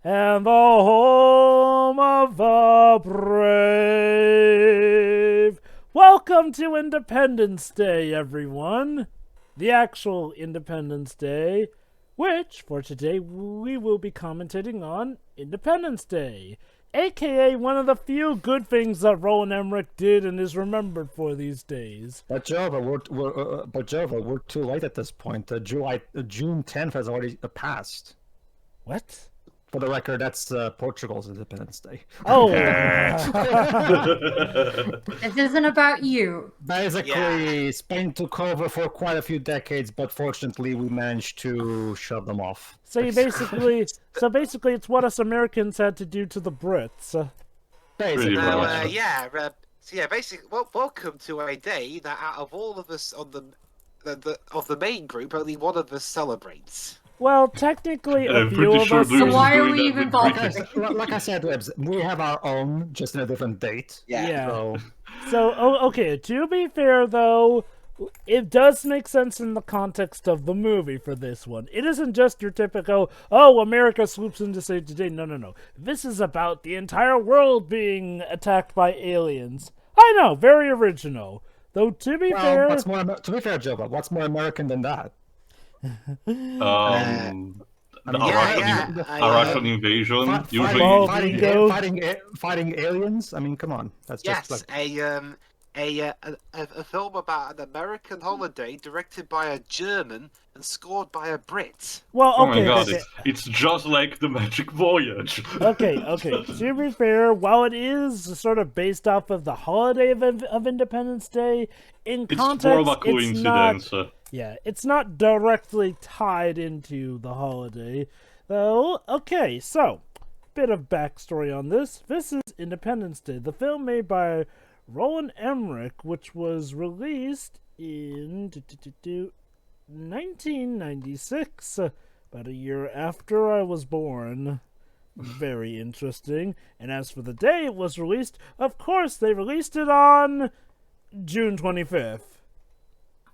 and the home of the brave. Welcome to Independence Day, everyone. The actual Independence Day, which, for today, we will be commentating on Independence Day, aka one of the few good things that Roland Emmerich did and is remembered for these days. But Jova, we're too late at this point. June 10th has already passed. What? For the record, that's Portugal's Independence Day. Oh! This isn't about you. Basically, Spain took over for quite a few decades, but fortunately, we managed to shove them off. So basically, it's what us Americans had to do to the Brits. Basically, basically, welcome to a day that out of all of us on the main group, only one of us celebrates. Well, technically, a few of us. So why are we even bothered? Like I said, Webs, we have our own, just in a different date. Yeah. So, okay, to be fair, though, it does make sense in the context of the movie for this one. It isn't just your typical, America swoops in to save the day. No. This is about the entire world being attacked by aliens. I know, very original. Though, to be fair, Jova, what's more American than that? Russian invasion. Fighting aliens. I mean, come on. That's just like a film about an American holiday directed by a German and scored by a Brit. Well, okay. Oh my god, it's just like the Magic Voyage. Okay. To be fair, while it is sort of based off of the holiday of Independence Day, It's more of a coincidence. It's not directly tied into the holiday. Though, okay, so, bit of backstory on this. This is Independence Day, the film made by Roland Emmerich, which was released in 1996, about a year after I was born. Very interesting. And as for the day it was released, of course, they released it on June 25th.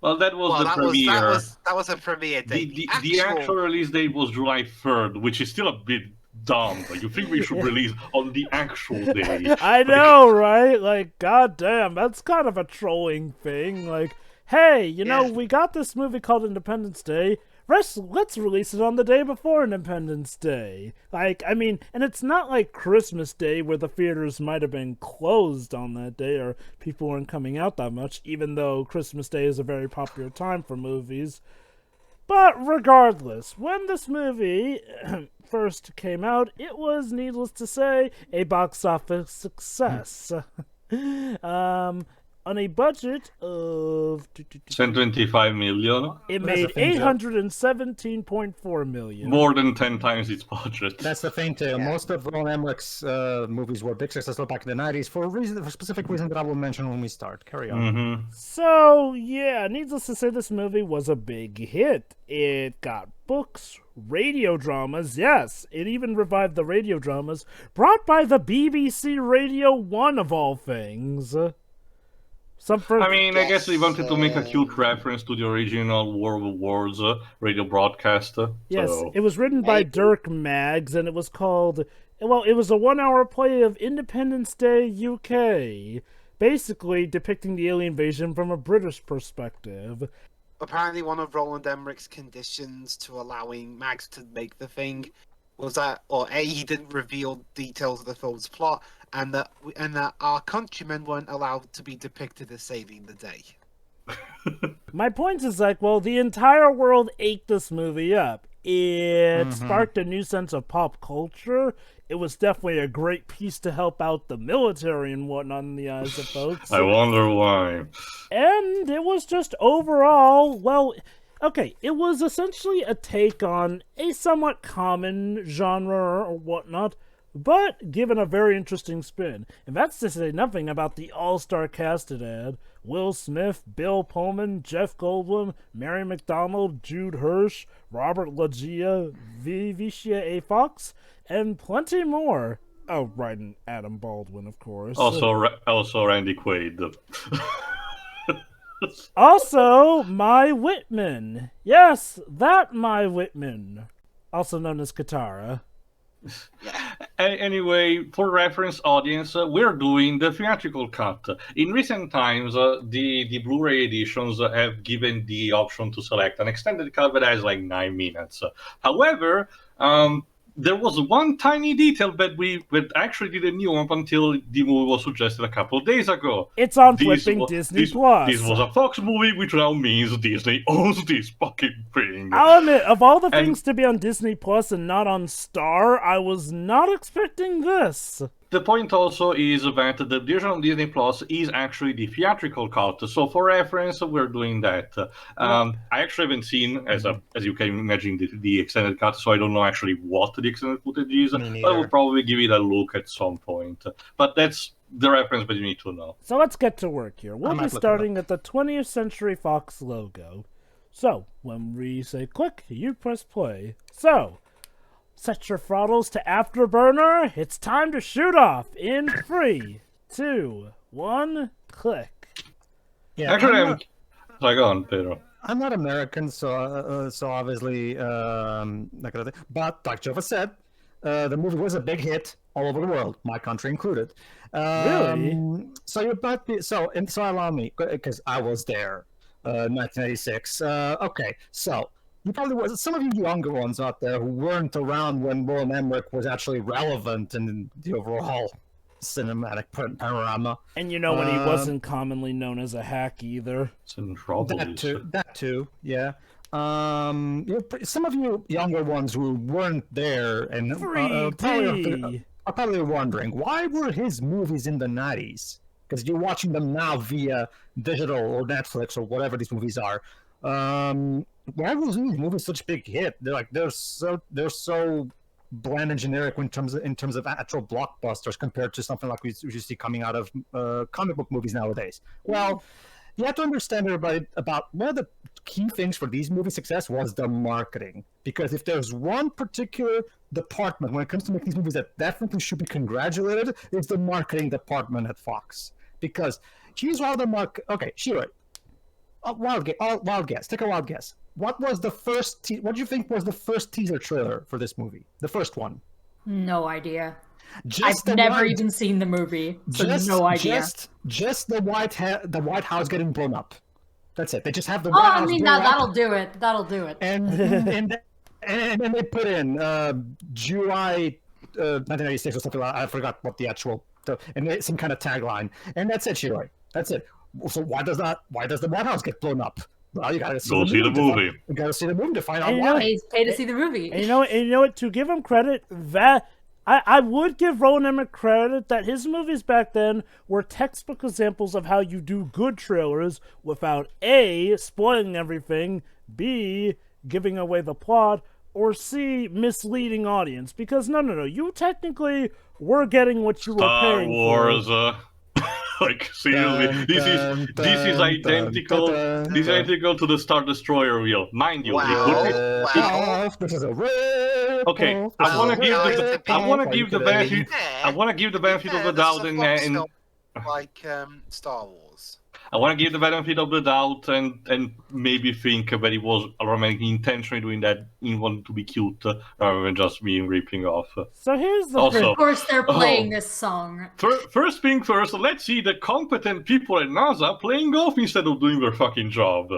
Well, that was the premiere. That was a premiere date. The actual release date was July 3rd, which is still a bit dumb. Like, you think we should release on the actual day? I know, right? Like, goddamn, that's kind of a trolling thing. Like, hey, we got this movie called Independence Day. Let's release it on the day before Independence Day. Like, I mean, and it's not like Christmas Day where the theaters might have been closed on that day or people weren't coming out that much, even though Christmas Day is a very popular time for movies. But regardless, when this movie first came out, it was, needless to say, a box office success. On a budget of 125 million. It made 817.4 million. More than 10 times its budget. That's the thing too. Yeah. Most of Roland Emmerich's movies were big successes back in the 90s for a specific reason that I will mention when we start. Carry on. Mm-hmm. So, yeah, needless to say, this movie was a big hit. It got books, radio dramas, yes, it even revived the radio dramas, brought by the BBC Radio 1 of all things. I guess they wanted to make a cute reference to the original War of Worlds radio broadcast. Yes, it was written by Dirk Maggs, and it was called, it was a 1-hour play of Independence Day UK, basically depicting the alien invasion from a British perspective. Apparently one of Roland Emmerich's conditions to allowing Maggs to make the thing was that, he didn't reveal details of the film's plot, and that our countrymen weren't allowed to be depicted as saving the day. My point is the entire world ate this movie up. It sparked a new sense of pop culture. It was definitely a great piece to help out the military and whatnot in the eyes of folks. I wonder why. And it was just overall, it was essentially a take on a somewhat common genre or whatnot, but given a very interesting spin. And that's to say nothing about the all-star cast it had. Will Smith, Bill Pullman, Jeff Goldblum, Mary McDonald, Jude Hirsch, Robert Loggia, Vivica A. Fox, and plenty more. Oh, right, and Adam Baldwin, of course. Also Randy Quaid. Also, Mai Whitman. Yes, that Mai Whitman. Also known as Katara. Anyway, for reference audience, we're doing the theatrical cut. In recent times, the Blu-ray editions have given the option to select an extended cut that has like 9 minutes. However, there was one tiny detail that actually didn't know up until the movie was suggested a couple of days ago. It's on flipping Disney Plus. This was a Fox movie, which now means Disney owns this fucking thing. I'll admit, of all the things to be on Disney Plus and not on Star, I was not expecting this. The point also is that the version on Disney Plus is actually the theatrical cut. So for reference, we're doing that. I actually haven't seen, as you can imagine, the extended cut, so I don't know actually what the extended footage is. But I will probably give it a look at some point. But that's the reference that you need to know. So let's get to work here. We'll be starting at the 20th Century Fox logo. So, when we say click, you press play. So, set your throttles to afterburner. It's time to shoot off in 3, 2, 1, click. Yeah, actually, go on, Pedro. I'm not American, so obviously not gonna. But like Jova said, the movie was a big hit all over the world, my country included. Really? So you might be so allow me because I was there, 1986. Okay, so. You probably was some of you younger ones out there who weren't around when Roland Emmerich was actually relevant in the overall cinematic panorama. And you know when he wasn't commonly known as a hack either. That too, yeah. Some of you younger ones who weren't there and are probably wondering why were his movies in the 90s? Because you're watching them now via digital or Netflix or whatever these movies are. Why was these movies such a big hit? They're so bland and generic in terms of actual blockbusters compared to something like we see coming out of comic book movies nowadays. Well, you have to understand, everybody, about one of the key things for these movies' success was the marketing. Because if there's one particular department when it comes to making these movies that definitely should be congratulated, it's the marketing department at Fox. Because here's how the okay, sure. Wild guess. Take a wild guess. What was the first? What do you think was the first teaser trailer for this movie? The first one. No idea. I've never even seen the movie, so no idea. Just the White House getting blown up. That's it. They just have the White House. I mean, that'll do it. That'll do it. And then they put in July 1996 or something. I forgot what the actual and some kind of tagline. And that's it, Shiroi. That's it. So why does the White House get blown up? Well, you gotta see the movie. You gotta see the movie to find out why. Pay to see the movie. And you know what? To give him credit, that I would give Roland Emmerich credit that his movies back then were textbook examples of how you do good trailers without A, spoiling everything, B, giving away the plot, or C, misleading audience. Because no, you technically were getting what you were paying for. Star Wars. Like seriously, this is identical. This is identical to the Star Destroyer wheel, mind you. Wow. This is a real. Okay, I want to give the benefit of the doubt and like Star Wars. I want to give the benefit of the doubt and maybe think that it was intentionally doing that in wanting to be cute rather than just being ripping off. So here's the also, of course they're playing this song. First thing first, let's see the competent people at NASA playing golf instead of doing their fucking job.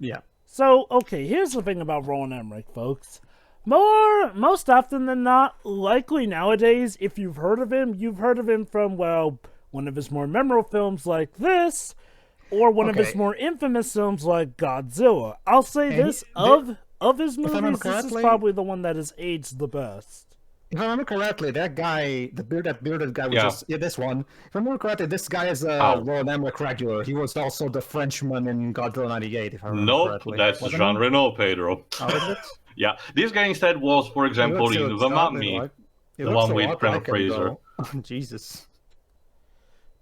Yeah. So, okay, here's the thing about Roland Emmerich, folks. Most often than not, likely nowadays, if you've heard of him from, well, one of his more memorable films like this, or one of his more infamous films like Godzilla. I'll say of his movies, this is probably the one that has aged the best. If I remember correctly, that guy, that bearded guy, this one. If I remember correctly, this guy is a Roland Emmerich regular. He was also the Frenchman in Godzilla '98. If I remember correctly. Nope, that's Jean Reno, Pedro. Oh, is it? Yeah, this guy instead was, for example, in The Mummy, the one with Brendan Fraser. Jesus.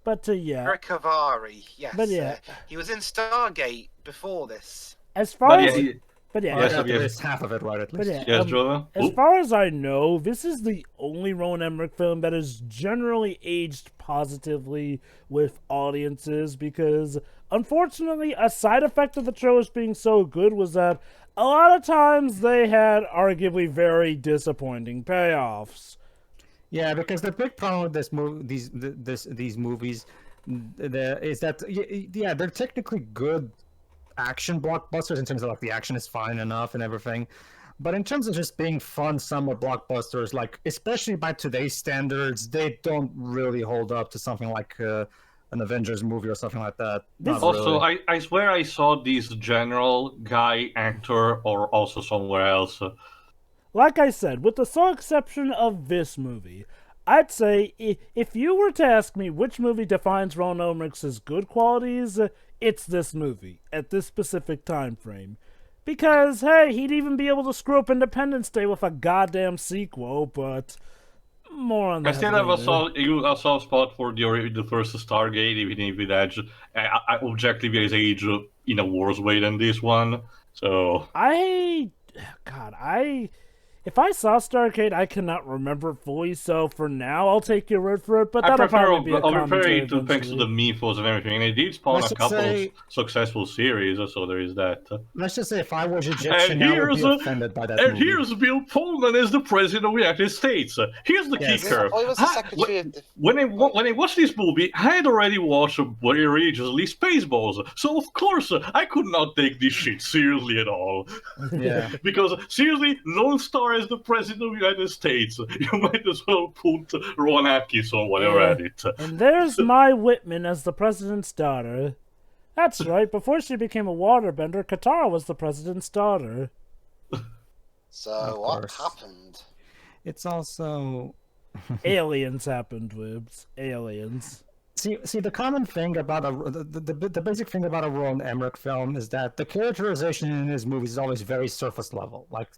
But yeah. Eric Cavari, yes. But yeah. He was in Stargate before this. As far as half of it right at least. As far as I know, this is the only Roland Emmerich film that has generally aged positively with audiences because, unfortunately, a side effect of the trailers being so good was that a lot of times they had arguably very disappointing payoffs. Yeah, because the big problem with these movies is that yeah, they're technically good action blockbusters in terms of like the action is fine enough and everything, but in terms of just being fun summer blockbusters, like especially by today's standards, they don't really hold up to something like an Avengers movie or something like that. Not Also, really. I swear I saw this general guy actor or also somewhere else. Like I said, with the sole exception of this movie, I'd say if you were to ask me which movie defines Roland Emmerich's good qualities, it's this movie at this specific time frame. Because, hey, he'd even be able to screw up Independence Day with a goddamn sequel, but more on that I still have later. a soft spot for the first Stargate, even if it edge, objectively is age in a worse way than this one. So If I saw Stargate, I cannot remember fully, so for now, I'll take your word for it, but I that'll prefer probably be a I prefer commentary it to thanks to the eventually. mythos and everything. And it did spawn Let's a just couple say, of successful series, so there is that. let's just say, if I was And Egyptian, I would be offended by that movie. here's Bill Pullman as the president of the United States. Here's the Yes. kicker. I was the secretary of When I watched this movie, I had already watched very religiously Spaceballs, so of course I could not take this shit seriously at all. Yeah. Because seriously, Lone Star as the president of the United States, you might as well put Rowan Atkinson or whatever at it. And there's Mai Whitman as the president's daughter. That's right, before she became a waterbender, Katara was the president's daughter. So what happened? It's also Aliens happened, Wibbs. Aliens. See, the common thing about the basic thing about a Roland Emmerich film is that the characterization in his movies is always very surface level. Like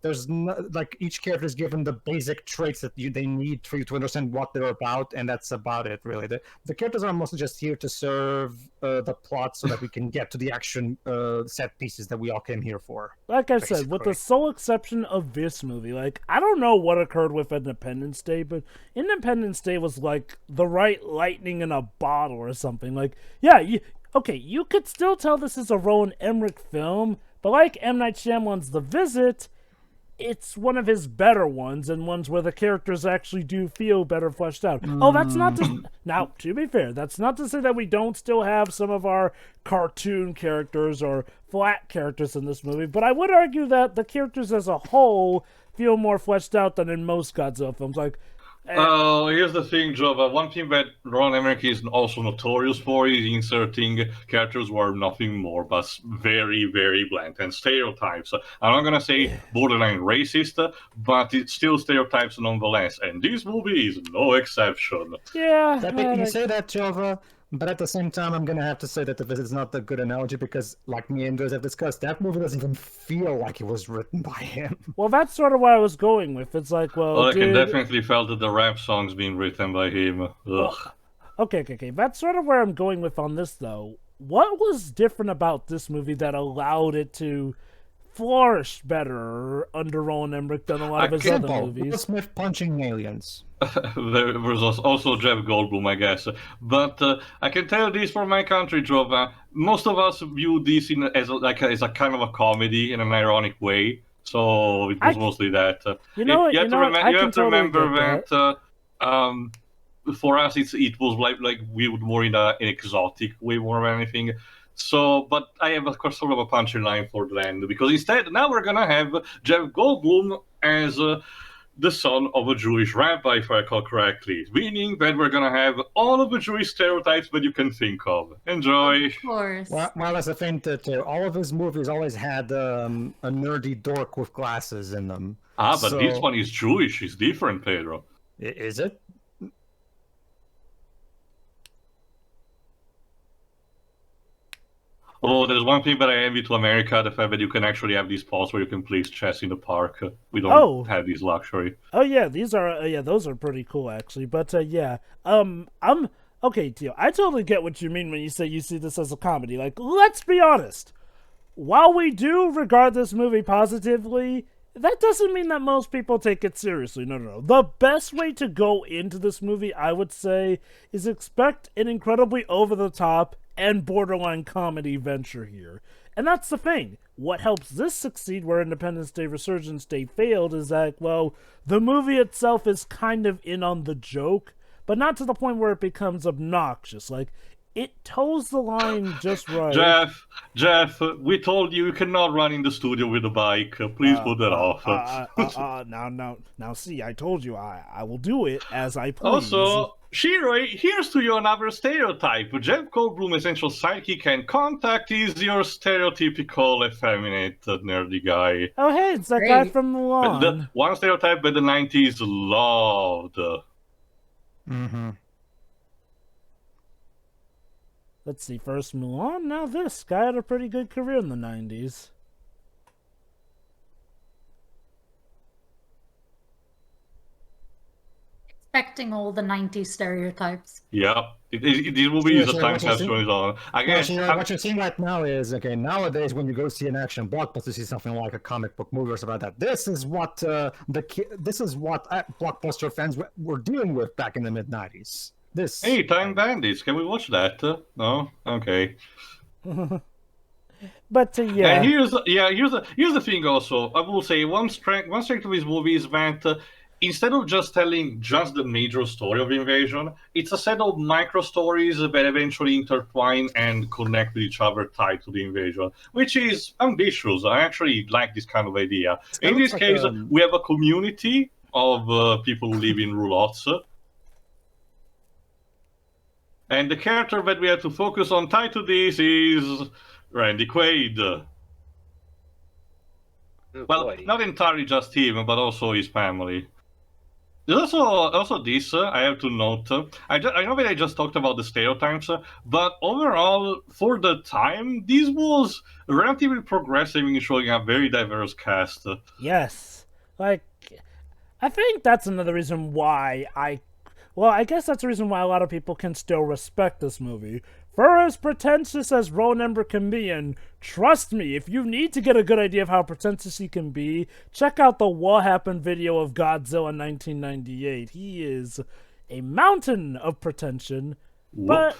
there's like each character is given the basic traits that they need for you to understand what they're about, and that's about it, really. The characters are mostly just here to serve the plot so that we can get to the action set pieces that we all came here for. Like I said, with the sole exception of this movie, like, I don't know what occurred with Independence Day, but Independence Day was like the right lightning in a bottle or something. Like, yeah, you could still tell this is a Roland Emmerich film, but like M. Night Shyamalan's The Visit, it's one of his better ones, and ones where the characters actually do feel better fleshed out. Oh, that's not to... Now, to be fair, that's not to say that we don't still have some of our cartoon characters or flat characters in this movie, but I would argue that the characters as a whole feel more fleshed out than in most Godzilla films. Like, Here's the thing, Jova. One thing that Ron Emmerich is also notorious for is inserting characters who are nothing more but very, very bland and stereotypes. I'm not gonna say borderline racist, but it's still stereotypes nonetheless, and this movie is no exception. yeah. You say that, Jova, but at the same time, I'm going to have to say that The Visit is not a good analogy because, like me and Joyce have discussed, that movie doesn't even feel like it was written by him. Well, that's sort of what I was going with. It's like, well, I can definitely felt that the rap songs being written by him. Ugh. Well, okay. That's sort of where I'm going with on this, though. What was different about this movie that allowed it to flourish better under Roland Emmerich than a lot of his other movies? Will Smith punching aliens. There was also Jeff Goldblum, I guess. But I can tell this for my country, Jova. Most of us view this as a kind of a comedy in an ironic way. So it was mostly that. You have to remember that. For us, it was like we would more in an exotic way more than anything. So, but I have, of course, sort of a punchline for the end, because instead, now we're gonna have Jeff Goldblum as the son of a Jewish rabbi, if I recall correctly, meaning that we're gonna have all of the Jewish stereotypes that you can think of. Enjoy. Of course. Well, that's the thing that all of his movies always had a nerdy dork with glasses in them. But this one is Jewish. It's different, Pedro. Is it? Oh, there's one thing that I envy to America, the fact that you can actually have these spots where you can place chess in the park. We don't have this luxury. Oh yeah, these are those are pretty cool actually. But I'm okay, Tio. I totally get what you mean when you say you see this as a comedy. Like, let's be honest. While we do regard this movie positively, that doesn't mean that most people take it seriously. No. The best way to go into this movie, I would say, is expect an incredibly over-the-top and borderline comedy venture here. And that's the thing. What helps this succeed where Independence Day Resurgence Day failed is that, well, the movie itself is kind of in on the joke, but not to the point where it becomes obnoxious. Like, it toes the line just right. Jeff, we told you cannot run in the studio with a bike. Please put that off. Now, see, I told you I will do it as I please. Also, Shiroi, here's to you another stereotype. Jeff Goldblum, essential sidekick, and Contact is your stereotypical effeminate nerdy guy. Oh, hey, it's that guy from Mulan. The one stereotype that the 90s loved. Mm-hmm. Let's see, first Mulan, now this. Guy had a pretty good career in the 90s. Expecting all the 90s stereotypes. Yeah, this movie is a time capsule on its own. What you're seeing right now is, okay, nowadays when you go see an action blockbuster, to see something like a comic book movie or something like that, this is what blockbuster fans were dealing with back in the mid-90s. Hey, Time Bandits, can we watch that? No? Okay. But yeah. And here's the thing also. I will say one strength of this movie is that instead of just telling just the major story of the invasion, it's a set of micro stories that eventually intertwine and connect with each other tied to the invasion, which is ambitious. I actually like this kind of idea. In this case, we have a community of people who live in roulottes. And the character that we have to focus on tied to this is Randy Quaid. Not entirely just him, but also his family. There's also this, I have to note. I know that I just talked about the stereotypes, but overall, for the time, this was relatively progressive in showing a very diverse cast. Yes. Like, I think that's another reason why I guess that's the reason why a lot of people can still respect this movie. For as pretentious as Roland Emmerich can be, and trust me, if you need to get a good idea of how pretentious he can be, check out the What Happened video of Godzilla 1998. He is a mountain of pretension. But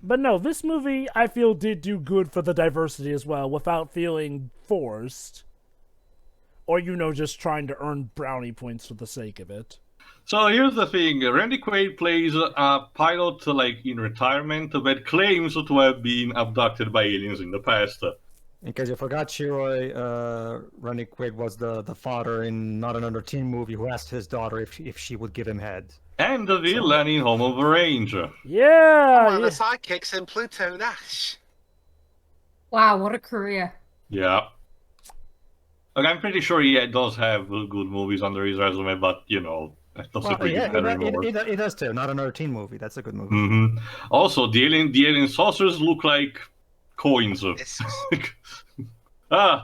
no, this movie, I feel, did do good for the diversity as well, without feeling forced. Or, just trying to earn brownie points for the sake of it. So here's the thing, Randy Quaid plays a pilot in retirement that claims to have been abducted by aliens in the past. In case you forgot, Shiroi, Randy Quaid was the father in Not Another Teen Movie who asked his daughter if she would give him head. And the villain in Home of the Range. Yeah! One of the sidekicks in Pluto Nash. Wow, what a career. Yeah. I'm pretty sure he does have good movies under his resume, but, that doesn't really matter anymore. It does too. Not Another Teen Movie. That's a good movie. Mm-hmm. Also, the alien saucers look like coins. Yeah,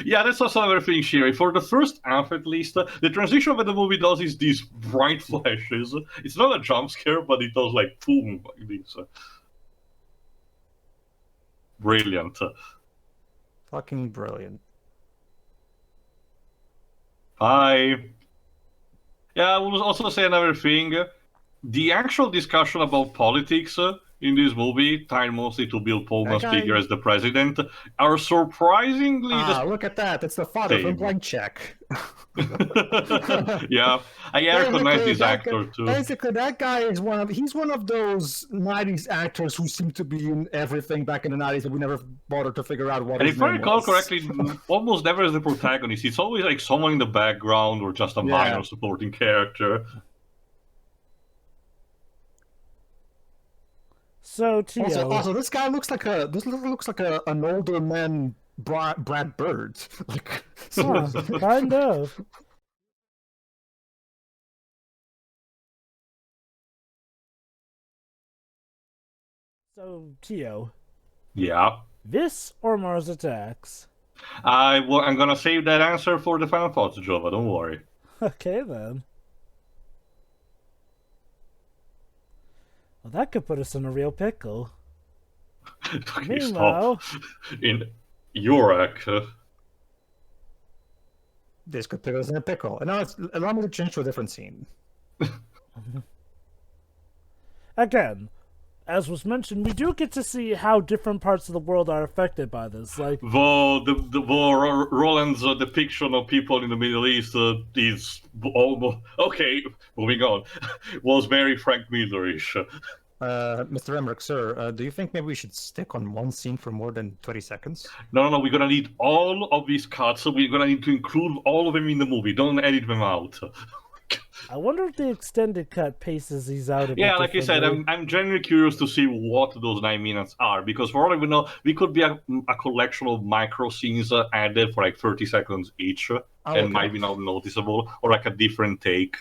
that's also another thing, Sherry. For the first half, at least, the transition that the movie does is these bright flashes. It's not a jump scare, but it does boom, like this. Brilliant. Fucking brilliant. Hi. Yeah, I will also say another thing. The actual discussion about politics in this movie, tied mostly to Bill Pullman's figure as the president, are surprisingly... look at that. It's the father from Blank Check. Yeah, I recognize this actor too. Basically, that guy is one of those 90s actors who seem to be in everything back in the 90s that we never bothered to figure out what his name was. And if I recall correctly, almost never is the protagonist. It's always someone in the background or just a minor supporting character. So, Tio. Also, this guy looks like an older man, Brad Bird. Kind of. So, Tio. Yeah. This or Mars Attacks? I'm gonna save that answer for the final thoughts, Jova. Don't worry. Okay then. Well, that could put us in a real pickle. Okay, stop. In Iraq. This could put us in a pickle. And now allow me to change to a different scene. Again, as was mentioned, we do get to see how different parts of the world are affected by this. Like, though Roland's depiction of people in the Middle East is almost okay. Moving on, was very Frank Millerish. Mr. Emmerich, sir, do you think maybe we should stick on one scene for more than 20 seconds? No, we're gonna need all of these cuts. We're gonna need to include all of them in the movie. Don't edit them out. I wonder if the extended cut paces these out a bit. Yeah, like I said, I'm genuinely curious to see what those 9 minutes are, because for all we know, we could be a collection of micro scenes added for like 30 seconds each, and might be not noticeable, or like a different take.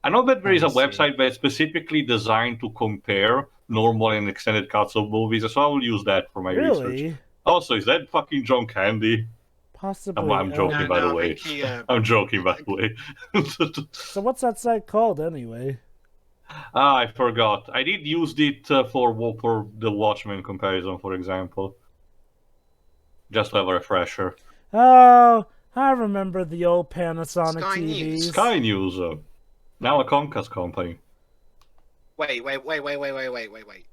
I know that there is a website that's specifically designed to compare normal and extended cuts of movies, so I will use that for my research. Also, is that fucking John Candy? Possibly. I'm joking, by the way. I'm joking, by the way. So what's that site called, anyway? I forgot. I did use it for the Watchmen comparison, for example. Just to have a refresher. Oh, I remember the old Panasonic TVs. Sky News. Now a Comcast company. Wait.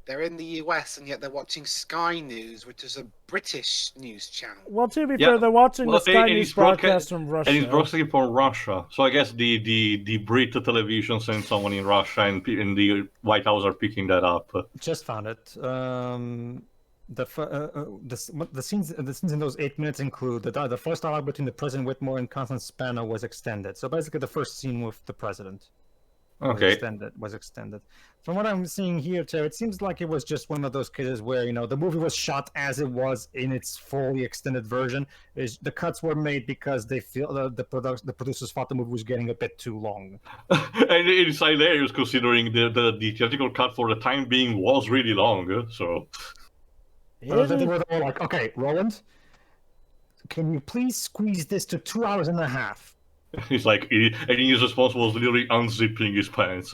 They're in the US and yet they're watching Sky News, which is a British news channel. Well, to be fair, they're watching the Sky News broadcast from Russia. And it's broadcasting from Russia. So I guess the Brit television sent someone in Russia, and the White House are picking that up. Just found it. The scenes in those 8 minutes include the first dialogue between the President Whitmore and Constance Spano was extended. So basically, the first scene with the president. Was extended. From what I'm seeing here, Terry, it seems like it was just one of those cases where, the movie was shot as it was in its fully extended version. The cuts were made because they feel the producers thought the movie was getting a bit too long. And it's hilarious considering the theatrical cut for the time being was really long. So they were all like, "Okay, Roland, can you please squeeze this to 2 hours and a half?" He's like, and his response was literally unzipping his pants.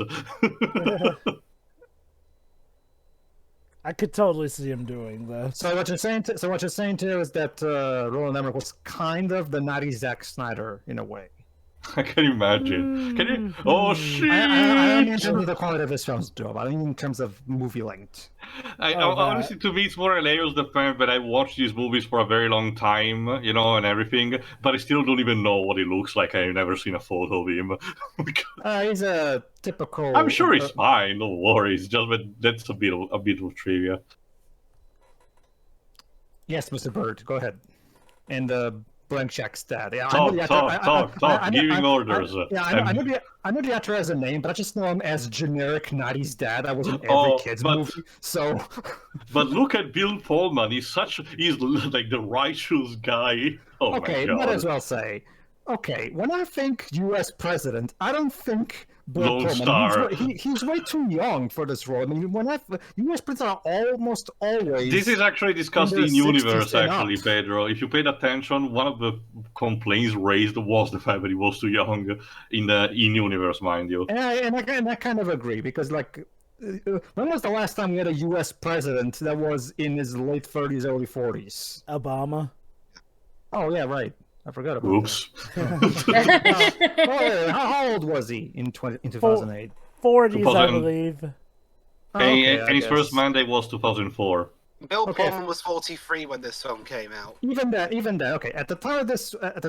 I could totally see him doing that. So what you're saying to is that Roland Emmerich was kind of the naughty Zack Snyder in a way. I can imagine. Can you? Oh shit! I don't mean in terms of the quality of his films, Joe. I mean in terms of movie length. Honestly, to me, it's more hilarious the fact that I watched these movies for a very long time, and everything, but I still don't even know what he looks like. I've never seen a photo of him. He's a typical. I'm sure he's fine. No worries. Just that's a bit of trivia. Yes, Mr. Bird, go ahead. And blank check's dad. Yeah, talk. Giving orders. I know the actor has a name, but I just know him as generic 90s dad. I was in every kid's movie, so. But look at Bill Pullman. He's like the righteous guy. Oh okay, my God. Might as well say. Okay, when I think U.S. president, I don't think Bill Pullman. He's way too young for this role. I mean, U.S. presidents are almost always. This is actually discussed in universe, actually, Pedro. If you paid attention, one of the complaints raised was the fact that he was too young in universe, mind you. And I kind of agree, because when was the last time we had a U.S. president that was in his late 30s, early 40s? Obama. Oh yeah, right. I forgot about Oops. that. How old was he in 2008? 40s, I believe. And his first mandate was 2004. Bill Pullman was 43 when this film came out. Even that. Okay, at the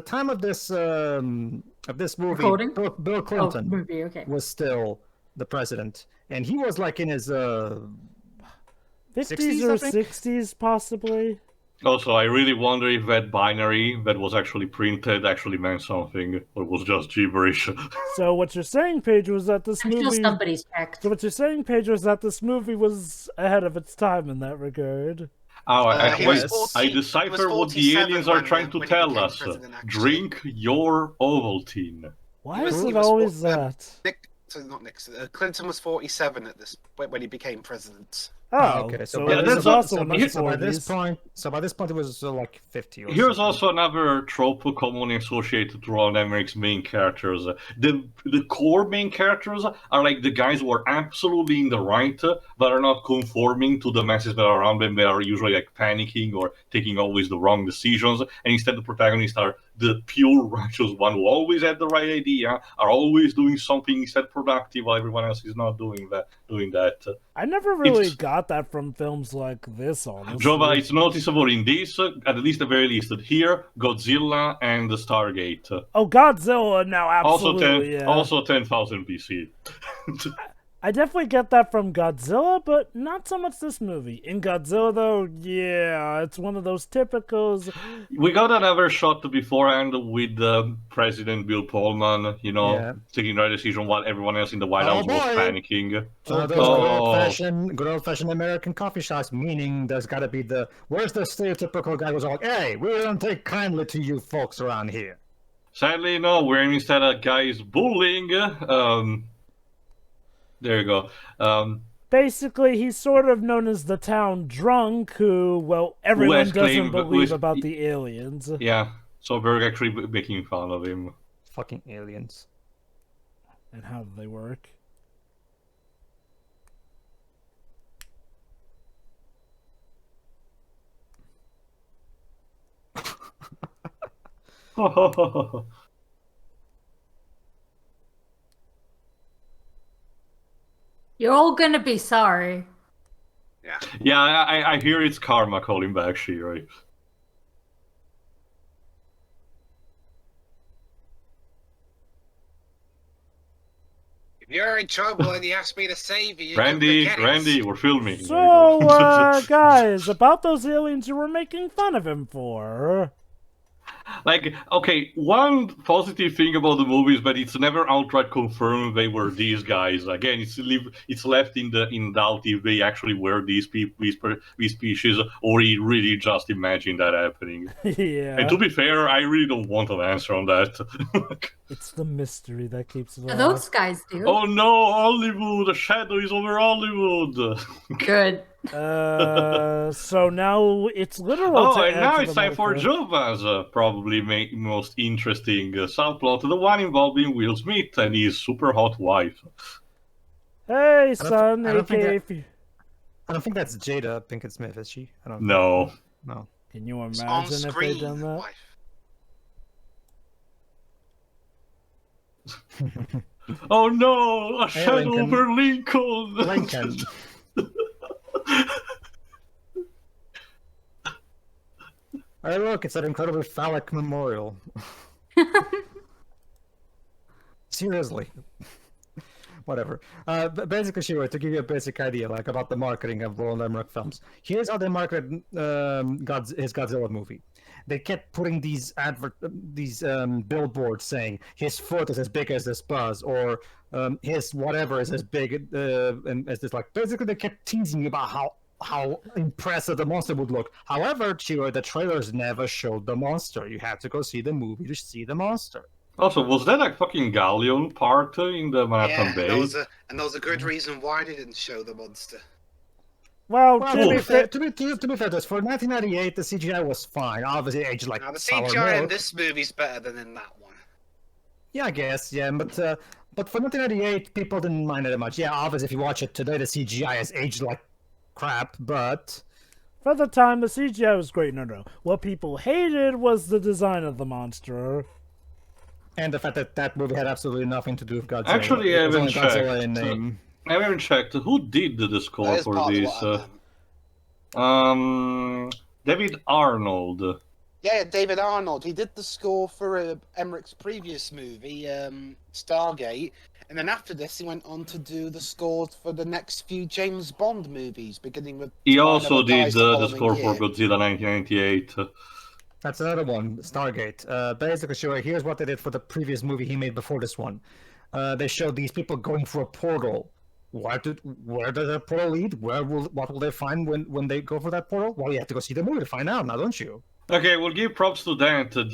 time of this movie, Bill Clinton was still the president, and he was like in his 50s or 60s, possibly. Also, I really wonder if that binary that was actually printed actually meant something, or was just gibberish. So what you're saying, Pedro, is that this movie... somebody's checked. So what you're saying, Pedro, is that this movie was ahead of its time in that regard. Oh, I decipher what the aliens are trying to tell us. Drink your Ovaltine. Why is it always that? Clinton was 47 when he became president. Oh, okay. So by this point, it was like 50. Here's also another trope commonly associated to Roland Emmerich's main characters. The core main characters are like the guys who are absolutely in the right, but are not conforming to the masses that are around them. They are usually like panicking or taking always the wrong decisions, and instead the protagonists are the pure righteous one who always had the right idea, are always doing something instead productive while everyone else is not doing that. I never really got that from films like this, honestly. Jova, it's noticeable in this, at least the very least. Here, Godzilla and the Stargate. Oh, Godzilla, now absolutely, Also 10,000 BC. I definitely get that from Godzilla, but not so much this movie. In Godzilla, though, yeah, it's one of those typicals. We got another shot beforehand with President Bill Pullman, taking the right decision while everyone else in the White House was panicking. So those good old-fashioned American coffee shops, meaning there's got to be where's the stereotypical guy who's all like, hey, we don't take kindly to you folks around here. Sadly, no, where instead a guy is bullying... There you go. Basically, he's sort of known as the town drunk who, well, everyone doesn't believe about the aliens. Yeah, so we're actually making fun of him. Fucking aliens. And how do they work? You're all gonna be sorry. Yeah. Yeah, I hear it's karma calling back Shiri. If you're in trouble and you ask me to save you, Randy, we're filming. So, guys, about those aliens you were making fun of him for. Like, okay, one positive thing about the movie is that it's never outright confirmed they were these guys. Again, it's left in doubt if they actually were these species, or he really just imagined that happening. Yeah. And to be fair, I really don't want an answer on that. It's the mystery that keeps it alive. Those guys do. Oh no, Hollywood! The shadow is over Hollywood. Good. So now it's literal. Oh, and now it's time for Jova's probably most interesting subplot, the one involving Will Smith and his super hot wife. Hey, son, I don't think that's Jada Pinkett Smith, is she? I don't know. No. Can you imagine if they'd done that? Oh no, a shadow Lincoln. over Lincoln. Lincoln. Hey, look, it's an incredibly phallic memorial. Seriously. Whatever. Basically, Shiro, to give you a basic idea, like, about the marketing of Roland Emmerich films. Here's how they marketed his Godzilla movie. They kept putting these billboards saying his foot is as big as this buzz, or his whatever is as big and as this. Like, basically, they kept teasing about how impressive the monster would look. However, Chiro, the trailers never showed the monster. You had to go see the movie to see the monster. Also, was that a fucking galleon part in the Manhattan Bay? Yeah, and there was a good reason why they didn't show the monster. Well, to be fair, for 1998, the CGI was fine. Obviously, it aged like Now, the sour CGI in milk. this movie's better than in that one. Yeah, I guess, yeah, but for 1998, people didn't mind it that much. Yeah, obviously, if you watch it today, the CGI has aged like crap, but for the time, the CGI was great. No. What people hated was the design of the monster. And the fact that that movie had absolutely nothing to do with Godzilla. Actually, I haven't checked. Godzilla in name. I haven't checked. Who did the score for this? David Arnold. Yeah, David Arnold. He did the score for Emmerich's previous movie, Stargate. And then after this, he went on to do the scores for the next few James Bond movies, beginning with... He also did the score for Godzilla 1998. That's another one, Stargate. Basically, sure, here's what they did for the previous movie he made before this one. They showed these people going through a portal. Where does that portal lead? What will they find when they go for that portal? Well, you have to go see the movie to find out now, don't you? Okay, we'll give props to that, the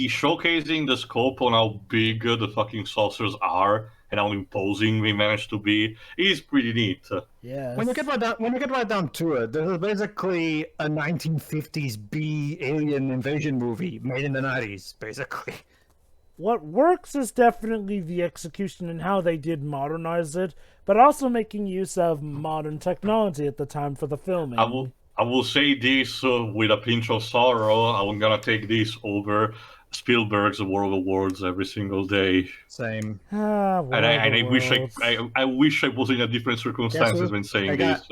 showcasing the scope on how big the fucking saucers are and how imposing they managed to be is pretty neat. Yeah. When you get right down to it, this is basically a 1950s B alien invasion movie made in the 90s, basically. What works is definitely the execution and how they did modernize it, but also making use of modern technology at the time for the filming. I will say this with a pinch of sorrow. I'm gonna take this over Spielberg's World of Worlds every single day. Same. And I wish I was in a different circumstances when saying this.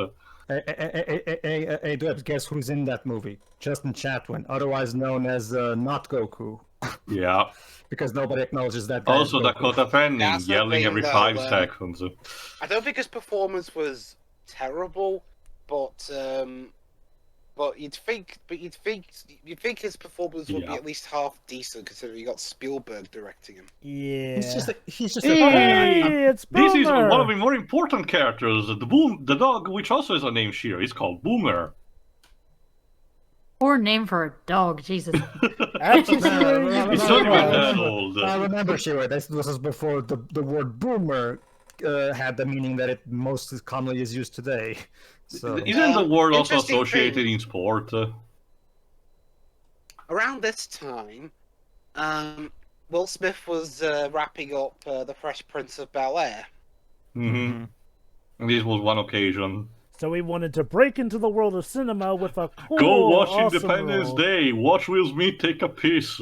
Hey, Dwebs, guess who's in that movie? Justin Chatwin, otherwise known as Not Goku. Yeah. Because nobody acknowledges that guy. Also, Dakota Fanning That's the yelling thing, every though, 5 seconds. I don't think his performance was terrible, but you'd think his performance would be at least half decent considering you got Spielberg directing him. Yeah. He's just Hey, it's Boomer. This is one of the more important characters. The dog, which also has a name here, is called Boomer. Poor name for a dog, Jesus. Actually, It's not even that old. Remember, Shira, this was before the word boomer had the meaning that it most commonly is used today. So. Isn't the word also interesting associated thing. in sport? Around this time, Will Smith was wrapping up The Fresh Prince of Bel-Air. Mm-hmm. This was one occasion. So we wanted to break into the world of cinema with a cool, Go watch awesome Independence role. Day. Watch Will Smith take a piss.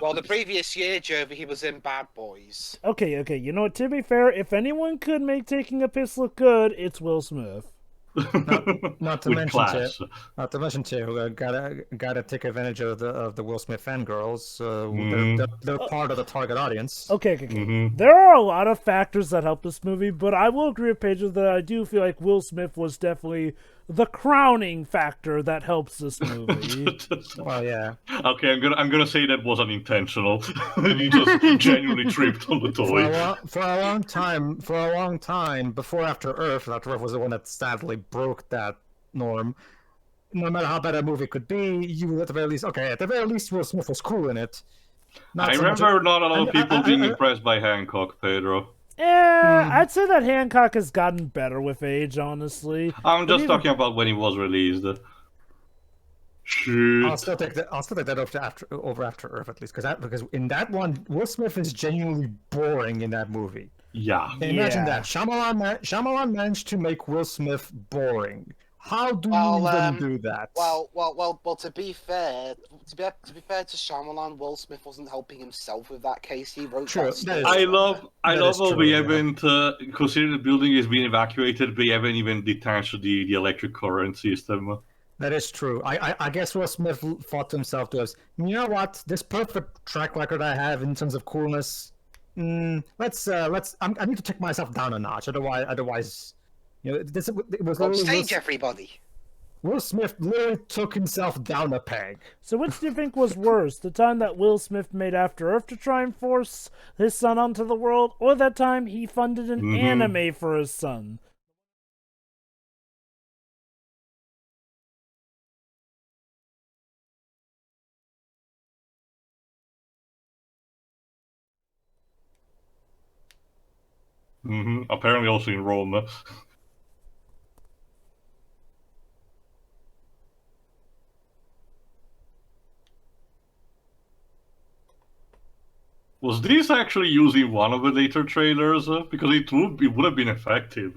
Well, the previous year, Jovi, he was in Bad Boys. Okay. You know what? To be fair, if anyone could make taking a piss look good, it's Will Smith. Not to With mention, class. gotta take advantage of the Will Smith fangirls. They're part of the target audience. Okay. Mm-hmm. There are a lot of factors that help this movie, but I will agree with Pedro that I do feel like Will Smith was definitely the crowning factor that helps this movie. Well, yeah. Okay, I'm gonna say that was unintentional. You just genuinely tripped on the toy. For a long time, before After Earth was the one that sadly broke that norm. No matter how bad a movie could be, you at the very least, Will Smith was cool in it. I remember not a lot of people being impressed by Hancock, Pedro. I'd say that Hancock has gotten better with age, honestly. I'm just talking about when it was released. Shoot. I'll still take that over After Earth at least, because in that one, Will Smith is genuinely boring in that movie. Yeah. Imagine that Shyamalan managed to make Will Smith boring. How do you even do that? Well. To be fair to Shyamalan, Will Smith wasn't helping himself with that case. He wrote that story. I love how we haven't considered the building is being evacuated. We haven't even detached the electric current system. That is true. I guess Will Smith thought to himself to us, you know what? This perfect track record I have in terms of coolness. I need to take myself down a notch. Otherwise. You know, it was Upstage, everybody. Will Smith literally took himself down a peg. So which do you think was worse? The time that Will Smith made After Earth to try and force his son onto the world, or that time he funded an anime for his son? Apparently also in Rome. Was this actually used in one of the later trailers? Because it would have been effective.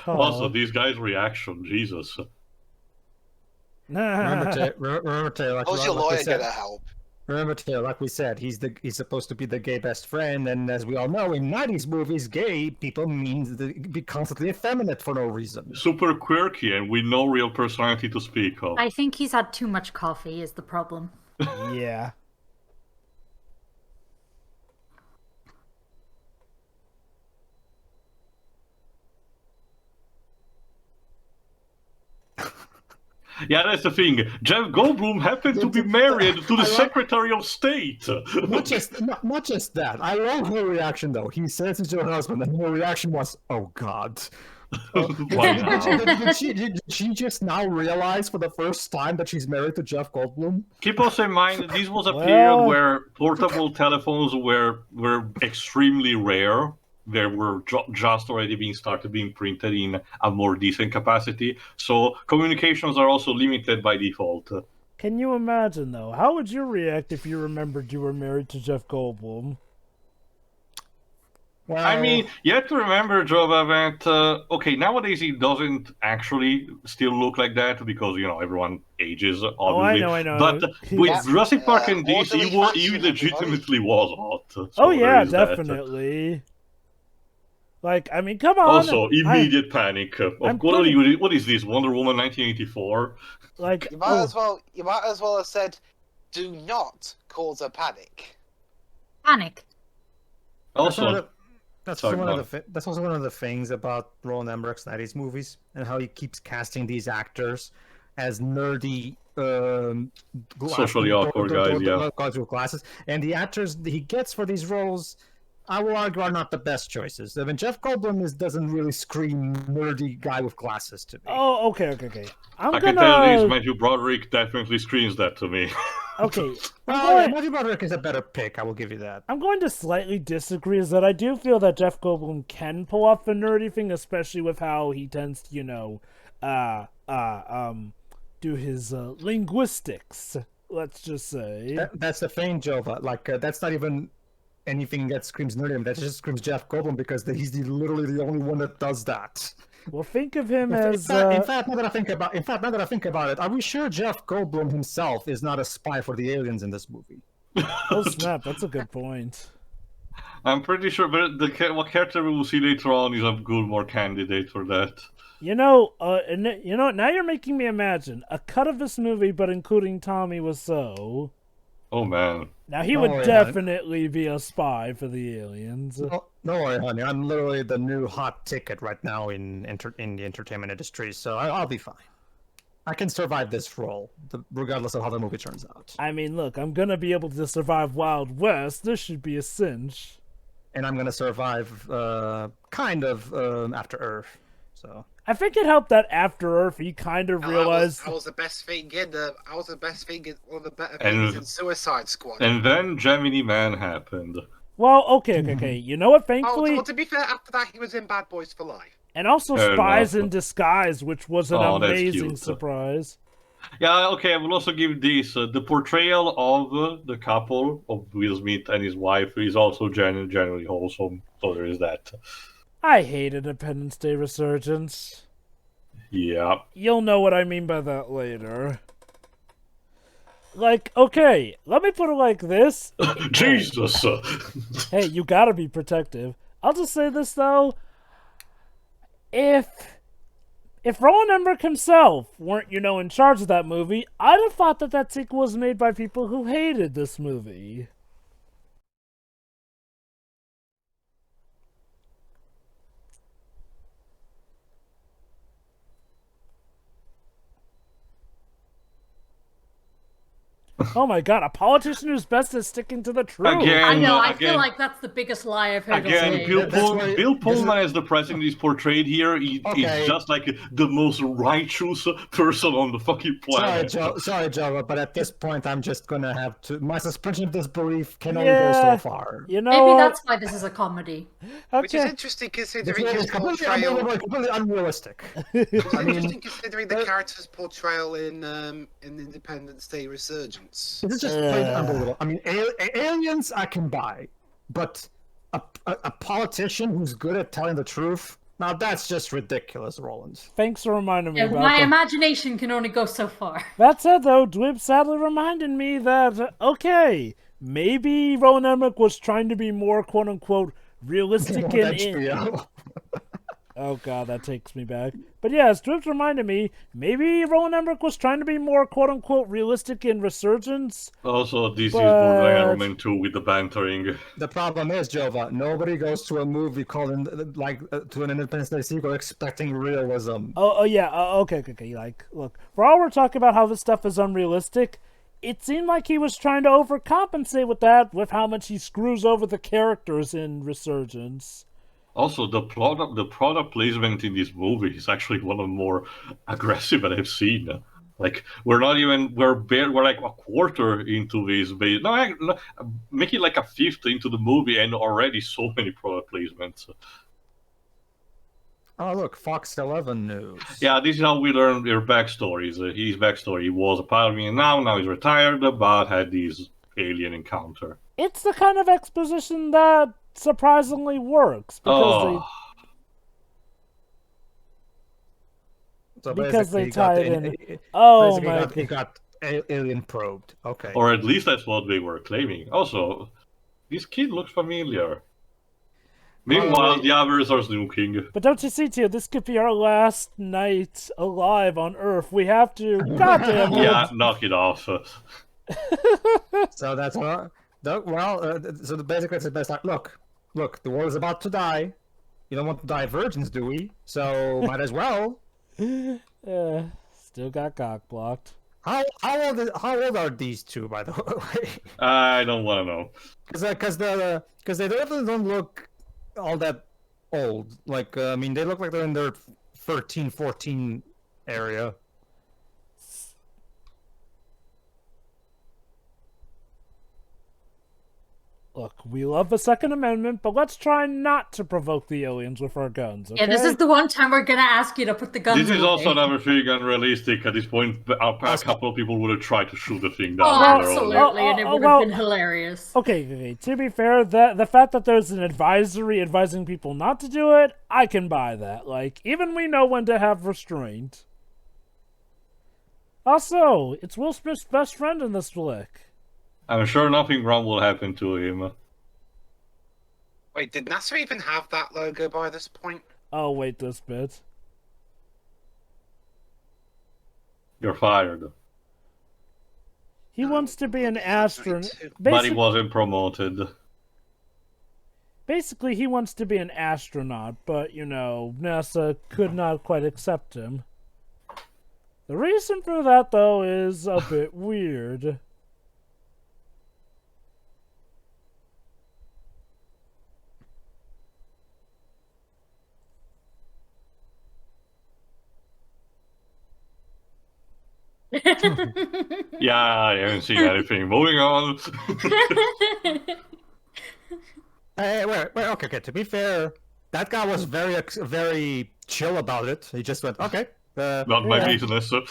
Also, these guys' reaction, Jesus. Remember, Taylor, How's your lawyer gonna help? Remember, Taylor, like we said, he's supposed to be the gay best friend, and as we all know, in 90s movies, gay people means be constantly effeminate for no reason. Super quirky and with no real personality to speak of. I think he's had too much coffee is the problem. Yeah. Yeah, that's the thing. Jeff Goldblum happened to be married to the Secretary of State. Not just that. I love her reaction, though. He says it's her husband, and her reaction was, "Oh God." Did she just now realize for the first time that she's married to Jeff Goldblum? Keep also in mind, this was a period where portable telephones were extremely rare. They were just already being printed in a more decent capacity. So communications are also limited by default. Can you imagine, though? How would you react if you remembered you were married to Jeff Goldblum? Well, I mean, you have to remember, Jova, that okay, nowadays he doesn't actually still look like that because everyone ages, Oh, I obviously. know. But Yeah, with Jurassic Park and this, orderly he fashion, legitimately was hot. Oh So there yeah, is that. definitely. Like, I mean, come on. Also, immediate panic. I'm What is this? Wonder Woman 1984? like, You might as well have said, "Do not cause a panic." Panic. Also, that's sorry, that's also one of the things about Roland Emmerich's 90s movies and how he keeps casting these actors as nerdy, socially awkward guys, yeah. guys with glasses, and the actors he gets for these roles, I will argue, are not the best choices. I mean, Jeff Goldblum doesn't really scream nerdy guy with glasses to me. oh, okay. I can tell this, Matthew Broderick definitely screams that to me. Okay. Matthew Broderick is a better pick. I will give you that. I'm going to slightly disagree, is that I do feel that Jeff Goldblum can pull off the nerdy thing, especially with how he tends to, do his linguistics. Let's just say That's the thing, Jova. Like that's not even anything that screams nerdy. That just screams Jeff Goldblum because he's literally the only one that does that. Well, think of him as. In fact, now that I think about it, are we sure Jeff Goldblum himself is not a spy for the aliens in this movie? Oh snap! That's a good point. I'm pretty sure, but what character we will see later on is a good more candidate for that. Now you're making me imagine a cut of this movie, but including Tommy Wiseau. Oh man! Now he would definitely be a spy for the aliens. No worry, honey. I'm literally the new hot ticket right now in the entertainment industry, so I'll be fine. I can survive this role, regardless of how the movie turns out. I mean, look, I'm gonna be able to survive Wild West. This should be a cinch. And I'm gonna survive, kind of, After Earth. So I think it helped that After Earth he kind of realized. I was the best thing in one of the better things in Suicide Squad. And then Gemini Man happened. Well, okay. You know what? Thankfully, well, to be fair, after that he was in Bad Boys for Life. And also Spies in Disguise, which was an amazing surprise. Yeah, okay, I will also give this. The portrayal of the couple, of Will Smith and his wife, is also generally wholesome, so there is that. I hate Independence Day Resurgence. Yeah. You'll know what I mean by that later. Like, okay, let me put it like this. Jesus! Hey, you gotta be protective. I'll just say this, though. If Roland Emmerich himself weren't, in charge of that movie, I'd have thought that sequel was made by people who hated this movie. Oh my god, a politician who's best at sticking to the truth. Again, I know, I feel like that's the biggest lie I've heard all day. Bill Pullman as the president is portrayed here. He's just like the most righteous person on the fucking planet. Sorry, Joe, but at this point I'm just gonna have to... My suspension of disbelief can only go so far. Maybe that's why this is a comedy. Okay. Which is interesting considering his portrayal... completely unrealistic. Interesting considering the character's portrayal in Independence Day Resurgence. This is just plain unbelievable. I mean, aliens I can buy, but a politician who's good at telling the truth, now that's just ridiculous, Roland. Thanks for reminding me about my that. imagination can only go so far. That said, though, Dwib sadly reminded me that, okay, maybe Roland Emmerich was trying to be more, quote-unquote, realistic in... Oh god, that takes me back. But yes, Dwibs reminded me, maybe Roland Emmerich was trying to be more quote-unquote realistic in Resurgence. Also, this is Borderline Iron Man 2 with the bantering. The problem is, Jova, nobody goes to a movie to an Independence Day sequel expecting realism. Okay. Like, look, for all we're talking about how this stuff is unrealistic, it seemed like he was trying to overcompensate with that, with how much he screws over the characters in Resurgence. Also, the product placement in this movie is actually one of the more aggressive that I've seen. Like, we're like a quarter into this, make it like a fifth into the movie, and already so many product placements. Oh, look, Fox 11 news. Yeah, this is how we learn their backstories. His backstory: he was a pilot in Vietnam, now he's retired, but had this alien encounter. It's the kind of exposition that surprisingly works because So because they basically, he got tied in. Oh basically my he god! got alien probed. Okay. Or at least that's what they were claiming. Also, this kid looks familiar. Meanwhile, the others are snooping. But don't you see, Tio? This could be our last night alive on Earth. We have to. Goddamn! Yeah, knock it off. So that's well. So basically, it's the best. Look, the world is about to die. You don't want to die virgins, do we? So might as well. Still got cock blocked. How old are these two, by the way? I don't want to know. Because they definitely don't look all that old. Like I mean, they look like they're in their 13, 14 area. Look, we love the Second Amendment, but let's try not to provoke the aliens with our guns, okay? Yeah, this is the one time we're gonna ask you to put the guns This is away. also another thing unrealistic. At this point, a couple of people would have tried to shoot the thing down. Oh, on their own. absolutely, and it would have been hilarious. Okay, to be fair, the fact that there's an advisory advising people not to do it, I can buy that. Like, even we know when to have restraint. Also, it's Will Smith's best friend in this flick. I'm sure nothing wrong will happen to him. Wait, did NASA even have that logo by this point? Oh, wait, this bit. You're fired. He wants to be an astronaut. But he wasn't promoted. Basically, he wants to be an astronaut, but, you know, NASA could not quite accept him. The reason for that, though, is a bit weird. Yeah, I haven't seen anything. Moving on. Hey, wait, okay. To be fair, that guy was very chill about it. He just went, okay. Not my business. He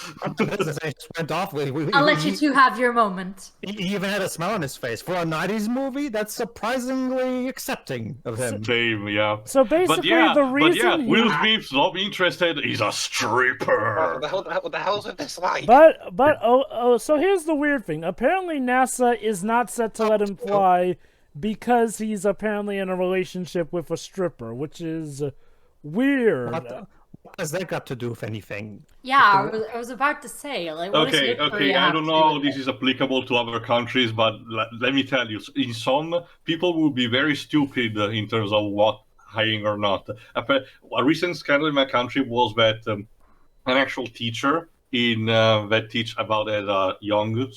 just went off. I'll let you two have your moment. He even had a smile on his face. For a 90s movie, that's surprisingly accepting of him. Same, yeah. So basically, the reason Will Smith's not interested. He's a stripper. What the hell's with this like? So here's the weird thing. Apparently, NASA is not set to let him fly because he's apparently in a relationship with a stripper, which is weird. What has that got to do with anything? Yeah, I was about to say, like, what does Okay, Korea I have don't to know do how with this it? is applicable to other countries, but let me tell you, in some, people will be very stupid in terms of what hiring or not. A recent scandal in my country was that an actual teacher that teach about at a young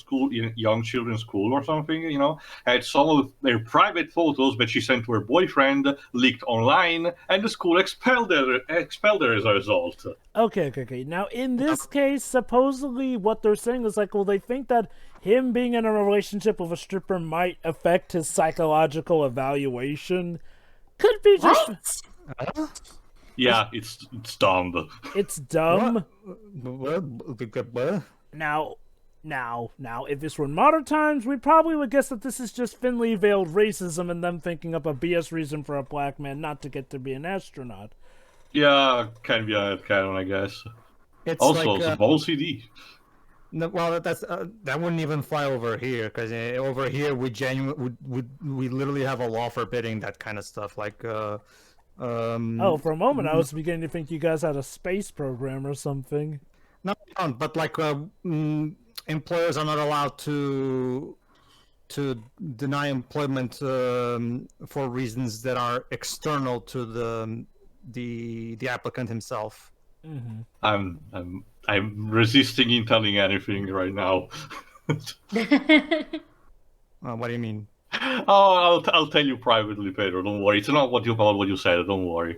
children's school or something, you know, had some of their private photos that she sent to her boyfriend leaked online, and the school expelled her as a result. Okay. Now, in this case, supposedly what they're saying is like, well, they think that him being in a relationship with a stripper might affect his psychological evaluation. Could be just... Yeah, it's dumb. It's dumb. What? Now, if this were in modern times, we probably would guess that this is just thinly veiled racism and them thinking up a BS reason for a black man not to get to be an astronaut. Yeah, can be a canon, I guess. It's Also, like, it's ball CD. No, well, that wouldn't even fly over here, because over here we literally have a law forbidding that kind of stuff. Like, for a moment I was beginning to think you guys had a space program or something. No, but like employers are not allowed to deny employment for reasons that are external to the applicant himself. Mm-hmm. I'm resisting in telling anything right now. What do you mean? Oh, I'll tell you privately, Pedro. Don't worry. It's not about what you said. Don't worry.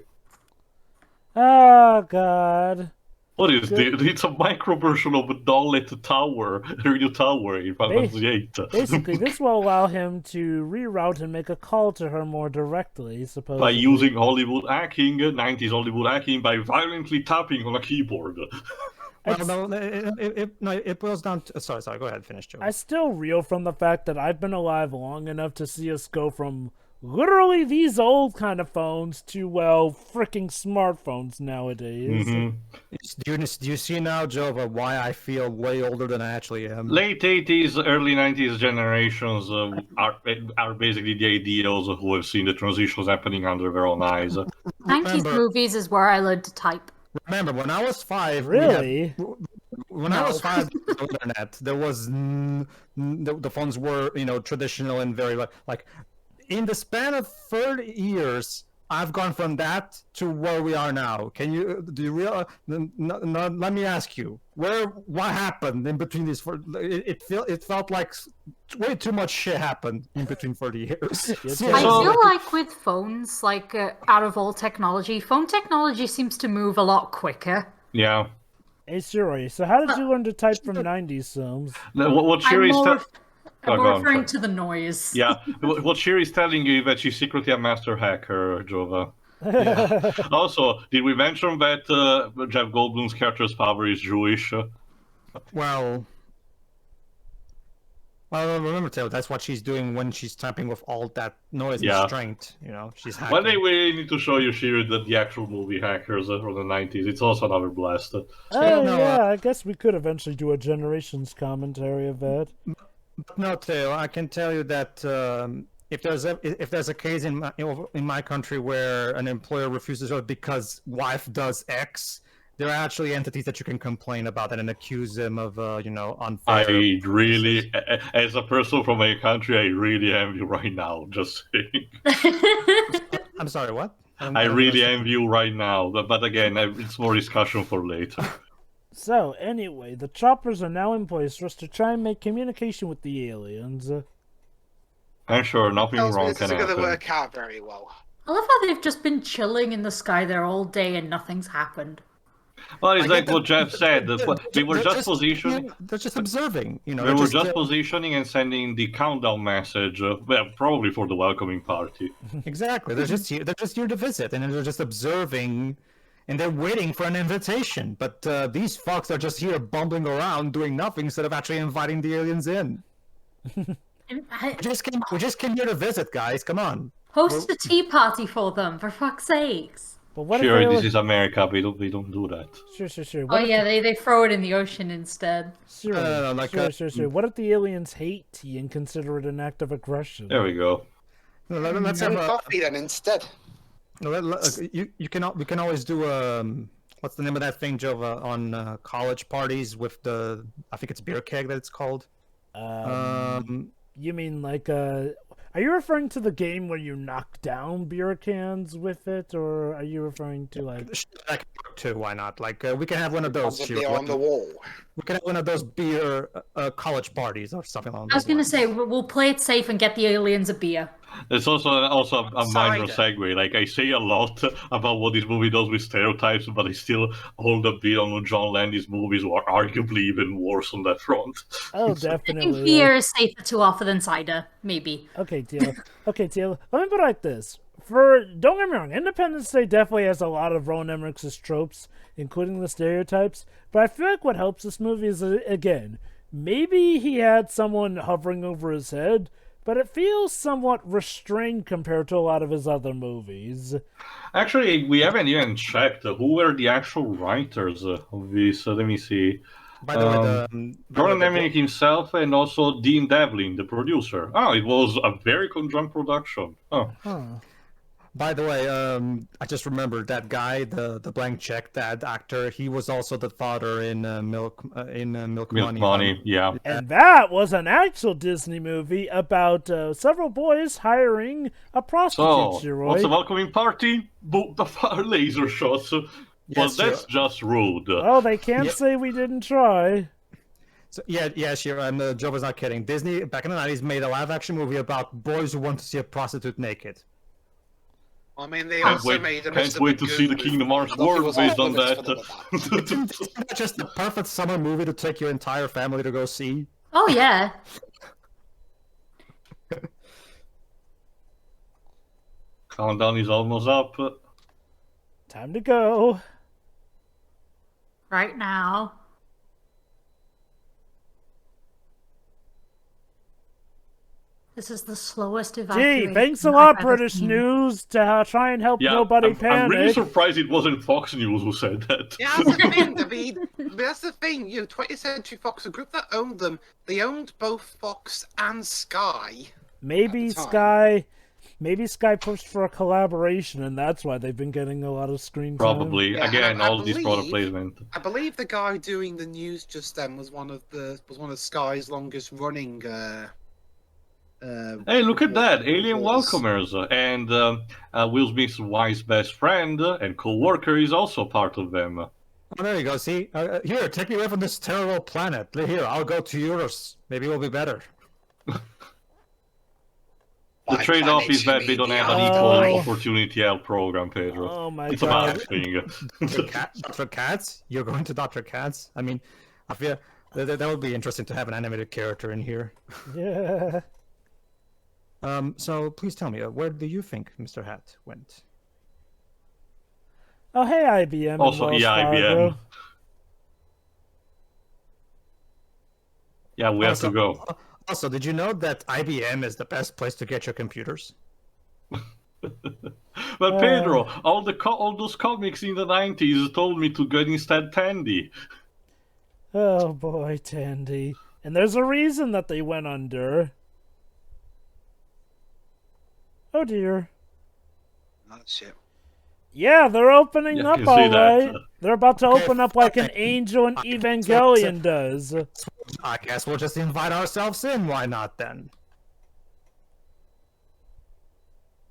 Oh God. What is this? It's a micro version of a Dallet Tower, Radio Tower in Final Fantasy VIII. Basically, this will allow him to reroute and make a call to her more directly, supposedly. By using Hollywood hacking, 90s Hollywood hacking, by violently tapping on a keyboard. Well, it boils down to... Sorry, go ahead, finish, Joe. I still reel from the fact that I've been alive long enough to see us go from literally these old kind of phones to, well, freaking smartphones nowadays. Mm-hmm. Do you see now, Jova, why I feel way older than I actually am? Late 80s, early 90s generations are basically the ideals who have seen the transitions happening under their own eyes. 90s movies is where I learned to type. Remember, when I was 5, Really? I was 5, there was no internet. There was the phones were traditional and very like in the span of 30 years. I've gone from that to where we are now. Do you realize? Let me ask you, what happened in between these? It felt like way too much shit happened in between 40 years. I feel like with phones, like out of all technology, phone technology seems to move a lot quicker. Yeah. Hey Siri, so how did you learn to type from 90s films? What Shiri's I'm referring to the noise. Yeah, what Shiri's telling you is that she's secretly a master hacker, Jova. Yeah. Also, did we mention that Jeff Goldblum's character's father is Jewish? Well, remember, Taylor, that's what she's doing when she's typing with all that noise and strength. She's hacking. One day we need to show you, Shiri, the actual movie hackers from the 90s. It's also another blast. I guess we could eventually do a Generations commentary of that. No, Taylor, I can tell you that if there's a case in my country where an employer refuses it because wife does X, there are actually entities that you can complain about and accuse them of unfair. I really, as a person from a country, I really envy you right now. Just saying. I'm sorry, what? I really envy you right now, but again, it's more discussion for later. So, anyway, the choppers are now in place for us to try and make communication with the aliens. I'm sure nothing wrong can happen. This is going to work out very well. I love how they've just been chilling in the sky there all day and nothing's happened. Well, it's like what Jeff said. We were just positioning. They're just observing. We were just positioning and sending the countdown message. Probably for the welcoming party. Exactly. They're just here. They're just here to visit, and they're just observing. And they're waiting for an invitation, but these fucks are just here bumbling around doing nothing instead of actually inviting the aliens in. We just came here to visit, guys. Come on. Host a tea party for them, for fuck's sakes. But what Sure, this is America. We don't do that. Sure. Oh yeah, they throw it in the ocean instead. Sure. What if the aliens hate tea and consider it an act of aggression? There we go. Let's have coffee then instead. We can always do what's the name of that thing, Jova, on college parties with I think it's beer keg that it's called. You mean like are you referring to the game where you knock down beer cans with it, or are you referring to like? Too, why not? Like we can have one of those. On the wall. We can have one of those beer college parties or something like that. I was gonna say we'll play it safe and get the aliens a beer. It's also a minor segue. Like I say a lot about what this movie does with stereotypes, but I still hold a bit on John Landis's movies, who are arguably even worse on that front. Oh, I definitely. think beer is safer to offer than cider, maybe. Okay, Teal. Let me put it like this. Don't get me wrong, Independence Day definitely has a lot of Roland Emmerich's tropes, including the stereotypes, but I feel like what helps this movie is, again, maybe he had someone hovering over his head, but it feels somewhat restrained compared to a lot of his other movies. Actually, we haven't even checked who were the actual writers of this. Let me see. By the way, Roland Emmerich himself and also Dean Devlin, the producer. Oh, it was a very conjoined production. Oh. Huh. By the way, I just remembered that guy, the blank check, that actor. He was also the father in Milk Money. Yeah. And that was an actual Disney movie about several boys hiring a prostitute. So, what's the welcoming party? Book the laser shots. Well, that's just rude. Oh, they can't say we didn't try. So, sure. And Joe was not kidding. Disney, back in the 90s, made a live-action movie about boys who want to see a prostitute naked. I mean, they also made a Can't wait to see the Kingdom Hearts world based on that. Isn't just the perfect summer movie to take your entire family to go see? Oh, yeah. Countdown is almost up. Time to go. Right now. This is the slowest Gee, evacuation. thanks a lot, I've ever British seen. News, to try and help Yeah, nobody I'm panic. really surprised it wasn't Fox News who said that. Yeah, that's the thing, David. That's the thing. 20th Century Fox, the group that owned them, they owned both Fox and Sky. Maybe at the time. Sky pushed for a collaboration, and that's why they've been getting a lot of screen time. Probably. Yeah, Again, and I all this product believe- placement. I believe the guy doing the news just then was one of Sky's longest running. Hey, look at that! Alien reporters. Welcomers, and Will Smith's wife's best friend and co-worker is also part of them. Oh, there you go. See, here, take me away from this terrible planet. Here, I'll go to yours. Maybe it will be better. The By trade-off planet, is you that mean they don't the have an other equal one. opportunity health program, Pedro. Oh my It's a god. bad thing. Dr. Katz? You're going to Dr. Katz? I mean, I feel that would be interesting to have an animated character in here. Yeah. So please tell me, where do you think Mr. Hat went? Oh, hey, IBM. and Also, Wells yeah, IBM. Fargo. Yeah, we have to go. Also, did you know that IBM is the best place to get your computers? But Pedro, all those comics in the 90s told me to get instead Tandy. Oh boy, Tandy. And there's a reason that they went under. Oh dear. Oh, shit. Yeah, they're opening Yeah, up you can see that. alright. They're about to Okay, open up like an fine. Angel and Evangelion does. I guess we'll just invite ourselves in. Why not then?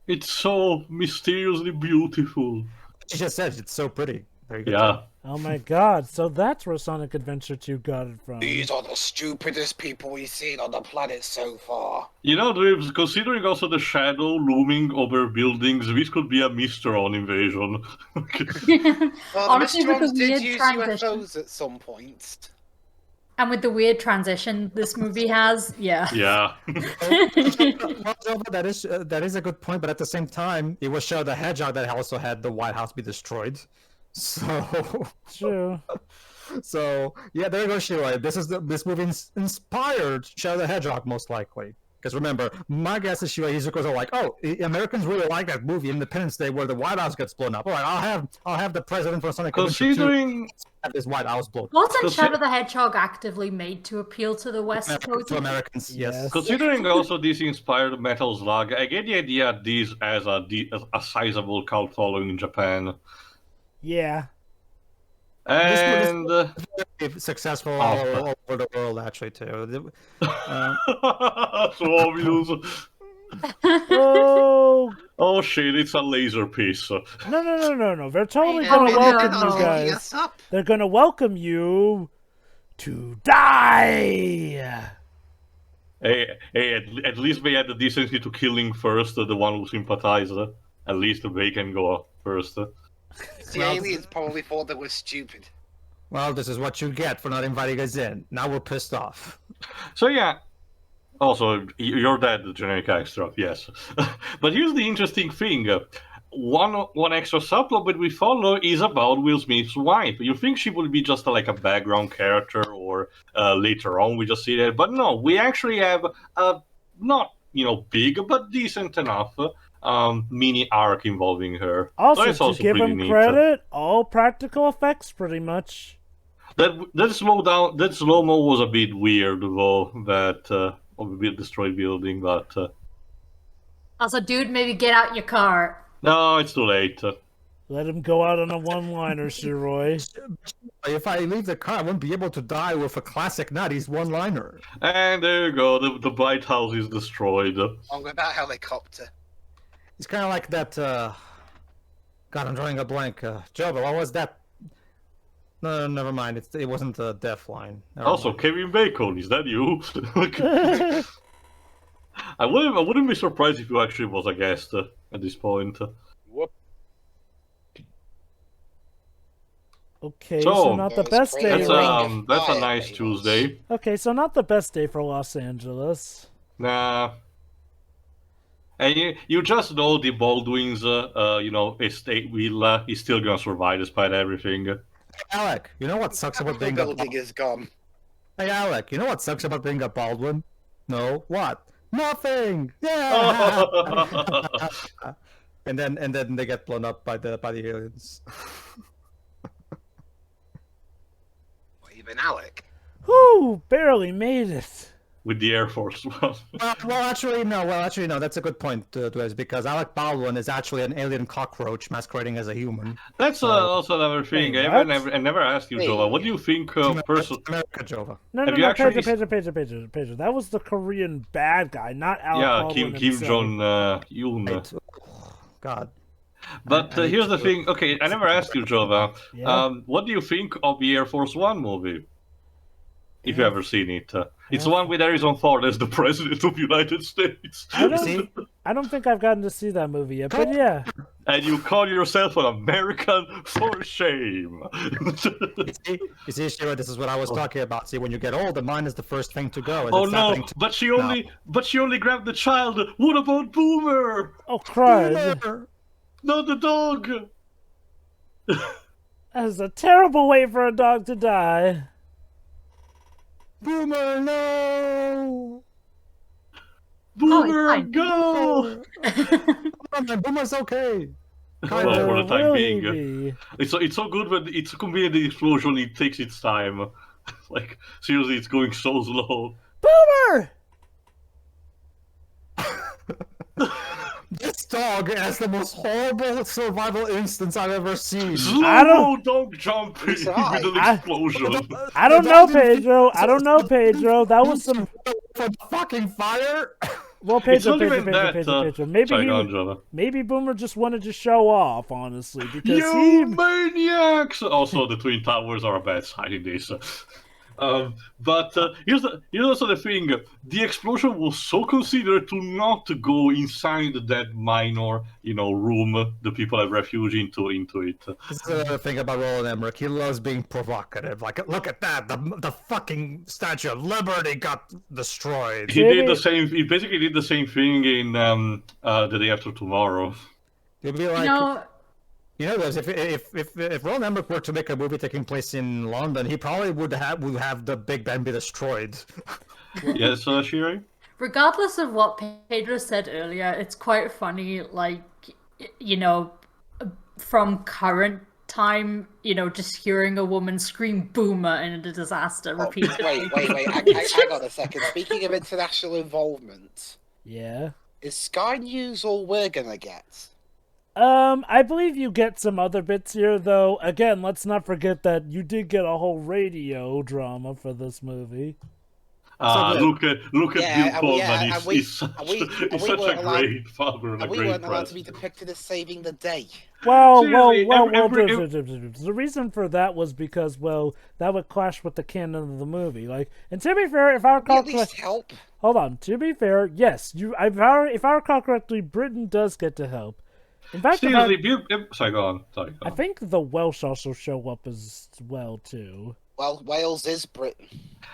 It's so mysteriously beautiful. She just said it's so pretty. Very good. Yeah. Oh my god, so that's where Sonic Adventure 2 got it from. These are the stupidest people we've seen on the planet so far. You know, Dribs, considering also the shadow looming over buildings, this could be a Mr. invasion. Well, Honestly, the with the Mistrons did weird use transition. UFOs at some point. And with the weird transition this movie has, yeah. Yeah. Well, Jova, that is a good point, but at the same time, it was Shadow the Hedgehog that also had the White House be destroyed. So, True. so yeah, there you go, Shiro. This movie inspired Shadow the Hedgehog most likely. Because remember, my guess is Shiro Izuku's are like, oh, Americans really like that movie Independence Day where the White House gets blown up. All right, I'll have the president from Sonic Adventure 2 Considering have this White House blown up. Wasn't Because Shadow the Hedgehog actively made to appeal to the West Coast? To Americans, yes. Yes. Considering also this inspired Metal Slug, I get the idea this as a sizable cult following in Japan. Yeah. And If successful all over the world, actually, too. so obvious. Oh. Oh shit, it's a laser piece. No. They're totally Oh, gonna yeah, welcome no. you Taking guys. us up. They're gonna welcome you to die. Hey, at least they had the decency to killing first the one who sympathized. At least they can go first. The aliens probably thought they were stupid. Well, this is what you get for not inviting us in. Now we're pissed off. So yeah. Also, you're dead, generic extra, yes. But here's the interesting thing. One extra subplot that we follow is about Will Smith's wife. You think she would be just like a background character, or later on we just see that, but no, we actually have a not big but decent enough mini arc involving her. Also, So it's to give pretty him neat. credit, all practical effects pretty much. That slow mo was a bit weird though. That of a bit destroyed building, but Also, dude, maybe get out your car. no, it's too late. Let him go out on a one-liner, Shiroi. If I leave the car, I won't be able to die with a classic 90s one-liner. And there you go. The White House is destroyed. On with that helicopter. It's kind of like that. God, I'm drawing a blank. Jova, what was that? No, never mind. It wasn't a death line. Never Also, mind. Kevin Bacon, is that you? I wouldn't be surprised if you actually was a guest at this point. Whoop. Okay, So, so not the That was Best crazy. day. That's a Fire nice Bacon. Tuesday. Okay, so not the best day for Los Angeles. Nah. And you just know the Baldwin's, estate villa is still gonna survive despite everything. Alec, you know what sucks about being a building is gone. Hey, Alec, you know what sucks about being a Baldwin? No, what? Nothing. Yeah. Oh. and then they get blown up by the aliens. What, even Alec? Whew, barely made it. With the Air Force One. Well, actually, no. That's a good point, Dwez, because Alec Baldwin is actually an alien cockroach masquerading as a human. That's also another thing. Wait, I what? never asked you, Jova. What do you think, personally? America, Jova. No, Have you actually- Pedro. That was the Korean bad guy, not Alec Yeah, Baldwin Kim himself. Jong-un. Right. God. But I need here's the to- thing. Okay, I never asked you, Jova. Yeah? What do you think of the Air Force One movie? If you've ever seen it. It's the one with Harrison Ford as the President of the United States. See? I don't think I've gotten to see that movie yet, but yeah. And you call yourself an American for shame. You see, Shira, this is what I was talking about. See, when you get old, the mind is the first thing to go. And Oh it's no! happening to But she now. only grabbed the child. What about Boomer? Oh, crud. Boomer! Not the dog. That is a terrible way for a dog to die. Boomer, no! Boomer, fine. go! Come on, man, Boomer's okay. Well, for the time Really being, be. it's so good when it's convenient the explosion. It takes its time. Like seriously, it's going so slow. Boomer! This dog has the most horrible survival instance I've ever seen. Slow dog jumping with Sorry. an explosion. I don't know, Pedro. I don't know, Pedro. That was some... From fucking fire. Well, It's Pedro, not even that. Pedro. Sorry, go on, Java. Maybe Boomer just wanted to show off, honestly, because You maniacs! Also, the Twin Towers are a bad sign in this. But here's also the thing: the explosion was so considered to not go inside that minor, room the people have refuge into it. This is another thing about Roland Emmerich. He loves being provocative. Like, look at that! The fucking Statue of Liberty got destroyed. He did the same. He basically did the same thing in The Day After Tomorrow. You'd be like, No, guys, if Roland Emmerich were to make a movie taking place in London, he probably would have the Big Ben be destroyed. Yes, Shiri? regardless of what Pedro said earlier, it's quite funny, like, from current time, just hearing a woman scream boomer in a disaster Oh, repeatedly. wait. Hang on a second. Speaking of international involvement, yeah. is Sky News all we're gonna get? I believe you get some other bits here, though. Again, let's not forget that you did get a whole radio drama for this movie. Look at Yeah, Bill yeah, Pullman. and we- He's such, and we he's such weren't a allowed- great father and a And we great weren't allowed to be president. depicted as saving the day. Well, Seriously, the reason for that was because, that would clash with the canon of the movie. Like, and to be fair, if I We recall at least help. hold on. To be fair, yes, if I recall correctly, Britain does get to help. In fact, Seriously, sorry, go on. Sorry, go I on. think the Welsh also show up as well too. Well, Wales is Britain.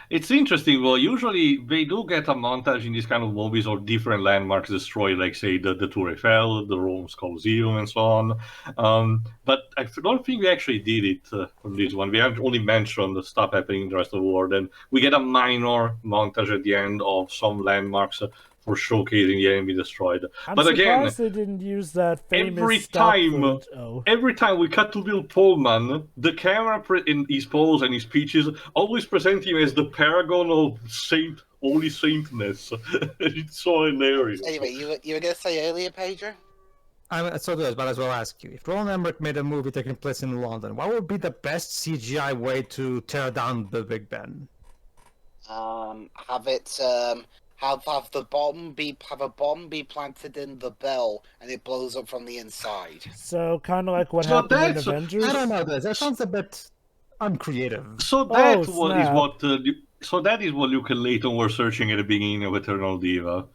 It's interesting. Well, usually they do get a montage in these kind of movies or different landmarks destroyed, like say the Tour Eiffel, the Rome's Colosseum, and so on. But I don't think we actually did it on this one. We have only mentioned the stuff happening in the rest of the world, and we get a minor montage at the end of some landmarks for showcasing the enemy destroyed. I'm But again, surprised they didn't use that famous every stock time- footage. Oh. every time we cut to Bill Pullman, the camera in his pose and his speeches always present him as the paragon of holy saintness. It's so hilarious. Anyway, you were gonna say earlier, Pedro? So good, but as well ask you. If Roland Emmerich made a movie taking place in London, what would be the best CGI way to tear down the Big Ben? Have it have a bomb be planted in the bell and it blows up from the inside. So kind of like what So happened in that's- Avengers. I don't know. That sounds a bit uncreative. So that is snap. what Luke and Layton were searching at the beginning of Eternal Diva.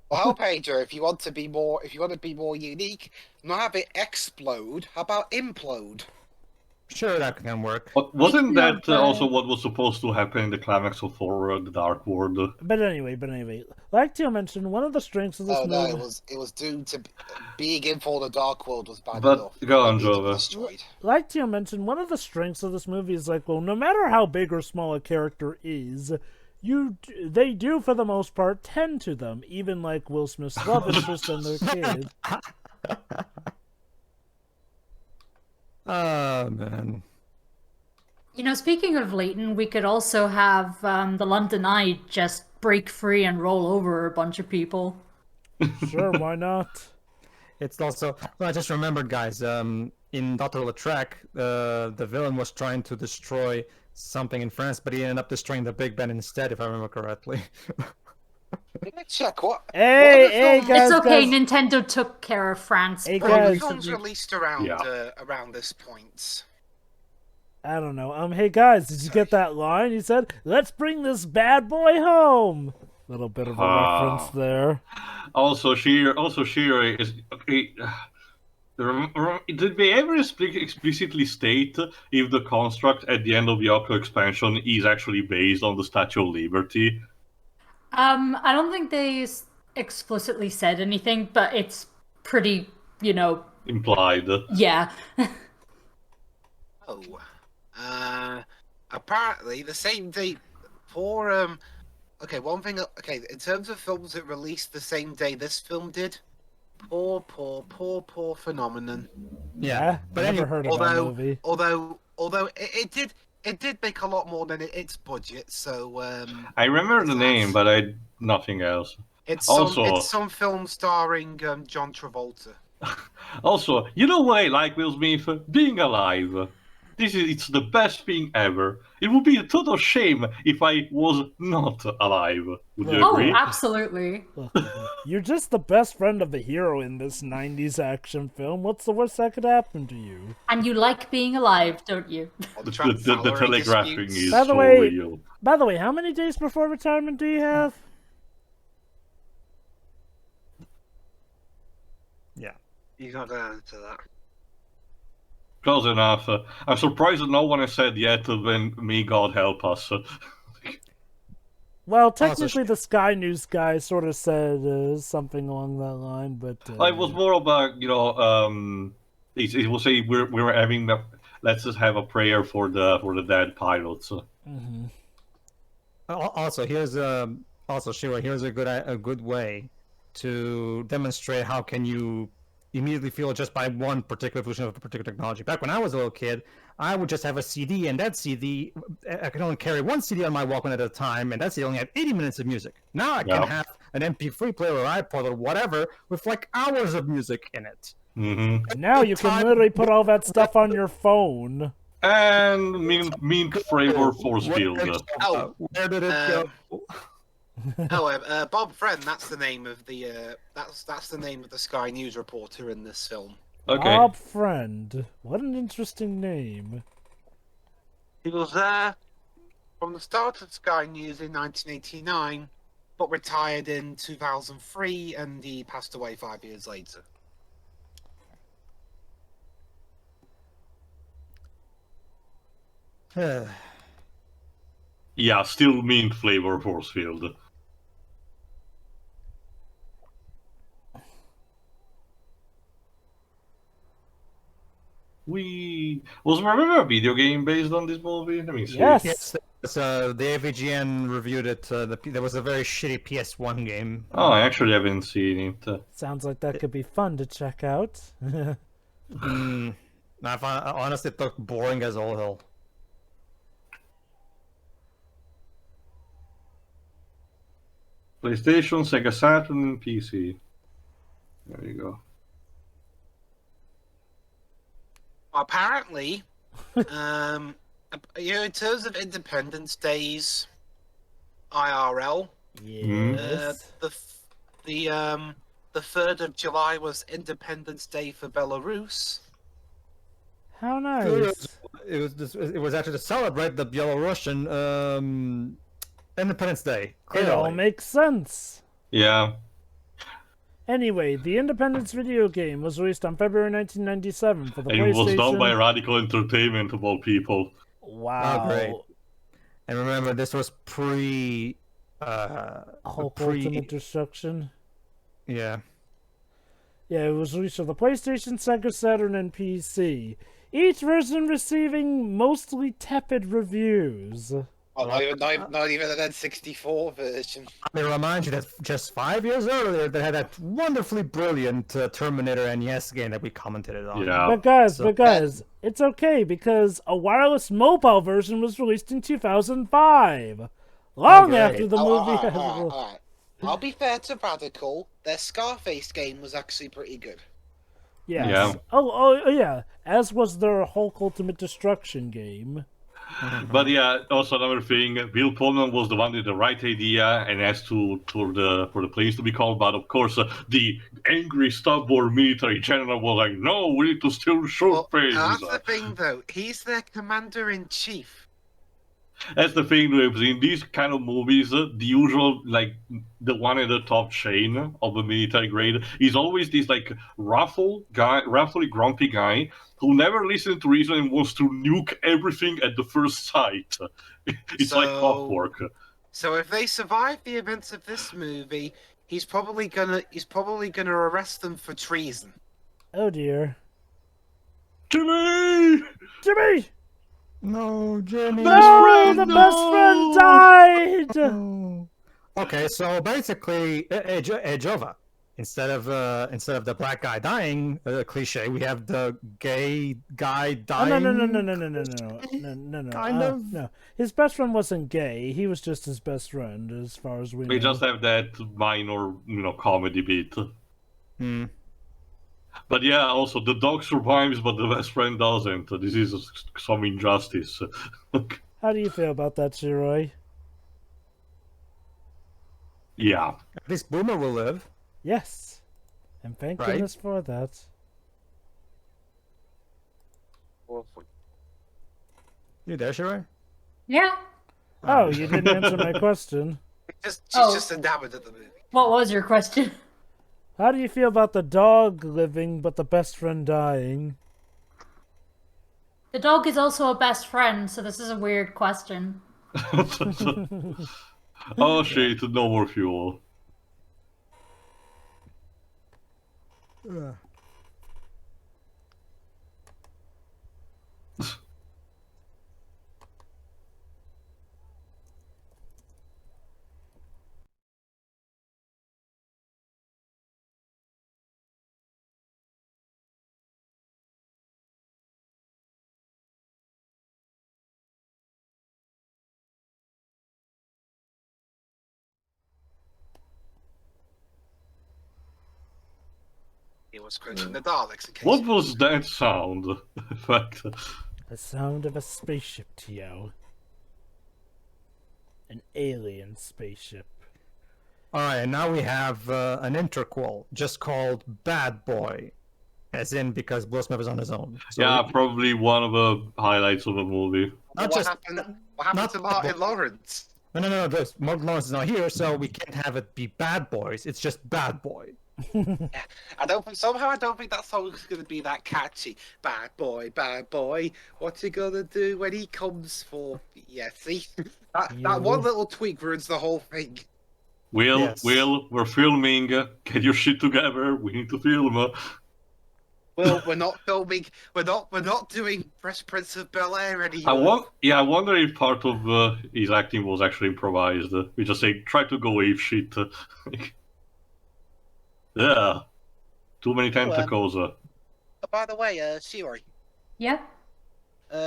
Well, Pedro, if you want to be more unique, not have it explode. How about implode? Sure, that can work. But wasn't Speaking of, that also what was supposed to happen in the climax of Thor: The Dark World? But anyway, like Teal mentioned, one of the strengths of this Oh no, movie. it was due to being in for the Dark World was bad But enough. go on, It needed to be Jova. destroyed. Like Teal mentioned, one of the strengths of this movie is like, well, no matter how big or small a character is, they do for the most part tend to them, even like Will Smith's love interest and their kid. Oh, man. You know, speaking of Leighton, we could also have the London Eye just break free and roll over a bunch of people. Sure, why not? It's also... Well, I just remembered, guys, in Dr. Lautrec, the villain was trying to destroy something in France, but he ended up destroying the Big Ben instead, if I remember correctly. Let me check what. Hey, guys, It's okay, guys. Nintendo took care of France. Hey, What other guys. films released around this point? I don't know. Hey guys, did you get that line? He said, "Let's bring this bad boy home." Little bit of a reference there. Also, Shearer is. Okay, did they ever explicitly state if the construct at the end of the Yoko expansion is actually based on the Statue of Liberty? I don't think they explicitly said anything, but it's pretty, Implied. yeah. Apparently the same date for okay, one thing. Okay, in terms of films that released the same day this film did, poor phenomenon. Yeah, but I never heard of that movie. Although it did make a lot more than its budget. So I remember the name, but nothing else. It's Also, some film starring John Travolta. Also, you know what I like, Will Smith? Being alive. It's the best thing ever. It would be a total shame if I was not alive. Would you agree? Oh, absolutely. Look, you're just the best friend of the hero in this 90s action film. What's the worst that could happen to you? And you like being alive, don't you? The telegraphing is By the so way, real. By the way, how many days before retirement do you have? Yeah. He's not going to answer that. Close enough. I'm surprised that no one has said yet when may God help us. Well, technically the Sky News guy sort of said something along that line, but... It was more about, it will say we're having... let's just have a prayer for the dead pilots. Mm-hmm. Also, Shira, here's a good way to demonstrate how can you immediately feel just by one particular evolution of a particular technology. Back when I was a little kid, I would just have a CD, and that CD, I could only carry one CD on my Walkman at a time, and that CD only had 80 minutes of music. Now I can have an MP3 player or iPod or whatever with like hours of music in it. Mm-hmm. Now you can literally put all that stuff on your phone. And mint flavor force field. Where did it go? Bob Friend. That's the name of the that's the name of the Sky News reporter in this film. Okay. Bob Friend. What an interesting name. He was there from the start of Sky News in 1989, but retired in 2003, and he passed away 5 years later. Yeah, still mint flavor force field. Was there a video game based on this movie? Let me see. Yes. The AVGN reviewed it. There was a very shitty PS1 game. Oh, I actually haven't seen it. Sounds like that could be fun to check out. I honestly, it looked boring as all hell. PlayStation, Sega Saturn, and PC. There you go. Apparently, in terms of Independence Days, IRL, Yes. the 3rd of July was Independence Day for Belarus. How nice. It was actually to celebrate the Belarusian Independence Day. It all makes sense. Yeah. Anyway, the Independence video game was released on February 1997 for the And PlayStation. it was done by Radical Entertainment, of all people. Wow. Oh, great. And remember, this was pre... Hulk Ultimate Destruction. Yeah. Yeah, it was released for the PlayStation, Sega Saturn, and PC. Each version receiving mostly tepid reviews. Oh, not even an N64 version. Let me remind you that just 5 years earlier, they had that wonderfully brilliant Terminator NES game that we commented on. Yeah. But guys, it's okay because a wireless mobile version was released in 2005, long after the movie has. Alright. I'll be fair to Radical. Their Scarface game was actually pretty good. Yes. Yeah. Oh, yeah. As was their Hulk Ultimate Destruction game. But yeah, also another thing, Bill Pullman was the one with the right idea and asked for the planes to be called, but of course the angry, stubborn military general was like, "No, we need to still shoot things." That's the thing, though. He's their commander-in-chief. That's the thing, though, because in these kind of movies, the usual, like, the one at the top chain of the military grade is always this, like, roughly grumpy guy who never listens to reason and wants to nuke everything at the first sight. It's like clockwork. So if they survive the events of this movie, he's probably gonna arrest them for treason. Oh dear. Jimmy! Jimmy! No, Jimmy. No, the best friend died. Oh. Okay, so basically, Jova. Instead of the black guy dying, cliche, we have the gay guy dying. No. Kind of. No, his best friend wasn't gay. He was just his best friend, as far as we know. We just have that minor, comedy bit. Hmm. But yeah, also the dog survives, but the best friend doesn't. This is some injustice. How do you feel about that, Shiroi? Yeah. At least Boomer will live. Yes. And thank Right. goodness for that. You there, Shirai? Yeah. Oh, you didn't answer my question. She's Oh. just enamored of the movie. What was your question? How do you feel about the dog living but the best friend dying? The dog is also a best friend, so this is a weird question. Oh shit, no more fuel. He was quoting the Daleks in case. What was that sound? In fact, The sound of a spaceship, Tio. An alien spaceship. Alright, and now we have an interquel just called Bad Boy. As in, because Will Smith is on his own. So yeah, probably one of the highlights of the movie. Not What just. happened? What happened not- to Martin Lawrence? No. Martin Lawrence is not here, so we can't have it be Bad Boys. It's just Bad Boy. I don't think that song's gonna be that catchy. Bad boy, what's he gonna do when he comes for? Yeah, see, that one little tweak ruins the whole thing. Yes. Will, we're filming. Get your shit together. We need to film. Well, we're not filming. We're not doing Fresh Prince of Bel-Air anymore. I wonder if part of his acting was actually improvised. We just say, try to go ape shit. Yeah. Too many tentacles. By the way, Shiori, Yeah.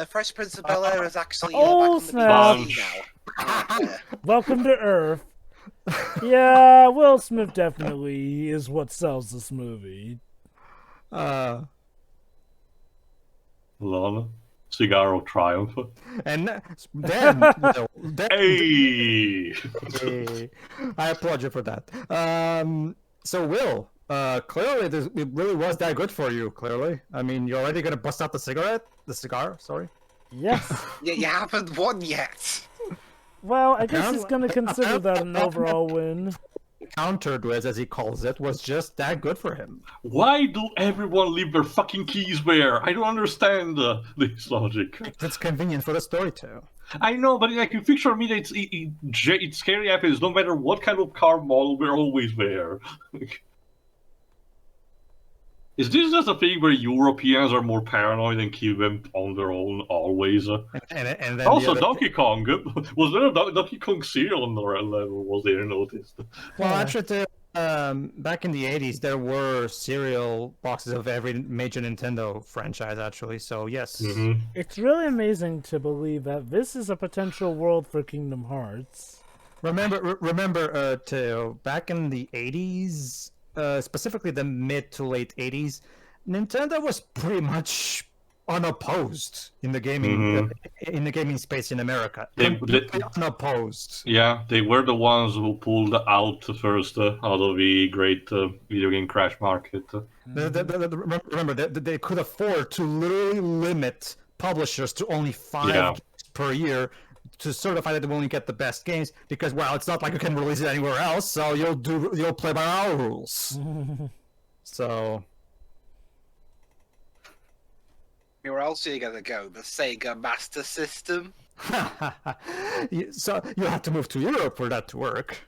Fresh Prince of Bel-Air is actually Oh, back on the snap. BBC now. Welcome to Earth. Yeah, Will Smith definitely is what sells this movie. Lol. Cigar of Triumph. And then, Hey! Hey, I applaud you for that. So Will, clearly it really was that good for you. Clearly, I mean, you're already gonna bust out the cigar. Sorry. Yes. Yeah, you haven't won yet. Well, I guess he's gonna consider that an overall win. Countered with, as he calls it, was just that good for him. Why do everyone leave their fucking keys there? I don't understand this logic. It's convenient for the story too. I know, but like in fictional media, it's scary happens no matter what kind of car model, we're always there. Is this just a thing where Europeans are more paranoid and keep them on their own always? And then Also, the other, Donkey Kong. Was there a Donkey Kong cereal on the level? Was there noticed? well, actually, back in the 80s, there were cereal boxes of every major Nintendo franchise, actually. So yes. Mm-hmm. It's really amazing to believe that this is a potential world for Kingdom Hearts. Remember, Teo, back in the 80s, specifically the mid to late 80s, Nintendo was pretty much unopposed in the gaming space in America. Completely unopposed. Yeah, they were the ones who pulled out first out of the great video game crash market. Remember, they could afford to literally limit publishers to only 5 games per year to certify that they only get the best games, because, well, it's not like you can release it anywhere else, so you'll play by our rules. So Where else are you gonna go? The Sega Master System? so you have to move to Europe for that to work.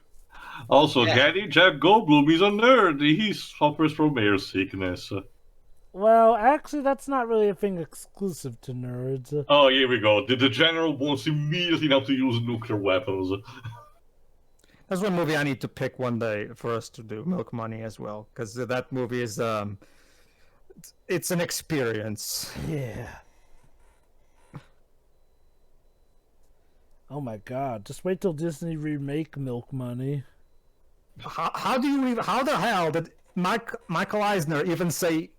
Also, Daddy Jeff Goldblum is a nerd. He suffers from air sickness. Well, actually, that's not really a thing exclusive to nerds. Oh, here we go. The general wants immediately now to use nuclear weapons. That's one movie I need to pick one day for us to do, Milk Money, as well, because that movie is it's an experience. Yeah. Oh my god, just wait till Disney remake Milk Money. How the hell did Michael Eisner even say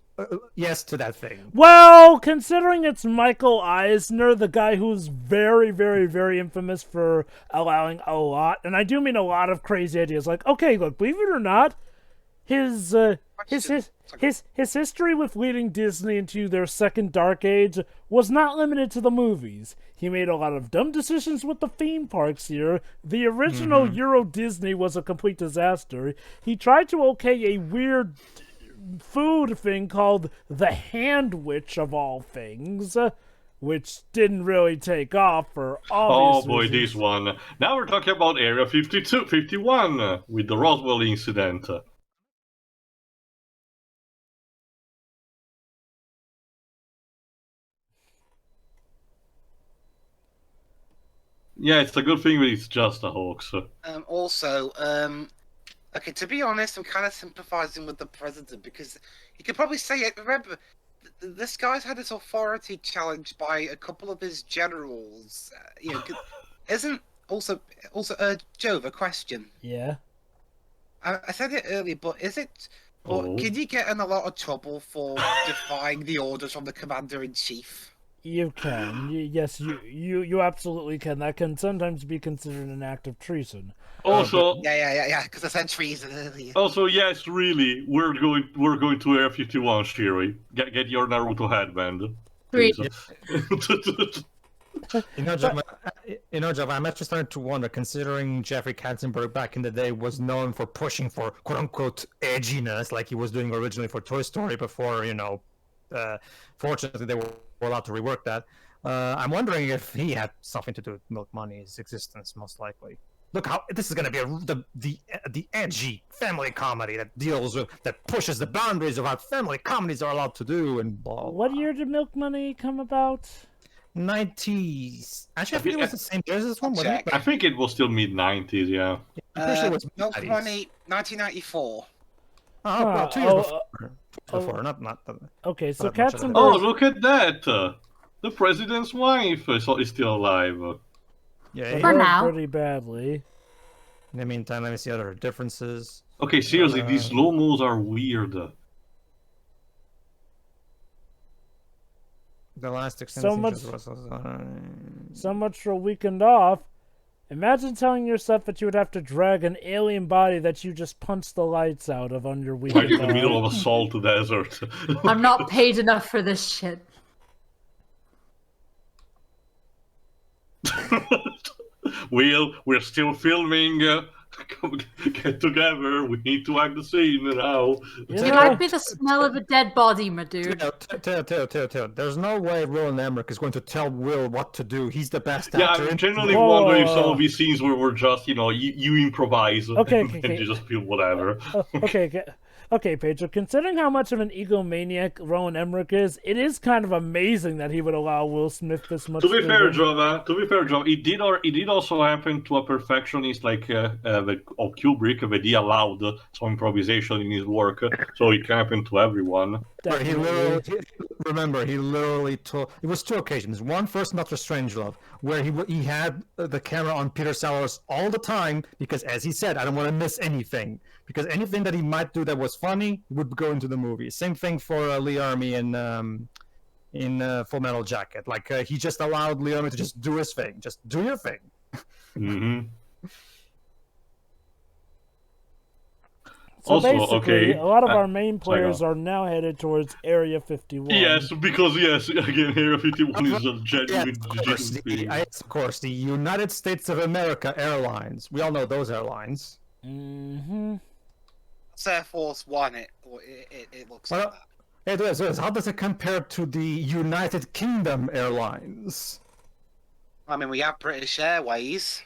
yes to that thing? Well, considering it's Michael Eisner, the guy who's very, very, very infamous for allowing a lot, and I do mean a lot of crazy ideas. Like, okay, look, believe it or not, his history with leading Disney into their second dark age was not limited to the movies. He made a lot of dumb decisions with the theme parks here. The original Euro Disney was a complete disaster. He tried to okay a weird food thing called the Hand Witch of all things, which didn't really take off for obvious Oh boy, reasons. this one. Now we're talking about Area 51 with the Roswell incident. Yeah, it's a good thing that it's just a hoax. Okay, to be honest, I'm kind of sympathizing with the president, because you could probably say it. Remember, this guy's had his authority challenged by a couple of his generals. Isn't also Jove, a question? Yeah. I said it earlier, but is it? Or can you get in a lot of trouble for defying the orders from the commander-in-chief? You can. Yes, you absolutely can. That can sometimes be considered an act of treason. Also, yeah, because I said treason earlier. Also, yes, really, we're going to Area 51, Shiri. Get your Naruto headband. Great. Jeff, I'm actually starting to wonder, considering Jeffrey Katzenberg back in the day was known for pushing for quote-unquote edginess, like he was doing originally for Toy Story before, fortunately they were allowed to rework that. I'm wondering if he had something to do with Milk Money's existence, most likely. Look, how this is going to be the edgy family comedy that pushes the boundaries of what family comedies are allowed to do, and blah, blah. What year did Milk Money come about? 90s. Actually, I think it was the same year as this one. Wasn't it? I think it was still mid-90s, yeah. I'm pretty sure it was Milk 90s. Money, 1994. Oh, well, 2 years before. Not. Okay, so Not much of it. Katzenberg. Oh, look at that! The president's wife is still alive. Yeah. For now. Pretty badly. In the meantime, let me see other differences. Okay, seriously, these slow-mos are weird. The last extended So much for a weekend off. Imagine telling yourself that you would have to drag an alien body that you just punched the lights out of on your weekend Like in the off. middle of a salt desert. I'm not paid enough for this shit. We're still filming. Get together. We need to act the scene now. You like me the smell of a dead body, my dude. Teo. There's no way Roland Emmerich is going to tell Will what to do. He's the best Yeah, actor. I'm generally wondering if some of these scenes were just, you improvise. Okay. And you just feel whatever. Okay. Okay, Pedro, considering how much of an egomaniac Roland Emmerich is, it is kind of amazing that he would allow Will Smith this much To be fair, freedom. Joe, it did also happen to a perfectionist like of Kubrick, that he allowed some improvisation in his work, so it can happen to everyone. Where he Definitely. literally told. It was 2 occasions. One, first, Dr. Strangelove, where he had the camera on Peter Sellers all the time because, as he said, I don't want to miss anything. Because anything that he might do that was funny would go into the movie. Same thing for Lee Army in Full Metal Jacket. Like he just allowed Lee Army to just do his thing. Just do your thing. Mm-hmm. So Also, basically, okay, a lot of our main sorry, players go. are now headed towards Area 51. Yes, because again, Area 51 is a genuine thing. Of course, the United States of America Airlines. We all know those airlines. Mm-hmm. It's Air Force One. It looks like Well, that. it is. How does it compare to the United Kingdom Airlines? I mean, we have British Airways.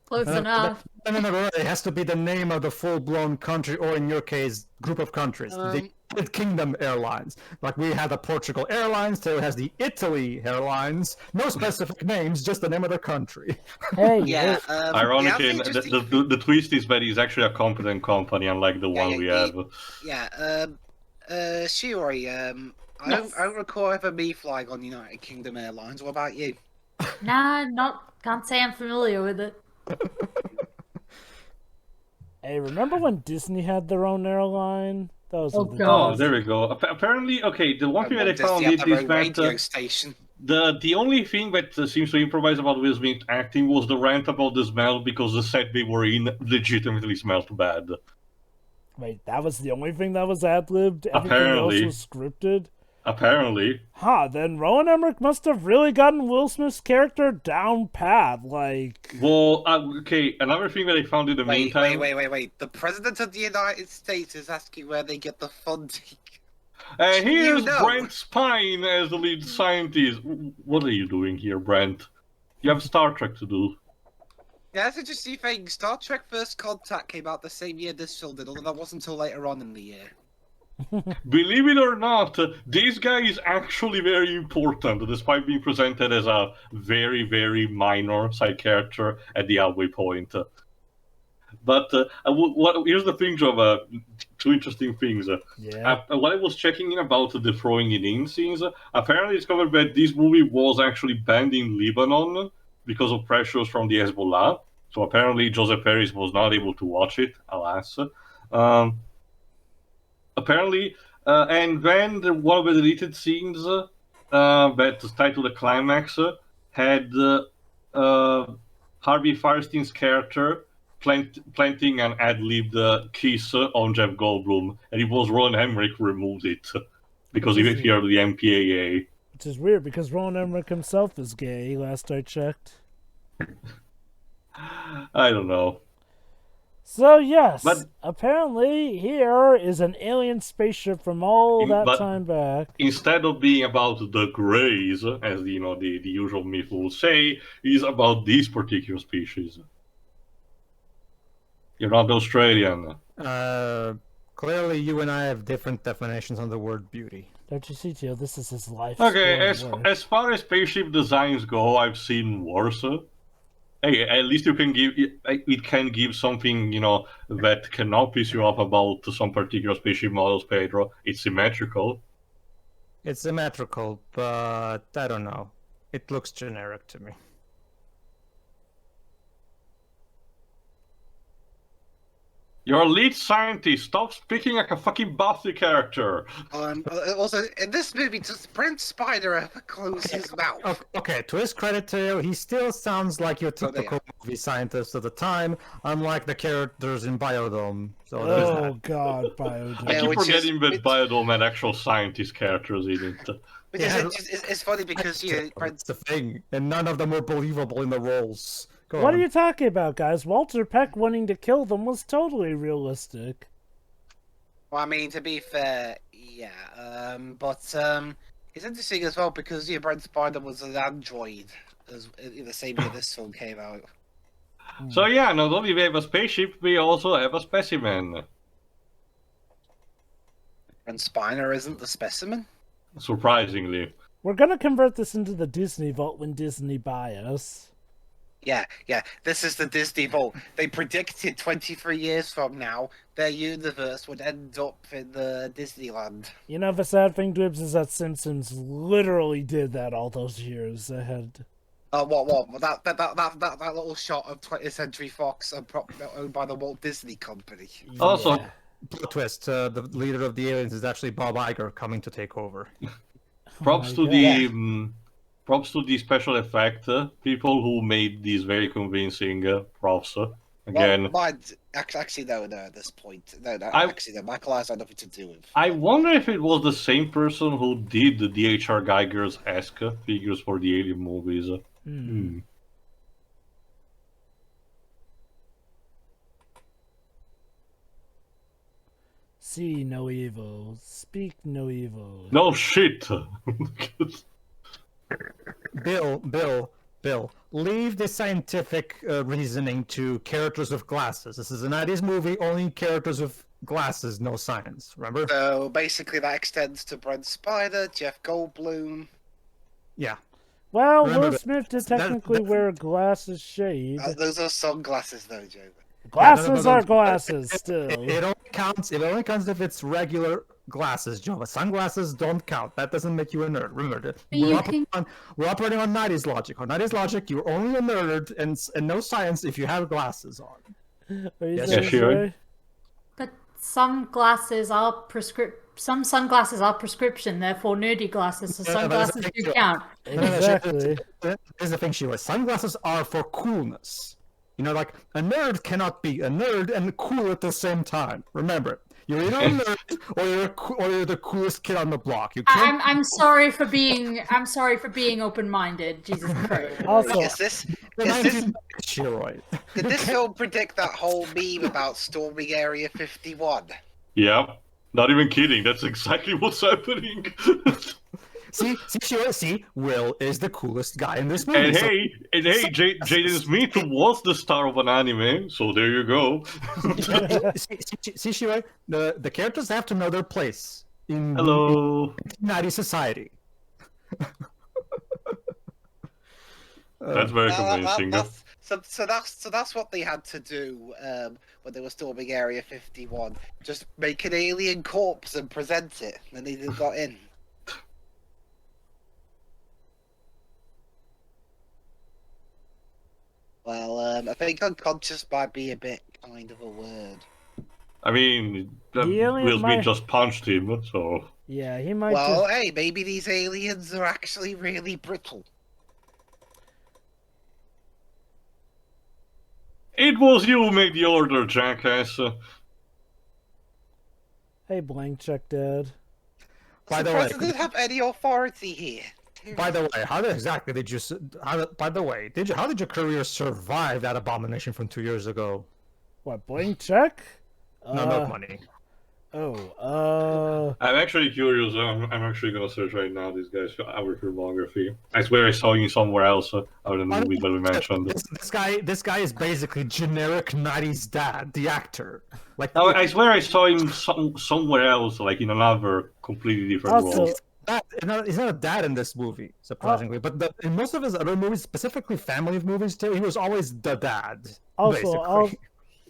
Close enough. No. It has to be the name of the full-blown country, or in your case, group of countries. The United Kingdom Airlines. Like we have the Portugal Airlines, so it has the Italy Airlines. No specific names, just the name of the country. Hey, Yeah. Ironically, yeah, the twist is that it's actually a competent company, unlike the one we have. Yeah. Shiori. I don't recall ever me flying on United Kingdom Airlines. What about you? Nah, can't say I'm familiar with it. hey, remember when Disney had their own airline? Those Oh, were the God. Oh, there we go. Apparently, okay, the one thing that I Does found he have is their own that radio station? the only thing that seems to improvise about Will Smith acting was the rant about the smell, because the set they were in legitimately smelled bad. Wait, that was the only thing that was ad-libbed? Everything Apparently. else was scripted? Apparently. Then Roland Emmerich must have really gotten Will Smith's character down pat, like... Well, okay, another thing that I found in the meantime... Wait. The President of the United States is asking where they get the funding. Here's You know. Brent Spine as the lead scientist. What are you doing here, Brent? You have Star Trek to do. Yeah, that's an interesting thing. Star Trek First Contact came out the same year this film did, although that wasn't until later on in the year. Believe it or not, this guy is actually very important, despite being presented as a very, very minor side character at the halfway point. But here's the thing, Joe. 2 interesting things. Yeah. When I was checking in about the throwing it in scenes, apparently discovered that this movie was actually banned in Lebanon because of pressures from the Hezbollah. So apparently Joseph Harris was not able to watch it, alas. Apparently, and then one of the deleted scenes that titled The Climax had Harvey Firestein's character planting an ad-libbed kiss on Jeff Goldblum, and it was Roland Emmerich who removed it because he feared the MPAA. Which is weird, because Roland Emmerich himself is gay, last I checked. I don't know. So yes, But- apparently here is an alien spaceship from all that But- time back. Instead of being about the Greys, as the usual myth will say, is about this particular species. You're not Australian. Clearly, you and I have different definitions on the word beauty. Don't you see, Tio? This is his life. Okay, story. as far as spaceship designs go, I've seen worse. Hey, at least it can give something, that cannot piss you off about some particular spaceship models, Pedro. It's symmetrical. It's symmetrical, but I don't know. It looks generic to me. You're a lead scientist. Stop speaking like a fucking Buffy character. Also, in this movie, does Brent Spiner ever close his mouth? Okay, to his credit, Teo, he still sounds like your typical movie scientist of the time, unlike the characters in Biodome. So there's Oh that. God, Biodome. I keep which forgetting is- that Biodome had actual scientist characters in it. It's funny because Brent That's the thing, and none of them were believable in the roles. Go What on. are you talking about, guys? Walter Peck wanting to kill them was totally realistic. Well, I mean, to be fair, yeah. But it's interesting as well because Brent Spiner was an android in the same year this film came out. So yeah, not only we have a spaceship, we also have a specimen. And Spiner isn't the specimen? Surprisingly. We're gonna convert this into the Disney Vault when Disney buy us. Yeah. This is the Disney Vault. They predicted 23 years from now, their universe would end up in the Disneyland. You know, the sad thing, Dibs, is that Simpsons literally did that all those years ahead. What? That little shot of 20th Century Fox owned by the Walt Disney Company. Also, Yeah. Plot twist: the leader of the aliens is actually Bob Iger coming to take over. props my to God. the props to the special effect people who made these very convincing props. Again, Well, actually, no, at this point. No, Michael Eyes had nothing to do with. I wonder if it was the same person who did the D.H.R. Geiger's-esque figures for the Alien movies. See no evil, speak no evil. No shit! Bill, leave the scientific reasoning to characters with glasses. This is a 90s movie, only characters with glasses, no science. Remember? So basically, that extends to Brent Spiner, Jeff Goldblum. Yeah. Well, Remember Will Smith did technically wear glasses shade. Those are sunglasses, though, Joe. Glasses no. are glasses, still. It only counts. It only counts if it's regular glasses, Joe. Sunglasses don't count. That doesn't make you a nerd. Remember that. We're operating on 90s logic. On 90s logic, you're only a nerd and no science if you have glasses on. Yes, sure. But some sunglasses are prescription, therefore nerdy glasses. So sunglasses do count. Exactly. Here's the thing, Sheila. Sunglasses are for coolness. You know, like, a nerd cannot be a nerd and cool at the same time. Remember it. You're either a nerd or you're the coolest kid on the block. You can't... I'm sorry for being open-minded. Jesus Christ. Also, Is this Did did this film predict that whole meme about storming Area 51? Yeah, not even kidding. That's exactly what's happening. See, Will is the coolest guy in this movie. And hey, Jaden Smith was the star of an anime, so there you go. see, Shiro, the characters have to know their place in Hello. 90s society. That's very convincing. So that's what they had to do when they were storming Area 51. Just make an alien corpse and present it, and they got in. Well, I think unconscious might be a bit kind of a word. I mean, alien Will Smith might- just punched him, so... yeah, he might Well, just... hey, maybe these aliens are actually really brittle. It was you who made the order, jackass. Hey, blank check, Dad. By the the way, president have any authority here? By the way, how exactly did you? How did your career survive that abomination from 2 years ago? What, blank check? No milk money. I'm actually curious. I'm actually gonna search right now this guy's filmography. I swear I saw you somewhere else other than the movies that we mentioned. This guy is basically generic 90s dad, the actor. Like, No, I swear I saw him somewhere else, like in another completely different Also, role. he's not a dad in this movie, surprisingly. But in most of his other movies, specifically family movies too, he was always the dad. Basically.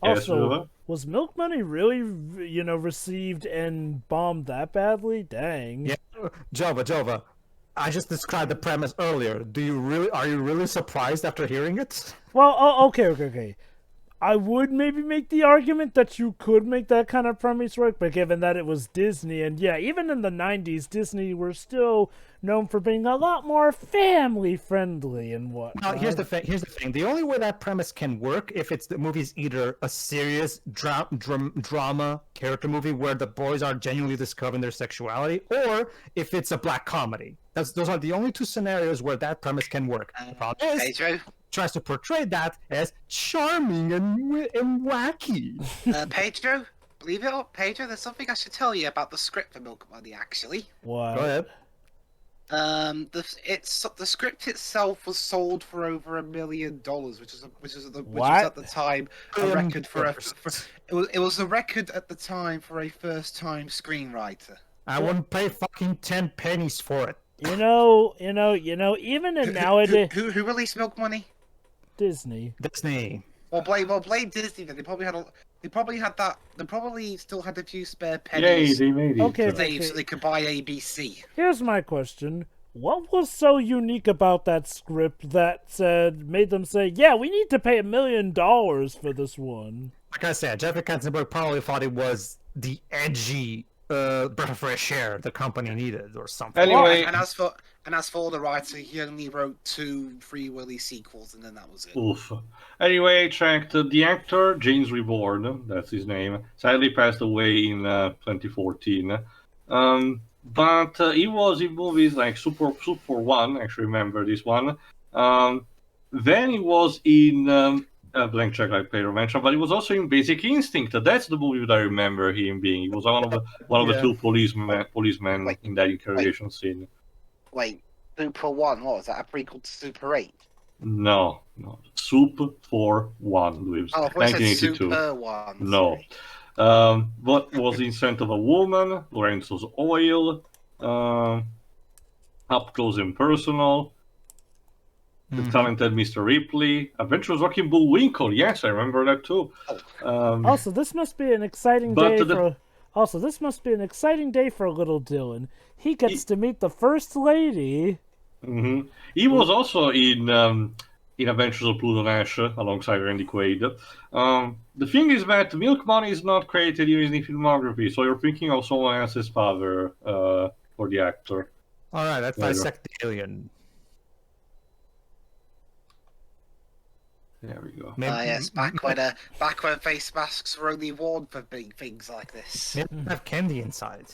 Also, was Milk Money really, received and bombed that badly? Dang. Yeah, Jova. I just described the premise earlier. Are you really surprised after hearing it? Well, okay. I would maybe make the argument that you could make that kind of premise work, but given that it was Disney, and yeah, even in the 90s, Disney were still known for being a lot more family-friendly and whatnot. Well, here's the thing. The only way that premise can work if the movie's either a serious drama character movie where the boys are genuinely discovering their sexuality, or if it's a black comedy. Those are the only two scenarios where that premise can work. The problem is, Pedro? tries to portray that as charming and wacky. Pedro? Believe it or not, Pedro, there's something I should tell you about the script for Milk Money, actually. What? Go ahead. The script itself was sold for over $1 million, which was at the time a record it was a record at the time for a first-time screenwriter. I wouldn't pay fucking 10 pennies for it. Even in nowadays, Who released Milk Money? Disney. Disney. Well, blame Disney. Then they probably still had a few spare Yay, pennies. they made it. Okay. So they could buy ABC. Here's my question. What was so unique about that script that made them say, yeah, we need to pay $1 million for this one? Like I said, Jeffrey Katzenberg probably thought it was the edgy breath of fresh air the company needed or something. Anyway, And as for the writer, he only wrote 2 Free Willy sequels, and then that was it. oof. Anyway, I checked. The actor, James Reborn, that's his name, sadly passed away in 2014. But he was in movies like Super 1, actually remember this one. Then he was in Blank Check, like Pedro mentioned, but he was also in Basic Instinct. That's the movie that I remember him being. He was one of the 2 policemen in that interrogation scene. Wait, Super 1, what was that? A prequel to Super 8? No. Soup for 1, with Oh, I thought it said 1982. Super 1. No. What was the Scent of a Woman, Lorenzo's Oil, Up Close and Personal, The Talented Mr. Ripley, Adventures Rocking Bullwinkle. Yes, I remember that too. Also, this must be an exciting day for. Also, this must be an exciting day for little Dylan. He gets to meet the First Lady. Mm-hmm. He was also in Adventures of Pluto Nash alongside Randy Quaid. The thing is that Milk Money is not created in his filmography, so you're thinking of someone else's father for the actor. Alright, let's dissect the alien. There we go. Yes, back when face masks were only worn for big things like this. It doesn't have candy inside.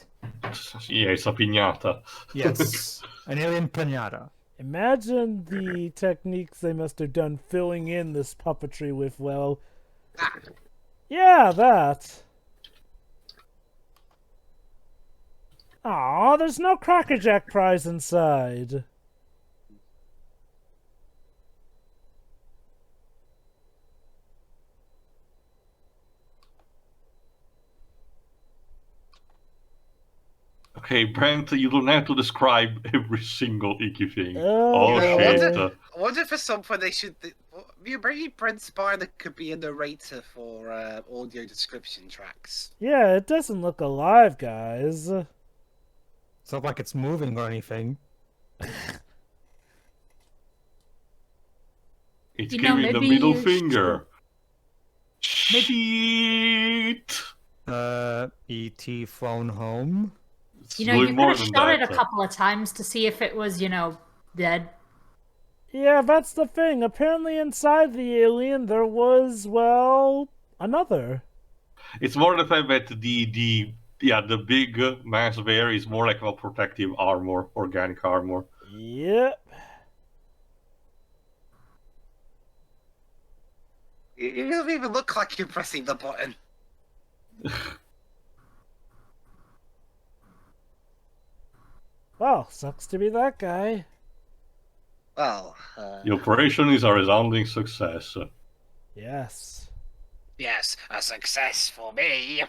Yeah, it's a piñata. Yes, an alien pinata. Imagine the techniques they must have done filling in this puppetry with, well... Yeah, that. Aw, there's no Cracker Jack prize inside. Okay, Brent, you don't have to describe every single icky thing. Oh, shit. I wonder for some point they should... Maybe Brent Spiner could be a narrator for audio description tracks. Yeah, it doesn't look alive, guys. It's not like it's moving or anything. It's You know, giving the maybe middle you finger. Shit! E.T. phone home. It's You know, doing you more could have than shot it that. a couple of times to see if it was, dead. Yeah, that's the thing. Apparently inside the alien there was, well, another. It's more the fact that the big mass bear is more like a protective armor, organic armor. Yep. You don't even look like you're pressing the button. Well, sucks to be that guy. Well, The operation is a resounding success. Yes. yes, a success for me.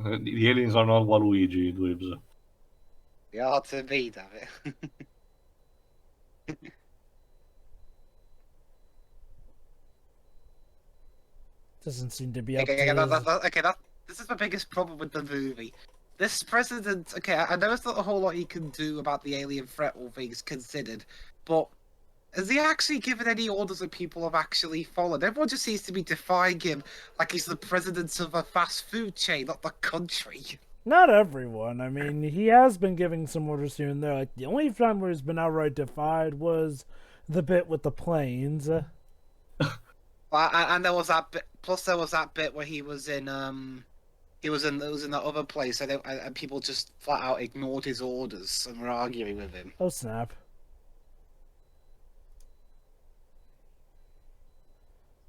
The aliens are not Waluigi, dweebs. They are to me, damn it. Doesn't seem to be up Okay, to... this is the biggest problem with the movie. This president, okay, I know it's not a whole lot he can do about the alien threat, all things considered, but has he actually given any orders that people have actually followed? Everyone just seems to be defying him like he's the president of a fast food chain, not the country. Not everyone. I mean, he has been giving some orders here and there. Like, the only time where he's been outright defied was the bit with the planes. And there was that bit, plus there was that bit where he was in that other place, and people just flat out ignored his orders and were arguing with him. Oh, snap.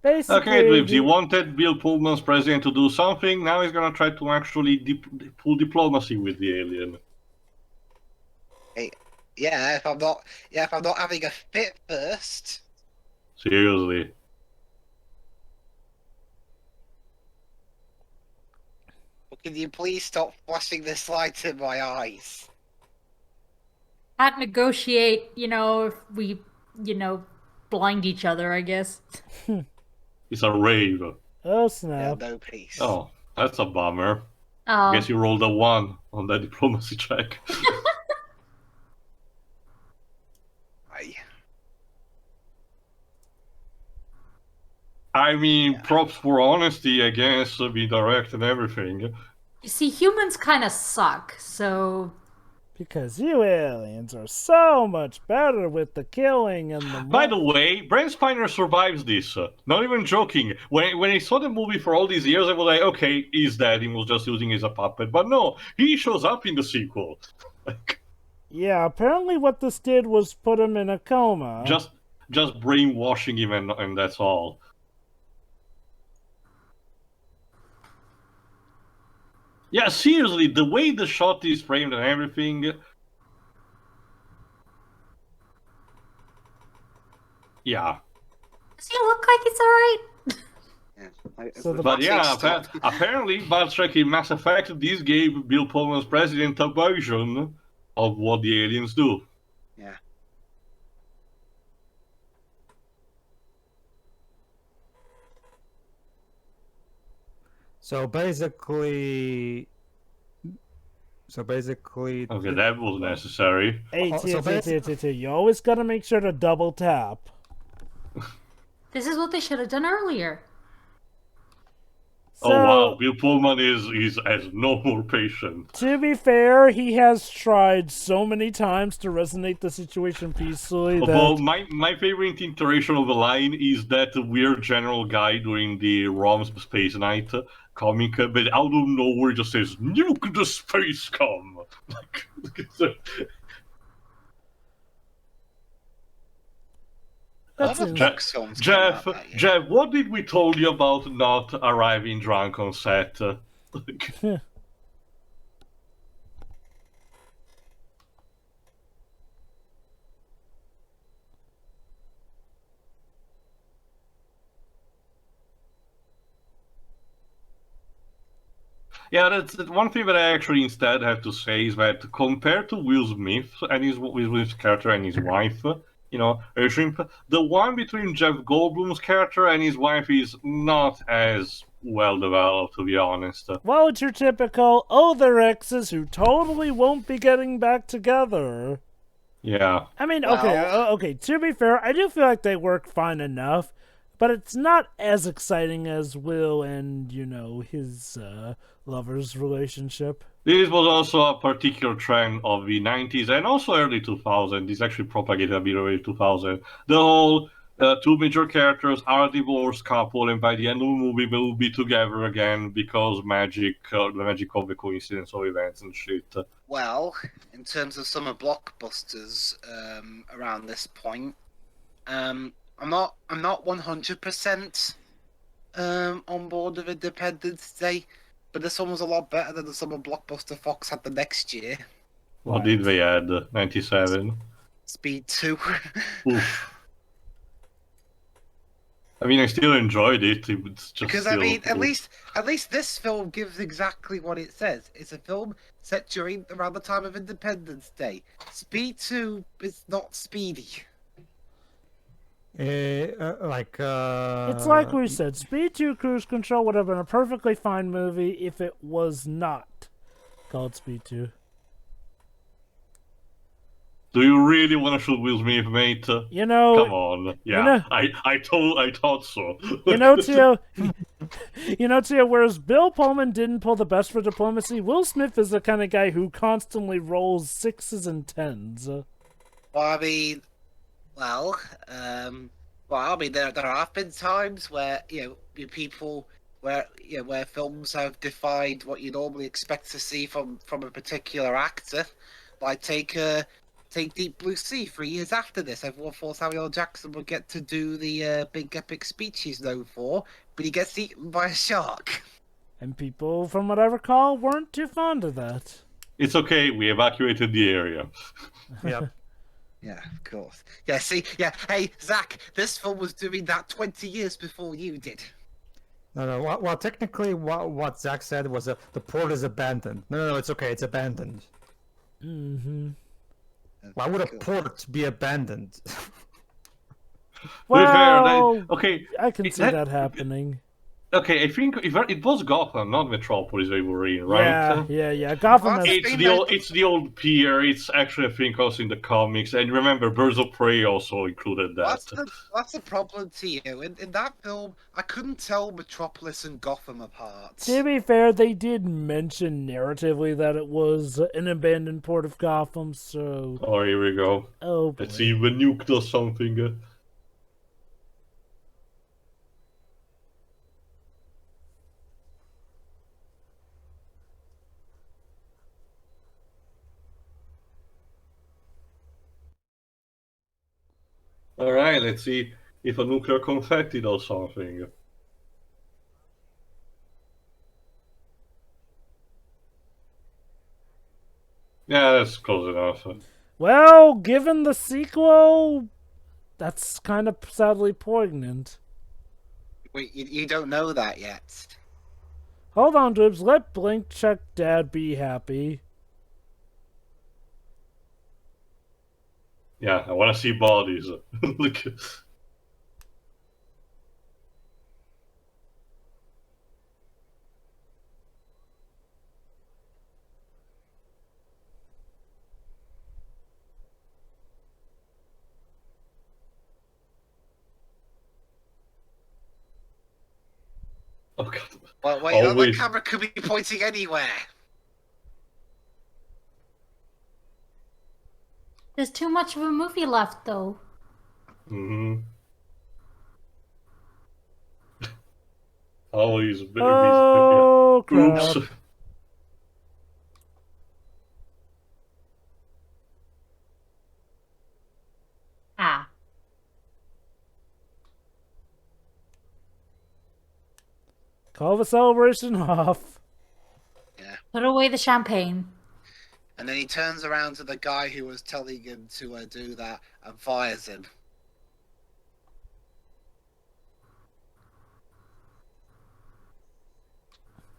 Basically, Okay, dweebs, he wanted Bill Pullman's president to do something, now he's gonna try to actually pull diplomacy with the alien. Yeah, if I'm not having a fit first. Can you please stop flashing this light in my eyes? Can't negotiate, if we, blind each other, I guess. It's a rave. Oh Yeah, snap! no peace. Oh, that's a bummer. Guess you rolled a 1 on that diplomacy check. I mean, props for honesty, I guess, be direct and everything. You see, humans kind of suck, so... Because you aliens are so much better with the killing and the... By the way, Brent Spiner survives this. Not even joking. When I saw the movie for all these years, I was like, okay, he's dead, he was just using as a puppet. But no, he shows up in the sequel. Yeah, apparently what this did was put him in a coma. Just brainwashing him and that's all. Yeah, seriously, the way the shot is framed and everything... Yeah. Does he look like he's alright? But yeah, apparently, Bartrek in Mass Effect, this gave Bill Pullman's president a version of what the aliens do. Yeah. So basically... Okay, that was necessary. Hey, you always gotta make sure to double tap. This is what they should have done earlier. So, Oh wow, Bill Pullman has no more patience. To be fair, he has tried so many times to resonate the situation peacefully that... Well, my favorite iteration of the line is that weird general guy during the ROM's Space Knight comic, but out of nowhere just says, "Nuke the space com!" Jeff, what did we told you about not arriving drunk on set? Yeah, that's one thing that I actually instead have to say is that compared to Will Smith and Will Smith's character and his wife, Shrimp, the one between Jeff Goldblum's character and his wife is not as well developed, to be honest. Well, it's your typical, they're exes who totally won't be getting back together. Yeah. I mean, okay, to be fair, I do feel like they work fine enough, but it's not as exciting as Will and, his lover's relationship. This was also a particular trend of the 90s and also early 2000s. This actually propagated a bit early 2000. The whole two major characters are a divorced couple, and by the end of the movie, they will be together again because the magic of the coincidence of events and shit. Well, in terms of summer blockbusters around this point, I'm not 100% on board with Independence Day. But this one was a lot better than the summer blockbuster Fox had the next year. What did they add? 97? Speed 2. Oof. I mean, I still enjoyed it. It's just because I mean, at least this film gives exactly what it says. It's a film set around the time of Independence Day. Speed 2 is not speedy. It's like we said, Speed 2 Cruise Control would have been a perfectly fine movie if it was not called Speed 2. Do you really want to shoot Will Smith, mate? Come on. Yeah, I thought so. Tio, whereas Bill Pullman didn't pull the best for diplomacy, Will Smith is the kind of guy who constantly rolls 6s and 10s. Well, I mean, there have been times where where films have defied what you normally expect to see from a particular actor. Like take Deep Blue Sea. 3 years after this, everyone thought Samuel L. Jackson would get to do the big epic speech he's known for, but he gets eaten by a shark. And people, from what I recall, weren't too fond of that. It's okay. We evacuated the area. Yep. Yeah, of course. Yeah, see? Yeah, hey, Zach, this film was doing that 20 years before you did. No. Well, technically, what Zach said was the port is abandoned. No, it's okay. It's abandoned. Mm-hmm. Why would a port be abandoned? Well, okay, I can see that happening. Okay, I think it was Gotham, not Metropolis they were in, right? Yeah. Gotham has... It's the old pier. It's actually, I think, also in the comics. And remember, Birds of Prey also included that. That's the problem to you. In that film, I couldn't tell Metropolis and Gotham apart. To be fair, they did mention narratively that it was an abandoned port of Gotham, so... Oh, here we go. Oh, boy. Let's see if the nuke does something. Alright, let's see if a nuclear confetti does something. Yeah, that's close enough. Well, given the sequel, that's kind of sadly poignant. Wait, you don't know that yet. Hold on, Dibs. Let Blink Check Dad be happy. Yeah, I want to see bodies. Look. Oh god. Well, wait, the camera could be pointing anywhere. There's too much of a movie left, though. Mm-hmm. Always Oh, crap. Oops. Ah. Call the celebration off. Yeah. Put away the champagne. And then he turns around to the guy who was telling him to do that and fires him.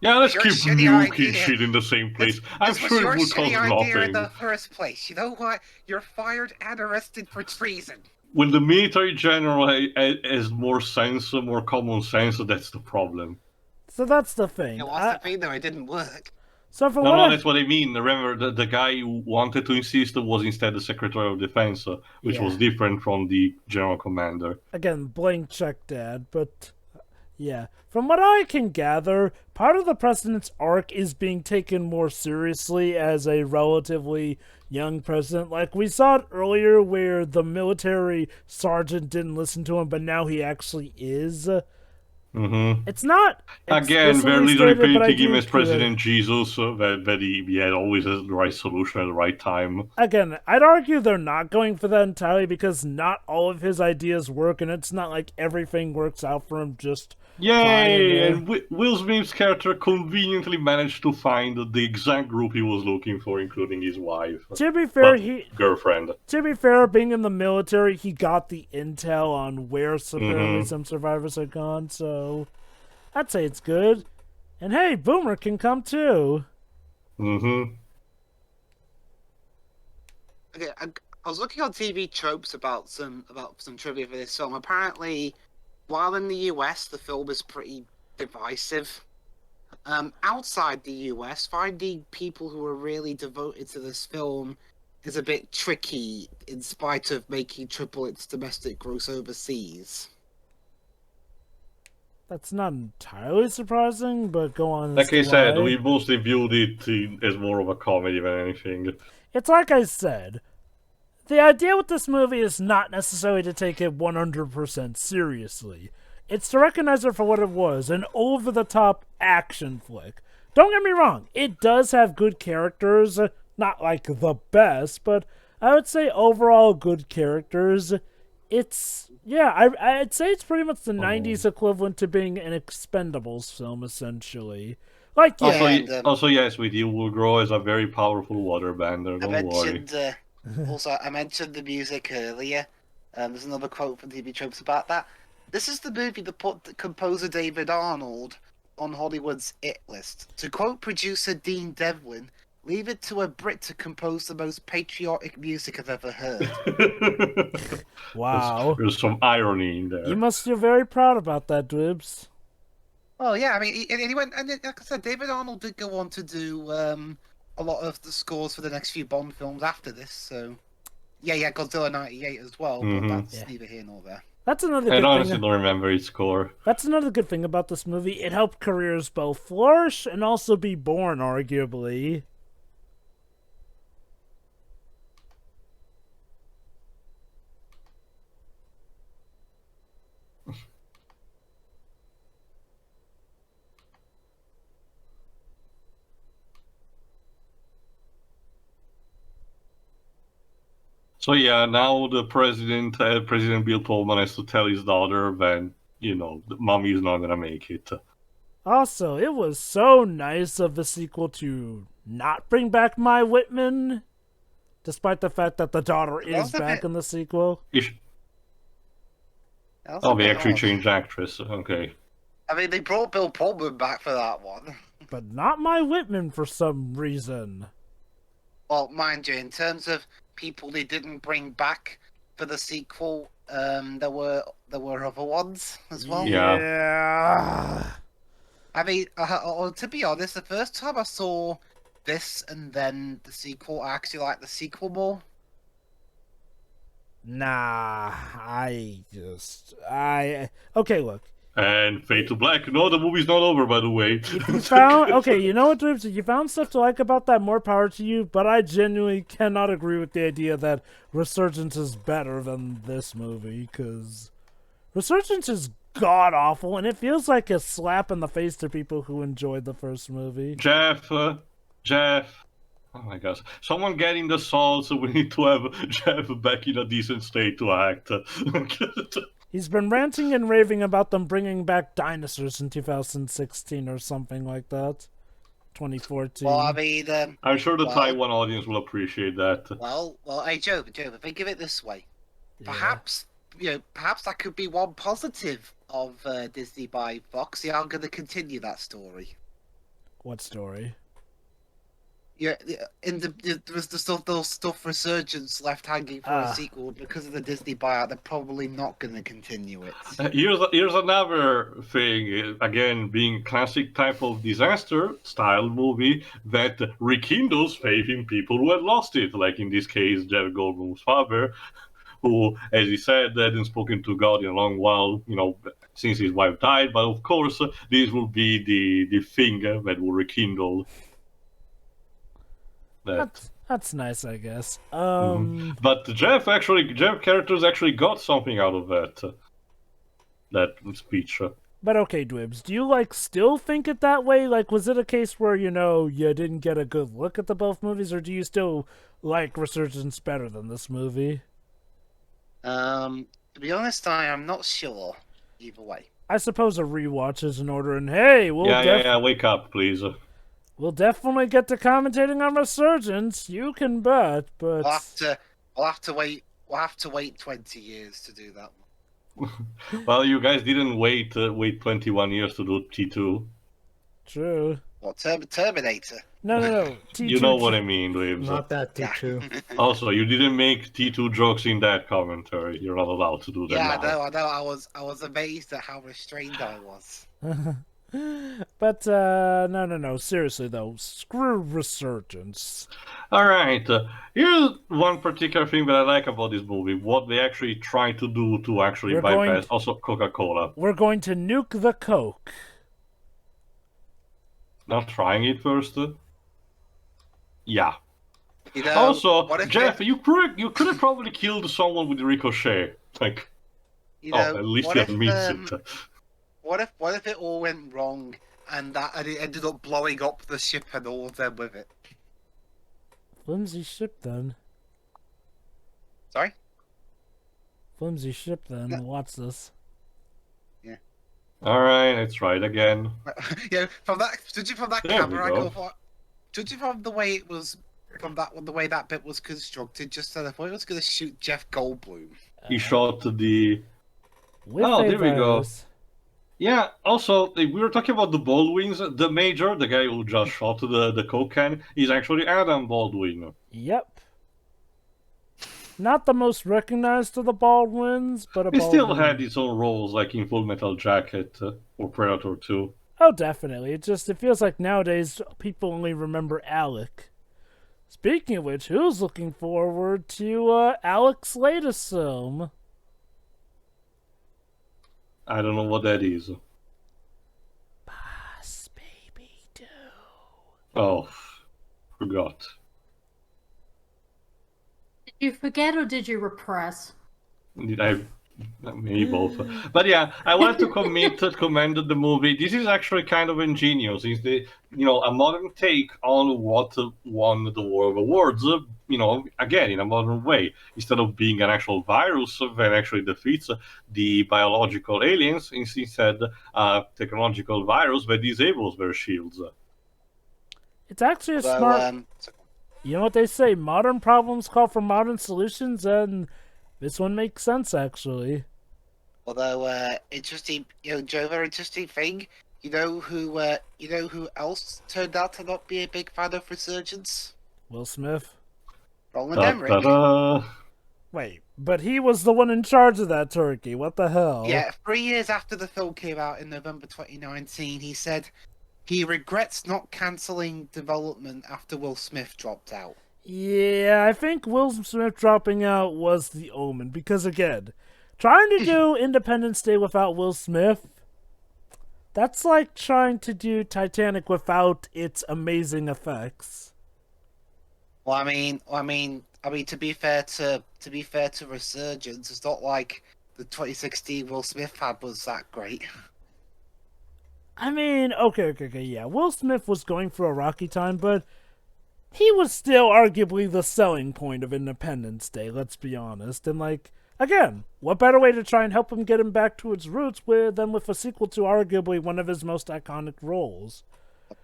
Yeah, let's keep nuking idea. shit in the same place. I'm This sure was it will your cause shitty idea in nothing. the first place. You know what? You're fired and arrested for treason. When the military general has more sense, more common sense, that's the problem. So that's the thing. Yeah, what's the thing though? It didn't work. So for No, that's what I mean. Remember, the guy who wanted to insist was instead the Secretary of Defense, which was different from the General Commander. Again, blank check, Dad, but yeah. From what I can gather, part of the President's arc is being taken more seriously as a relatively young president. Like, we saw it earlier where the military sergeant didn't listen to him, but now he actually is. Mm-hmm. It's not again, very little stated, repeating him as President Jesus, that he had always has the right solution at the right time. Again, I'd argue they're not going for that entirely because not all of his ideas work, and it's not like everything works out for him just Yay! And Will Smith's character conveniently managed to find the exact group he was looking for, including his wife. To be fair, girlfriend. To be fair, being in the military, he got the intel on where apparently some survivors had gone, so I'd say it's good. And hey, Boomer can come too. Mm-hmm. Okay, I was looking on TV tropes about some trivia for this film. Apparently, while in the US, the film is pretty divisive. Outside the US, finding people who are really devoted to this film is a bit tricky, in spite of making triple its domestic gross overseas. That's not entirely surprising, but go on. Like I said, we mostly viewed it as more of a comedy than anything. It's like I said, the idea with this movie is not necessarily to take it 100% seriously. It's to recognize it for what it was, an over-the-top action flick. Don't get me wrong, it does have good characters, not like the best, but I would say overall good characters. It's, yeah, I'd say it's pretty much the 90s equivalent to being an Expendables film, essentially. Like, yeah. Also, yes, with you will grow as a very powerful waterbender, don't worry. Also, I mentioned the music earlier. There's another quote from TV Tropes about that. This is the movie that put the composer David Arnold on Hollywood's It list. To quote producer Dean Devlin, "Leave it to a Brit to compose the most patriotic music I've ever heard." Wow. There's some irony in there. You must feel very proud about that, Dwibs. Oh yeah, I mean, he went, and like I said, David Arnold did go on to do a lot of the scores for the next few Bond films after this. So, yeah, Godzilla '98 as well, but that's neither here nor there. That's another I good honestly thing. don't remember its score. That's another good thing about this movie. It helped careers both flourish and also be born, arguably. So yeah, now the President Bill Pullman has to tell his daughter that, the mommy is not gonna make it. Also, it was so nice of the sequel to not bring back Mai Whitman, despite the fact that the daughter is back in the sequel. Oh, they actually changed actress. Okay. I mean, they brought Bill Pullman back for that one. But not Mai Whitman for some reason. Well, mind you, in terms of people they didn't bring back for the sequel, there were other ones as well. Yeah. I mean, to be honest, the first time I saw this and then the sequel, I actually liked the sequel more. Nah, okay, look. And Fade to Black. No, the movie's not over, by the way. Okay, you know what, Dribs? If you found stuff to like about that, more power to you, but I genuinely cannot agree with the idea that Resurgence is better than this movie, because Resurgence is god-awful, and it feels like a slap in the face to people who enjoyed the first movie. Jeff. Oh my gosh. Someone get in the salt, so we need to have Jeff back in a decent state to act. He's been ranting and raving about them bringing back dinosaurs in 2016 or something like that. 2014. Well, I mean, I'm sure the Taiwan audience will appreciate that. Well, hey, Joe, think of it this way. Perhaps that could be one positive of Disney by Fox. They are going to continue that story. What story? Yeah, there was those stuff Resurgence left hanging for a sequel because of the Disney buyout. They're probably not going to continue it. Here's another thing. Again, being classic type of disaster style movie that rekindles faith in people who had lost it. Like in this case, Jeff Goldblum's father, who, as he said, hadn't spoken to God in a long while. Since his wife died. But of course, this will be the thing that will rekindle. That's nice, I guess. But Jeff characters actually got something out of that speech. But okay, Dwibs, do you still think it that way? Was it a case where you didn't get a good look at the both movies, or do you still like Resurgence better than this movie? To be honest, I am not sure. Either way, I suppose a rewatch is in order, and hey, wake up, please. We'll definitely get to commentating on Resurgence. You can bet, but we'll have to wait. We'll have to wait 20 years to do that one. Well, you guys didn't wait 21 years to do T2. True. What, Terminator? No. T2, you know what I mean, Dweebs. Not that T2. Also, you didn't make T2 jokes in that commentary. You're not allowed to do that. Yeah, now. I know. I was amazed at how restrained I was. But no. Seriously though, screw Resurgence. All right. Here's one particular thing that I like about this movie: what they actually try to do to actually bypass also Coca-Cola. We're going to nuke the Coke. Not trying it first. Yeah. Also, Jeff, you could have probably killed someone with Ricochet. At least he admits it. What if it all went wrong and it ended up blowing up the ship and all of them with it? Flimsy ship then. Sorry? Flimsy ship then. Yeah. Watch this. Yeah. All right, let's try it again. Judging from that camera angle, judging from the way it was, the way that bit was constructed, just then I thought it was going to shoot Jeff Goldblum. He shot the With Oh, a there we go. virus. Yeah, also, we were talking about the Baldwins. The major, the guy who just shot the coke can, is actually Adam Baldwin. Yep. Not the most recognized of the Baldwins, but a He still Baldwin. had his own roles, like in Full Metal Jacket or Predator 2. Oh, definitely. It feels like nowadays people only remember Alec. Speaking of which, who's looking forward to Alec's latest film? I don't know what that is. Boss Baby 2. Oh, forgot. Did you forget or did you repress? Maybe both. But yeah, I wanted to commend the movie. This is actually kind of ingenious. It's a modern take on what won the War of Awards. Again, in a modern way. Instead of being an actual virus that actually defeats the biological aliens, instead a technological virus that disables their shields. It's actually a smart... You know what they say, modern problems call for modern solutions, and this one makes sense, actually. Although, interesting, Joe, very interesting thing. You know who else turned out to not be a big fan of Resurgence? Will Smith. Roland Emmerich. Wait, but he was the one in charge of that turkey. What the hell? Yeah, 3 years after the film came out in November 2019, he said he regrets not cancelling development after Will Smith dropped out. Yeah, I think Will Smith dropping out was the omen, because again, trying to do Independence Day without Will Smith, that's like trying to do Titanic without its amazing effects. Well, I mean, to be fair to Resurgence, it's not like the 2016 Will Smith ad was that great. I mean, okay, yeah, Will Smith was going through a rocky time, but he was still arguably the selling point of Independence Day, let's be honest. And again, what better way to try and help him get him back to his roots than with a sequel to arguably one of his most iconic roles?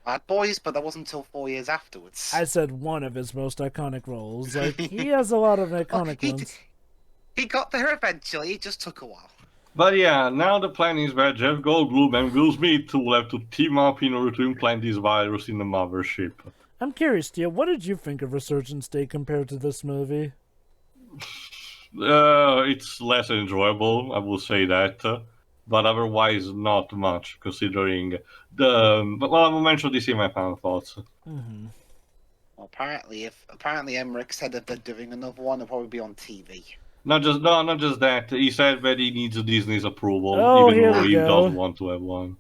Bad Boys, but that wasn't until 4 years afterwards. I said one of his most iconic roles. He has a lot of iconic ones. He got there eventually, it just took a while. But yeah, now the plan is that Jeff Goldblum and Will Smith will have to team up in order to implant this virus in the mothership. I'm curious, Tia, what did you think of Resurgence Day compared to this movie? It's less enjoyable, I will say that. But otherwise, not much, considering Well, I will mention this in my final thoughts. Mm-hmm. Well, apparently Emmerich said that they're doing another one, it'll probably be on TV. Not just that. He said that he needs Disney's approval, Oh, even here though we he go. doesn't want to have one.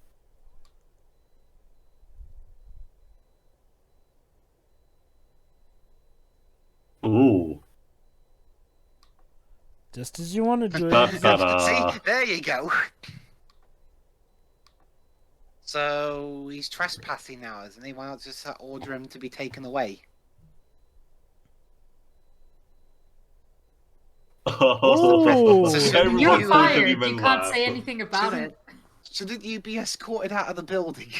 Ooh. Just as you wanted to. Ta-da. See, there you go. So he's trespassing now, isn't he? Why not just order him to be taken away? Ooh. Everyone's You're looking fired. at him You and can't laugh. say anything about it. Shouldn't you be escorted out of the building?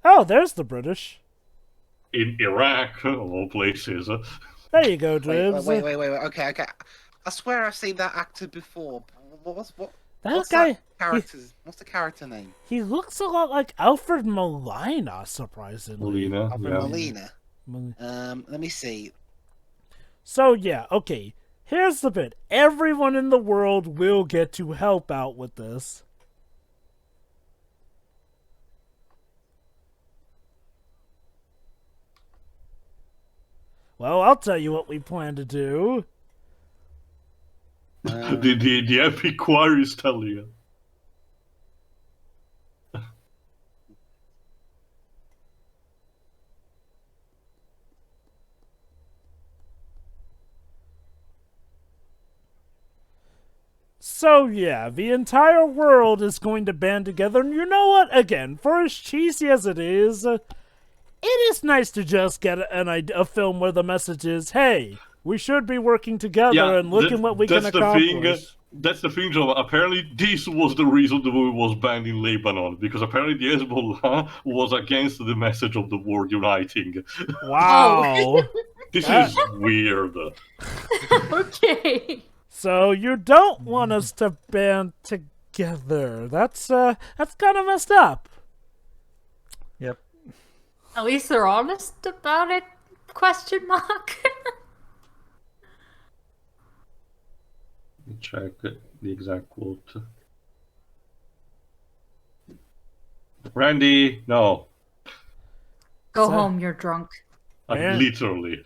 Oh, there's the British. In Iraq, of all places. There you go, Dribs. Wait. Okay. I swear I've seen that actor before. What's That guy, what's the character name? he looks a lot like Alfred Molina, surprisingly. Molina, Alfred yeah. Molina. Let me see. So, yeah, okay. Here's the bit. Everyone in the world will get to help out with this. Well, I'll tell you what we plan to do. The epic choir is telling you. So yeah, the entire world is going to band together, and you know what? Again, for as cheesy as it is nice to just get a film where the message is, hey, we should be working together and look at what we can accomplish. That's the thing, Joe. Apparently, this was the reason the movie was banned in Lebanon, because apparently the Hezbollah was against the message of the world uniting. Wow. This is weird. Okay. So you don't want us to band together. That's kind of messed up. Yep. At least they're honest about it? Question mark. Check the exact quote. Randy, no. Go So- home, you're drunk. Man. Literally.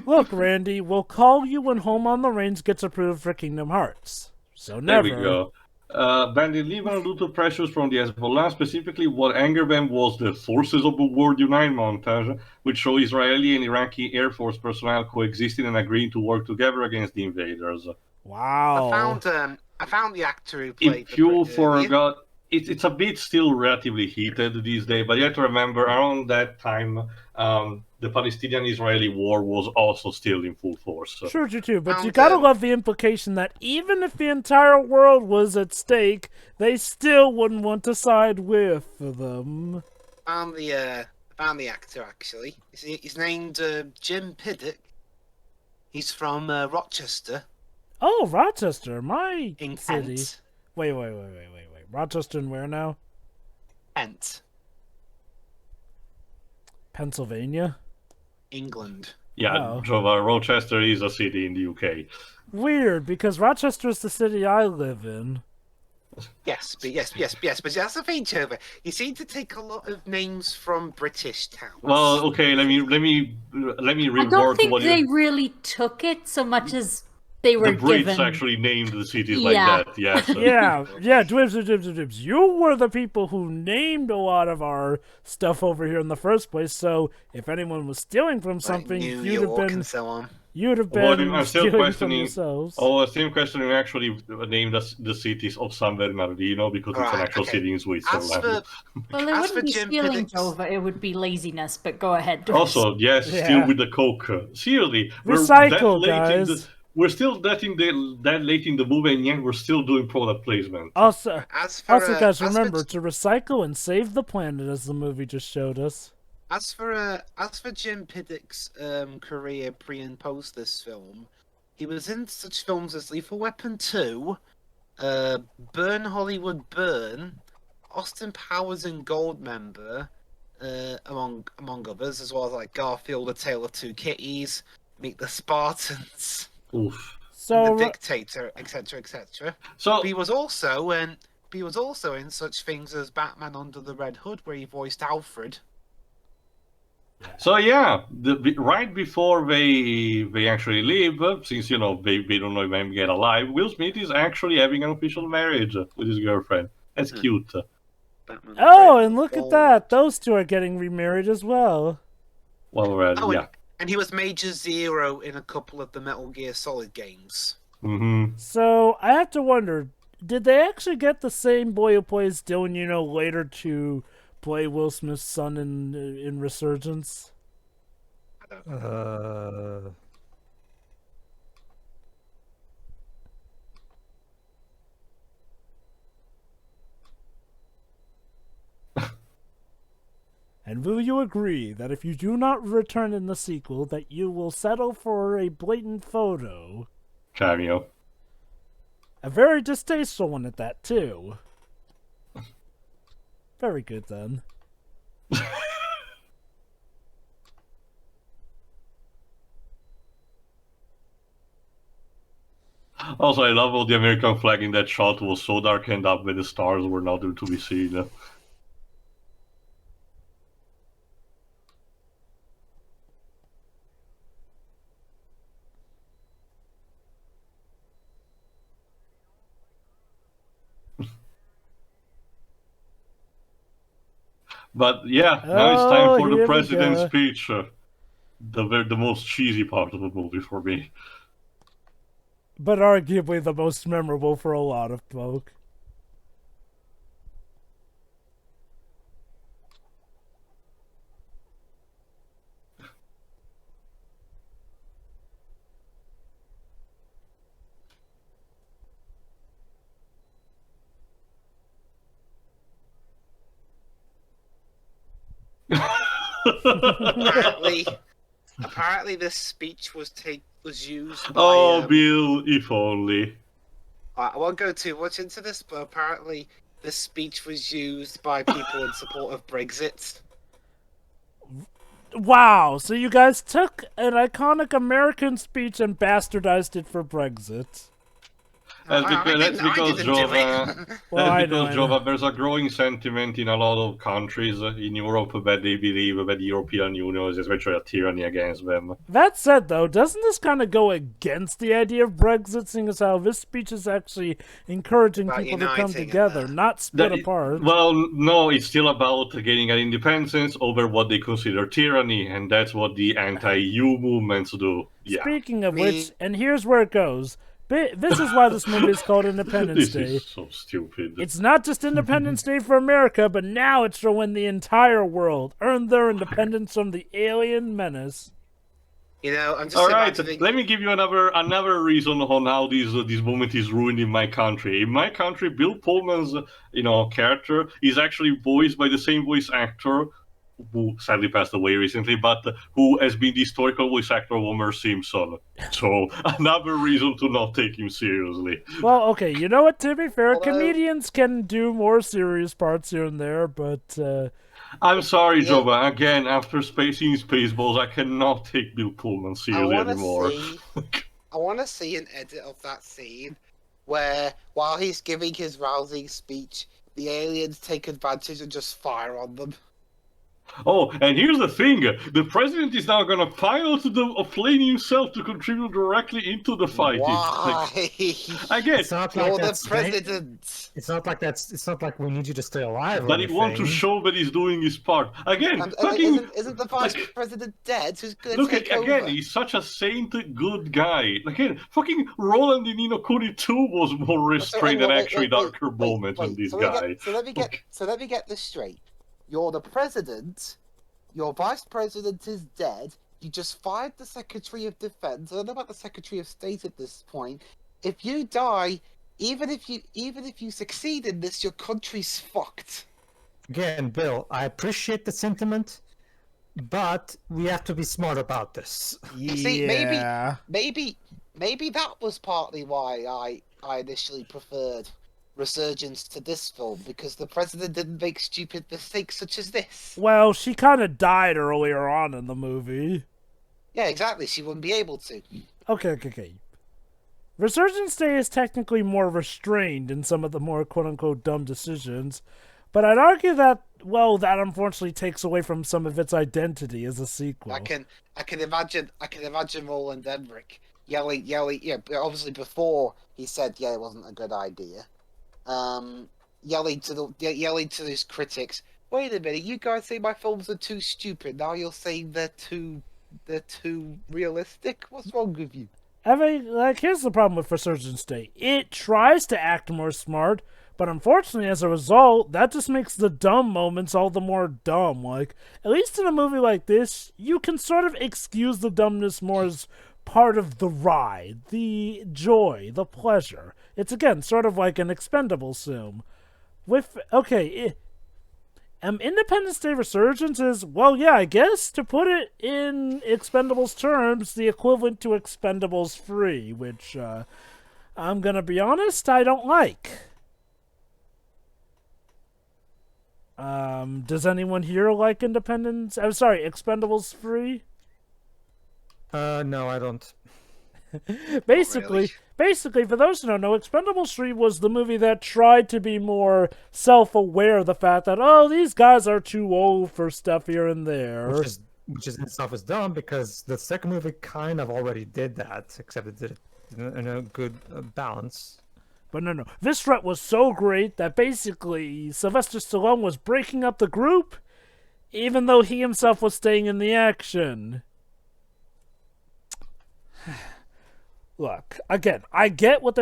Look, Randy, we'll call you when Home on the Range gets approved for Kingdom Hearts. So There never. we go. Bandit Lieber and Luther pressures from the Hezbollah. Specifically, what angered them was the Forces of the World Unite montage, which show Israeli and Iraqi Air Force personnel coexisting and agreeing to work together against the invaders. Wow. I found the actor who played. If you the Brit earlier. forgot, it's a bit still relatively heated these days, but you have to remember around that time, the Palestinian-Israeli war was also still in full force. Sure, you too, but you Found gotta him. love the implication that even if the entire world was at stake, they still wouldn't want to side with them. Found the actor actually. He's named Jim Piddock. He's from Rochester Oh, Rochester, my in city. Kent. Wait. Rochester and where now? Kent, Pennsylvania? England. Yeah, Oh. Jova, Rochester is a city in the UK. Weird, because Rochester is the city I live in. Yes, but that's the thing, Jova. You seem to take a lot of names from British towns. Well, okay, let me I revert don't to think what they you. really took it so much as they were The Brits given. actually named the cities Yeah. like that. Yes. Yeah, Dwibs. You were the people who named a lot of our stuff over here in the first place, so if anyone was stealing from Like something, New you'd have York been and so on. Well, I'm still stealing from questioning. yourselves. Oh, I'm questioning actually named the cities of San Bernardino because it's an Right, actual okay. city in As Switzerland. Well, it As for wouldn't be Jim stealing, Piddock's- Jova. It would be laziness. But go ahead. Also, yes, Yeah. still with the coke. Seriously, Recycle, late guys. we're still that late in the movie, and yet we're still doing product placement. Also, As for guys, as for- remember to recycle and save the planet, as the movie just showed us. As for Jim Piddock's career pre and post this film, he was in such films as Lethal Weapon 2, Burn Hollywood Burn, Austin Powers and Goldmember, among others, as well as like Garfield: A Tale of Two Kitties, Meet the Spartans, Oof. So, The Dictator, etc., etc. So He was also in such things as Batman Under the Red Hood, where he voiced Alfred. So yeah, right before they actually leave, since they don't know if they get alive, Will Smith is actually having an official marriage with his girlfriend. That's cute. Batman oh, Red and look at Gold. that. Those two are getting remarried as well. Well, Oh, yeah. and he was Major Zero in a couple of the Metal Gear Solid games. Mm-hmm. So, I have to wonder, did they actually get the same boy who plays Dylan, later to play Will Smith's son in Resurgence? And will you agree that if you do not return in the sequel, that you will settle for a blatant photo? Cameo. A very distasteful one at that, too. Very good, then. Also, I love how the American flag in that shot was so darkened up that the stars were not there to be seen. But yeah, now it's time Oh, for here the we president's go. speech. The most cheesy part of the movie for me. But arguably the most memorable for a lot of folk. Apparently, apparently this speech was used by. Oh, Bill, if only. I won't go too much into this, but apparently this speech was used by people in support of Brexit. Wow, so you guys took an iconic American speech and bastardized it for Brexit. That's because, Jova. Well, I That's because, know. Jova, there's a growing sentiment in a lot of countries in Europe that they believe that the European Union is essentially a tyranny against them. That said, though, doesn't this kind of go against the idea of Brexit, seeing as how this speech is actually encouraging About people to come uniting together, not split apart? Well, no, it's still about getting an independence over what they consider tyranny, and that's what the anti-EU movements do. Yeah. Speaking of which, and here's where it goes. This is why this movie is called Independence This Day. is so stupid. It's not just Independence Day for America, but now it's for when the entire world earned their independence from the alien menace. You know, I'm just All right, imagining... let me give you another reason on how this moment is ruined in my country. In my country, Bill Pullman's character is actually voiced by the same voice actor who sadly passed away recently, but who has been the historical voice actor of Homer Simpson. So another reason to not take him seriously. Well, okay, you know what? To be fair, Although- comedians can do more serious parts here and there, but I'm sorry, Jova. Again, after seeing Spaceballs, I cannot take Bill Pullman seriously anymore. I want to see an edit of that scene where, while he's giving his rousing speech, the aliens take advantage and just fire on them. Oh, and here's the thing. The president is now going to pilot the plane himself to contribute directly into the fighting. Why? Again, It's not You're like the that's president. It's not like that's. It's not like we need you to stay alive. but he wants to show that he's doing his part. Again, And fucking... isn't the vice president dead? Who's going to Look, take again, over? he's such a saint, good guy. Again, fucking Roland in Nino Kuni 2 was more restrained and actually darker moments than this guy. So let me get this straight. You're the president. Your vice president is dead. You just fired the Secretary of Defense. I don't know about the Secretary of State at this point. If you die, even if you succeed in this, your country's fucked. Again, Bill, I appreciate the sentiment, but we have to be smart about this. yeah. See, maybe that was partly why I initially preferred Resurgence to this film, because the president didn't make stupid mistakes such as this. Well, she kind of died earlier on in the movie. Yeah, exactly. She wouldn't be able to. Okay. Resurgence Day is technically more restrained in some of the more quote-unquote dumb decisions, but I'd argue that, well, that unfortunately takes away from some of its identity as a sequel. I can imagine Roland Emmerich yelling. Yeah, obviously before he said, yeah, it wasn't a good idea. Yelling to his critics. Wait a minute, you guys say my films are too stupid. Now you're saying they're too realistic. What's wrong with you? I mean, here's the problem with Resurgence Day. It tries to act more smart, but unfortunately, as a result, that just makes the dumb moments all the more dumb. At least in a movie like this, you can sort of excuse the dumbness more as part of the ride, the joy, the pleasure. It's, again, sort of like an Expendables film. Independence Day Resurgence is, well, yeah, I guess, to put it in Expendables terms, the equivalent to Expendables 3, which, I'm gonna be honest, I don't like. Does anyone here like Expendables 3? No, I don't. Basically, for those who don't know, Expendables 3 was the movie that tried to be more self-aware of the fact that, oh, these guys are too old for stuff here and there. Which is in itself is dumb, because the second movie kind of already did that, except it did it in a good balance. But no. This threat was so great that basically Sylvester Stallone was breaking up the group, even though he himself was staying in the action. Look, again, I get what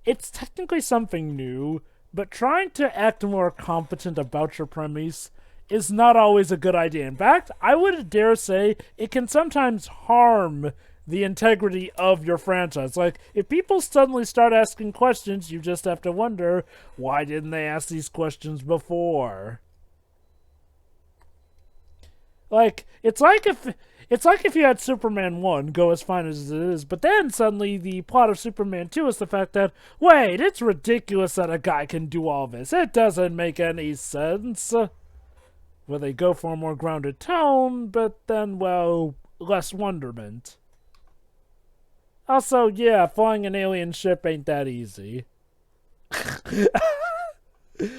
it's technically something new, but trying to act more competent about your premise is not always a good idea. In fact, I would dare say it can sometimes harm the integrity of your franchise. If people suddenly start asking questions, you just have to wonder, why didn't they ask these questions before? It's like It's like if you had Superman 1 go as fine as it is, but then suddenly the plot of Superman 2 is the fact that, wait, it's ridiculous that a guy can do all this. It doesn't make any sense. Where they go for a more grounded tone, but then, well, less wonderment. Also, yeah, flying an alien ship ain't that easy.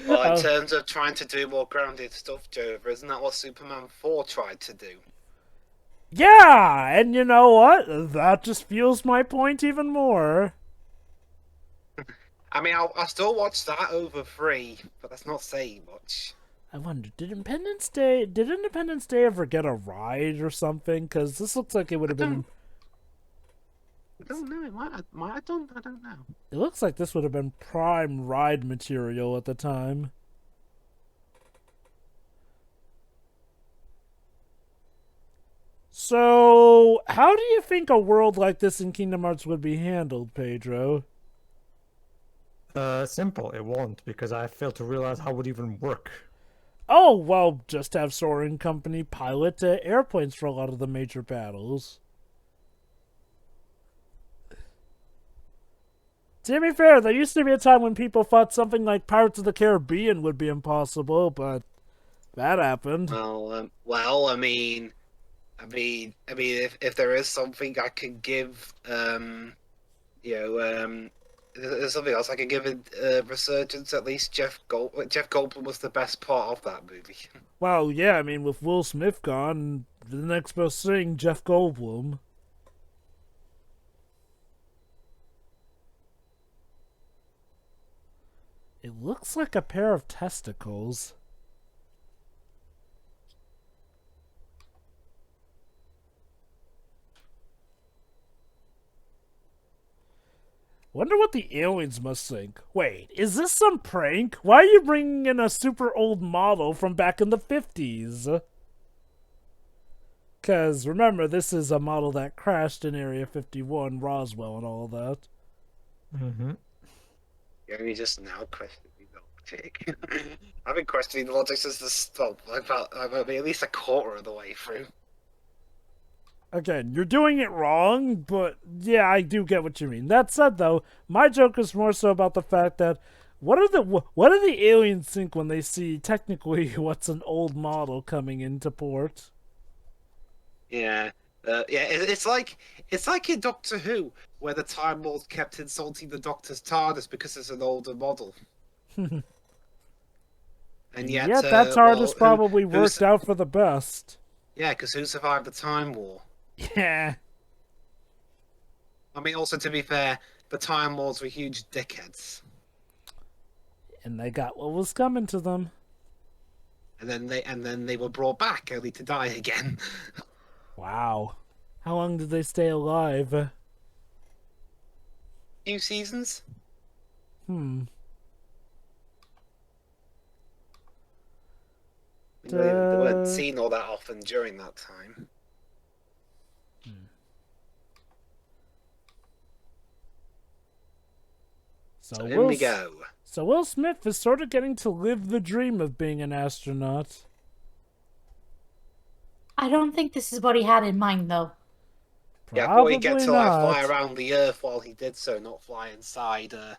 Well, in terms of trying to do more grounded stuff, Jover, isn't that what Superman 4 tried to do? Yeah, and you know what? That just fuels my point even more. I mean, I'll still watch that over 3, but that's not saying much. I wonder, did Independence Day ever get a ride or something? Because this looks like it would have been... I don't know. I don't know. It looks like this would have been prime ride material at the time. So, how do you think a world like this in Kingdom Hearts would be handled, Pedro? Simple. It won't, because I fail to realize how it would even work. Oh, well, just have Soaring Company pilot airplanes for a lot of the major battles. To be fair, there used to be a time when people thought something like Pirates of the Caribbean would be impossible, but that happened. Well, I mean, if there is something I can give, there's something else I can give a resurgence. At least Jeff Goldblum was the best part of that movie. Well, yeah, I mean, with Will Smith gone, the next best thing, Jeff Goldblum. It looks like a pair of testicles. Wonder what the aliens must think. Wait, is this some prank? Why are you bringing in a super old model from back in the 50s? Because, remember, this is a model that crashed in Area 51, Roswell, and all that. Mm-hmm. You're only just now questioning the logic. I've been questioning the logic since the stop. I'm at least a quarter of the way through. Again, you're doing it wrong, but yeah, I do get what you mean. That said, though, my joke is more so about the fact that what do the aliens think when they see technically what's an old model coming into port? Yeah, it's like in Doctor Who, where the Time Lords kept insulting the Doctor's TARDIS because it's an older model. And yet that TARDIS probably worked out for the best. Yeah, because who survived the Time War? Yeah. I mean, also to be fair, the Time Lords were huge dickheads. And they got what was coming to them. And then they were brought back only to die again. Wow. How long did they stay alive? Few seasons. They weren't seen all that often during that time. So here we go. So Will Smith is sort of getting to live the dream of being an astronaut. I don't think this is what he had in mind, though. Yeah, but he gets to fly around the Earth while he did so, not fly inside a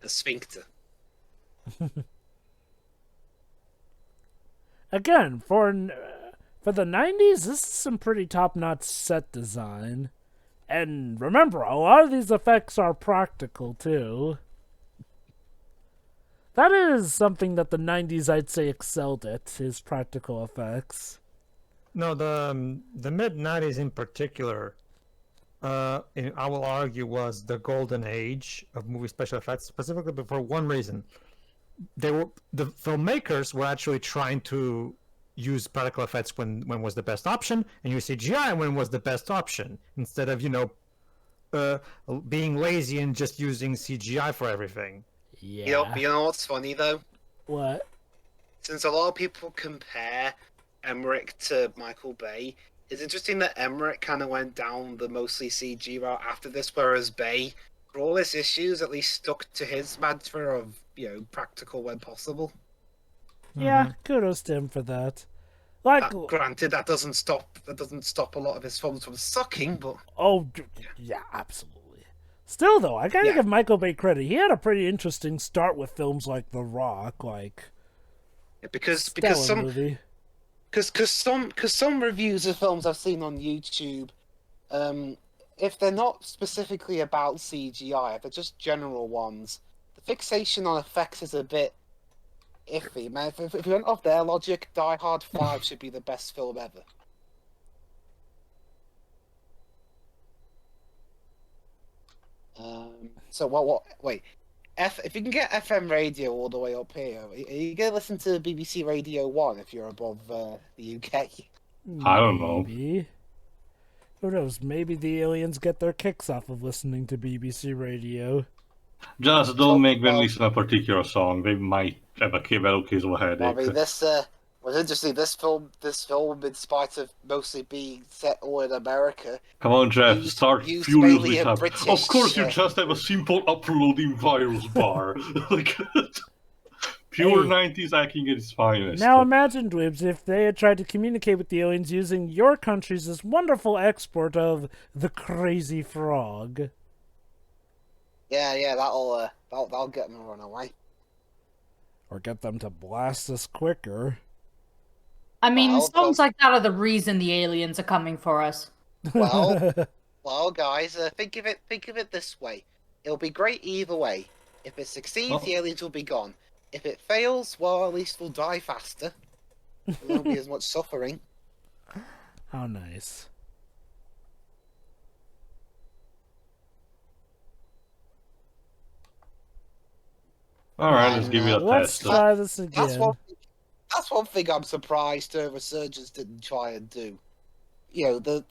sphincter. Again, for the 90s, this is some pretty top-notch set design. And remember, a lot of these effects are practical, too. That is something that the 90s, I'd say, excelled at, is practical effects. No, the mid-90s in particular, I will argue, was the golden age of movie special effects, specifically for one reason. The filmmakers were actually trying to use practical effects when was the best option, and use CGI when was the best option, instead of, being lazy and just using CGI for everything. Yeah. You know what's funny, though? What? Since a lot of people compare Emmerich to Michael Bay, it's interesting that Emmerich kind of went down the mostly CG route after this, whereas Bay, for all his issues, at least stuck to his mantra of, practical when possible. Yeah, kudos to him for that. Like, Granted, that doesn't stop a lot of his films from sucking, but yeah, absolutely. Still, though, I gotta Yeah. give Michael Bay credit. He had a pretty interesting start with films like The Rock, like because stellar some movie. because some reviews of films I've seen on YouTube, if they're not specifically about CGI, if they're just general ones, the fixation on effects is a bit iffy, man. If you went off their logic, Die Hard 5 should be the best film ever. So what? Wait, if you can get FM radio all the way up here, are you gonna listen to BBC Radio 1 if you're above the UK? I don't know. Maybe. Who knows? Maybe the aliens get their kicks off of listening to BBC Radio. Just don't make them listen a particular song. They might have a occasional headache. Well, I mean, this was interesting. This film, in spite of mostly being set all in America, Come on, Jeff, used start mainly furiously a type. British, Of course, you just have a simple uploading virus bar. Like, pure Hey. 90s hacking at its finest. Now imagine, Dwibs, if they had tried to communicate with the aliens using your country's this wonderful export of the crazy frog. yeah, that'll get them to run away. Or get them to blast us quicker. I mean, Well, songs like that are the reason the aliens are coming for us. Well, guys, think of it this way: it'll be great either way. If it succeeds, the aliens will be gone. If it fails, well, at least we'll die faster. There won't be as much suffering. How nice. Alright, let's give it a Let's test. try this That's again. one thing I'm surprised Resurgence didn't try and do. You know,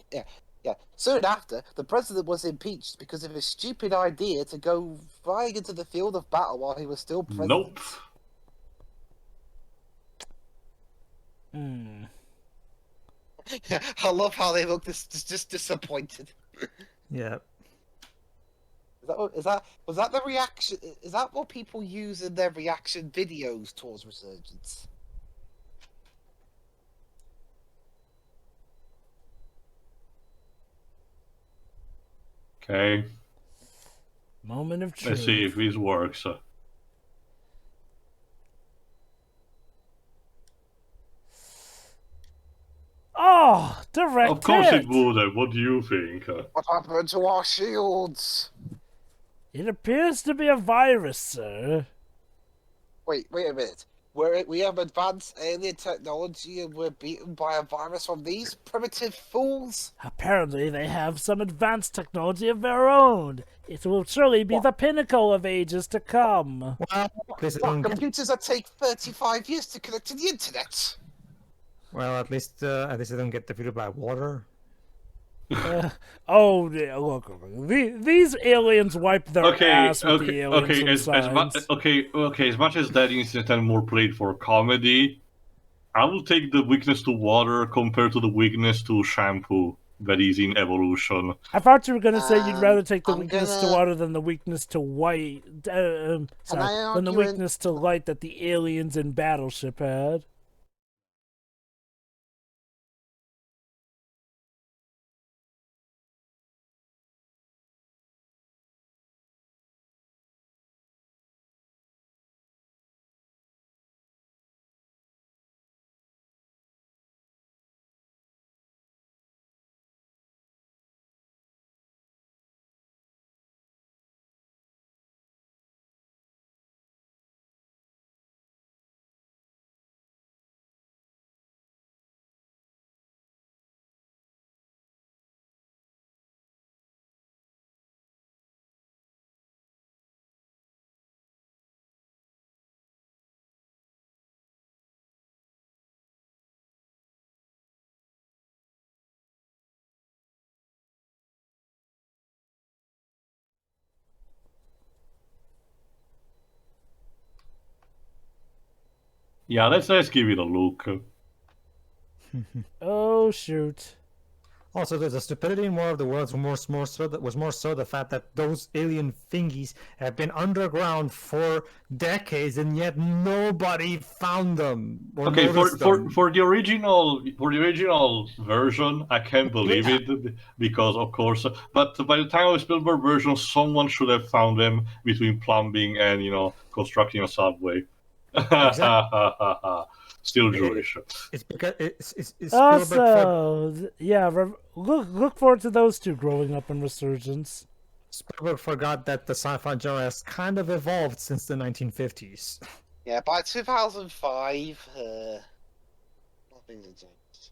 yeah. Soon after, the president was impeached because of his stupid idea to go flying into the field of battle while he was still president. Nope. Hmm. I love how they look just disappointed. Yeah. Was that the reaction? Is that what people use in their reaction videos towards Resurgence? Okay, Moment of truth. let's see if this works. Oh, direct Of course hit. it would. What do you think? What happened to our shields? It appears to be a virus, sir. Wait a minute. We have advanced alien technology and we're beaten by a virus from these primitive fools? Apparently, they have some advanced technology of their own. It will surely be the pinnacle of ages to come. Well, this What, computers that take 35 years to connect to the internet? well, at least they don't get defeated by water. Oh, yeah, look. These aliens wipe their ass with the aliens themselves. As much as that incident I'm more played for comedy, I will take the weakness to water compared to the weakness to shampoo that is in Evolution. I thought you were going to say you'd rather take the I'm weakness to gonna- water than the weakness to white. Sorry, than the argue weakness to light that the aliens in Battleship had. Yeah, let's give it a look. Oh, shoot. Also, the stupidity in War of the Worlds was more so the fact that those alien thingies have been underground for decades, and yet nobody found them or Okay, noticed them. for the original version, I can't believe it because of course. But by the time of the Spielberg version, someone should have found them between plumbing and constructing a subway. Still Jewish. It's because it's Also, look forward to those two growing up in Resurgence. Spielberg forgot that the sci-fi genre has kind of evolved since the 1950s. Yeah, by 2005, nothing had changed.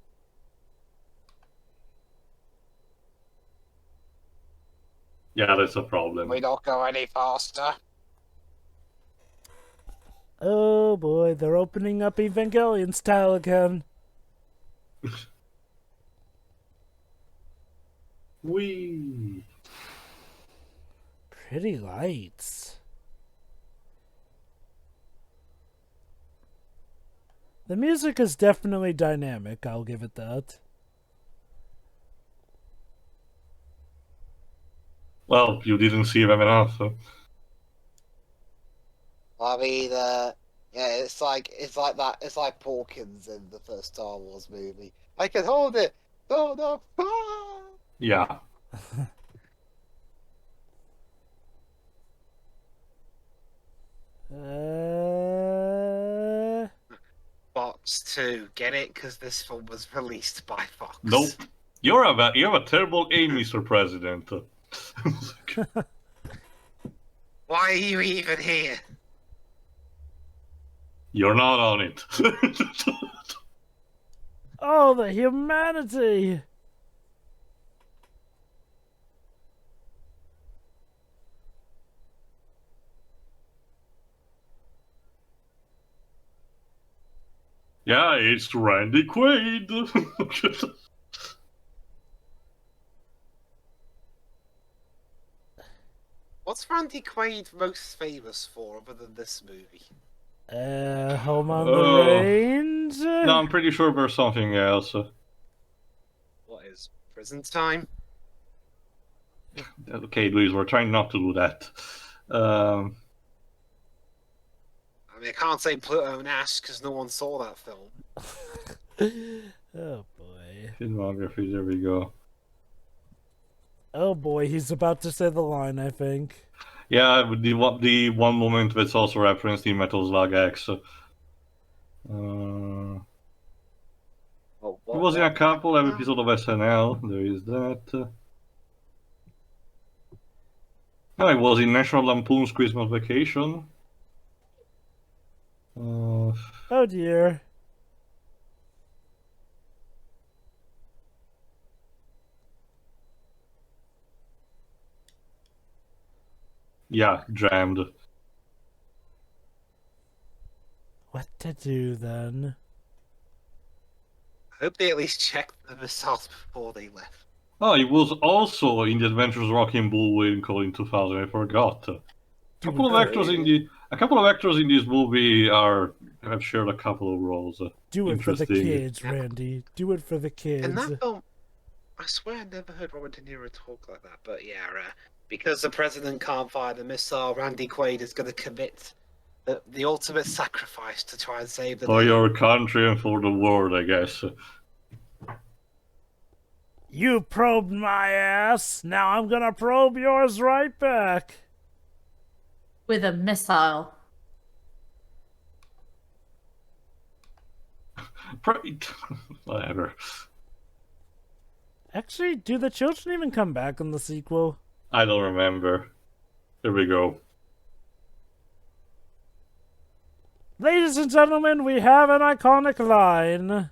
Yeah, that's a problem. We don't go any faster. Oh boy, they're opening up Evangelion style again. Whee! Pretty lights. The music is definitely dynamic, I'll give it that. Well, you didn't see them enough. So. I mean, yeah, it's like that. It's like Porkins in the first Star Wars movie. I can hold it. Oh no! Ah! Yeah. Fox 2, get it? Because this film was released by Fox. Nope. You have a terrible aim, Mr. President. Why are you even here? You're not on it. Oh, the humanity! Yeah, it's Randy Quaid. What's Randy Quaid most famous for, other than this movie? Home on the Range? No, I'm pretty sure there's something else. What is Prison Time? Okay, Luis, we're trying not to do that. I mean, I can't say Pluto Nash because no one saw that film. Oh boy. Filmography, there we go. Oh boy, he's about to say the line, I think. Yeah, the one moment that's also referenced in Metal Slug X. He was in a couple of episodes of SNL. There is that. No, he was in National Lampoon's Christmas Vacation. Oh dear. Yeah, jammed. What to do then? I hope they at least checked the missiles before they left. Oh, he was also in The Adventures of Rocky and Bullwinkle in 2000. I forgot. A couple of actors in this movie have shared a couple of roles. Do it for the kids, Randy. Do it for the kids. In that film, I swear I never heard Robert De Niro talk like that. But yeah, because the president can't fire the missile, Randy Quaid is going to commit the ultimate sacrifice to try and save the For day. your country and for the world, I guess. You probed my ass. Now I'm gonna probe yours right back. With a missile. Whatever. Actually, do the children even come back in the sequel? I don't remember. Here we go. Ladies and gentlemen, we have an iconic line.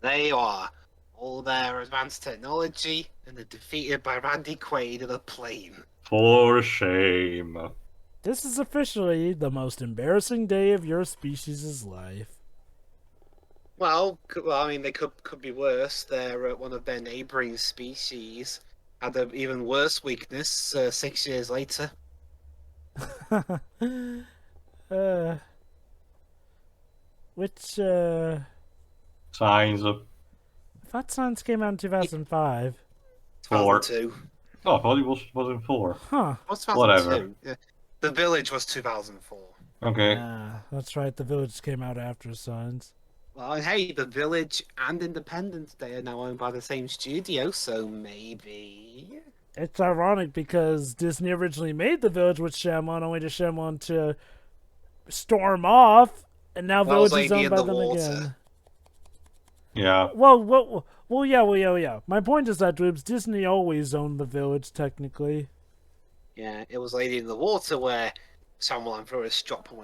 There you are. All their advanced technology, and they're defeated by Randy Quaid in a plane. For shame. This is officially the most embarrassing day of your species' life. Well, I mean, they could be worse. They're one of their neighboring species had an even worse weakness 6 years later. Which Signs. I thought Signs came out in 2005. 2002. Oh, I thought it wasn't 4. Huh. What's Whatever. 2002? Yeah. The Village was 2004. Okay. Ah, that's right. The Village came out after Signs. Well, and hey, The Village and Independence Day are now owned by the same studio, so maybe. It's ironic because Disney originally made The Village with Shyamalan, only to Shyamalan to storm off, and now Well, Village is Lady owned in by the them Water. again. Yeah. Yeah. My point is that, Droobs, Disney always owned The Village, technically. Yeah, it was Lady in the Water where Shyamalan threw his strop and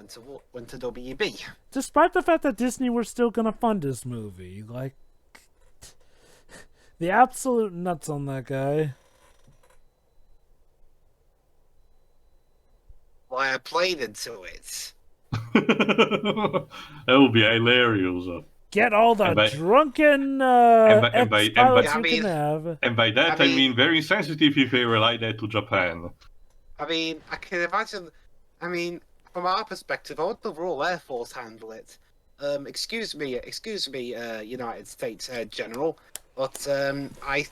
went to WB. Despite the fact that Disney were still gonna fund this movie, like, the absolute nuts on that guy. Why I played into it. That would be hilarious. Get all the And by- drunken and by- ex-pilots and by- you can have. And by that I I mean- mean very sensitive if they relate that to Japan. I mean, I can imagine. I mean, from our perspective, I want the Royal Air Force handle it. Excuse me, United States General, but I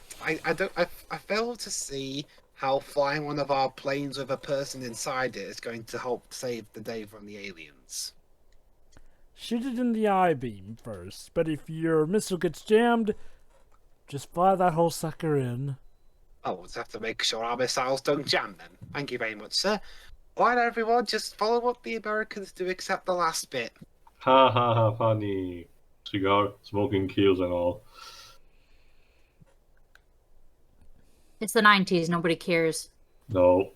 fail to see how flying one of our planes with a person inside it is going to help save the day from the aliens. Shoot it in the I-beam first, but if your missile gets jammed, just fly that whole sucker in. Oh, we'll just have to make sure our missiles don't jam then. Thank you very much, sir. Why don't everyone just follow what the Americans do except the last bit? Ha ha ha, funny. Cigar smoking kills and all. It's the 90s. Nobody cares. No.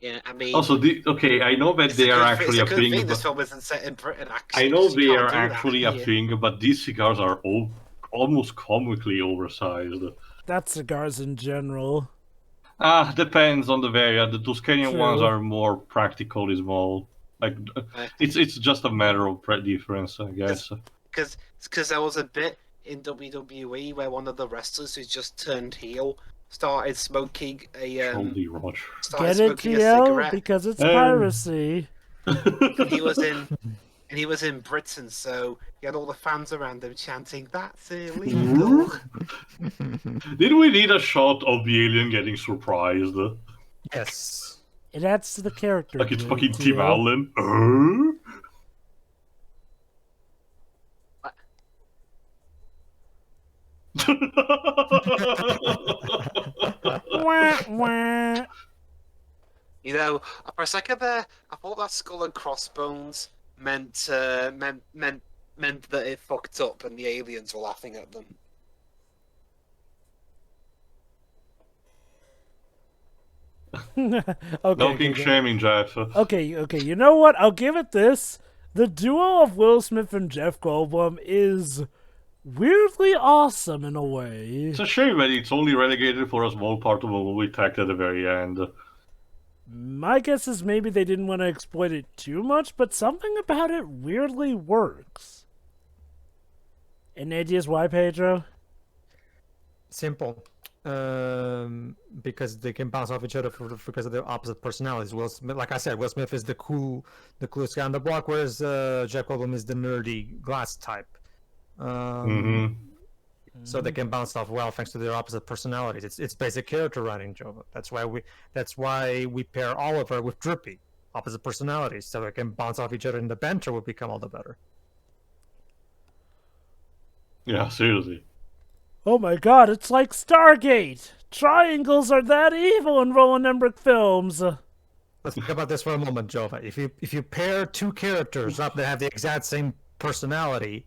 Yeah, I mean... Also, okay, I know that it's they a are good- actually a it's a good thing. thing this But film isn't set in Britain, actually. I know 'cause you they can't are do that actually a here. thing, but these cigars are almost comically oversized. That's cigars in general. Depends on the variant. The Tuscanian True. ones are more practically small. Like, it's just a matter of difference, I guess. Because there was a bit in WWE where one of the wrestlers who just turned heel started smoking a Jolly Roger. Get it, smoking a TL? cigarette. Because it's piracy. And he was in Britain, so he had all the fans around him chanting, "That's illegal." Did we need a shot of the alien getting surprised? Yes. It adds to the character. Like it's to fucking it, Tim TL. Allen? Wah, wah. You know, for a second there, I thought that skull and crossbones meant that it fucked up and the aliens were laughing at them. Okay, No king shaming, Jeff. okay, you know what? I'll give it this. The duo of Will Smith and Jeff Goldblum is weirdly awesome in a way. It's a shame that it's only relegated for a small part of a movie tacked at the very end. My guess is maybe they didn't want to exploit it too much, but something about it weirdly works. Any ideas why, Pedro? Simple. Because they can bounce off each other because of their opposite personalities. Will Smith, like I said, Will Smith is the coolest guy on the block, whereas Jeff Goldblum is the nerdy glass type. So they can bounce off well thanks to their opposite personalities. It's basic character writing, Joe. That's why we pair Oliver with Drippy, opposite personalities, so they can bounce off each other, and the banter will become all the better. Yeah, seriously. Oh my god, it's like Stargate! Triangles are that evil in Roland Emmerich films! Let's think about this for a moment, Jova. If you pair two characters up that have the exact same personality,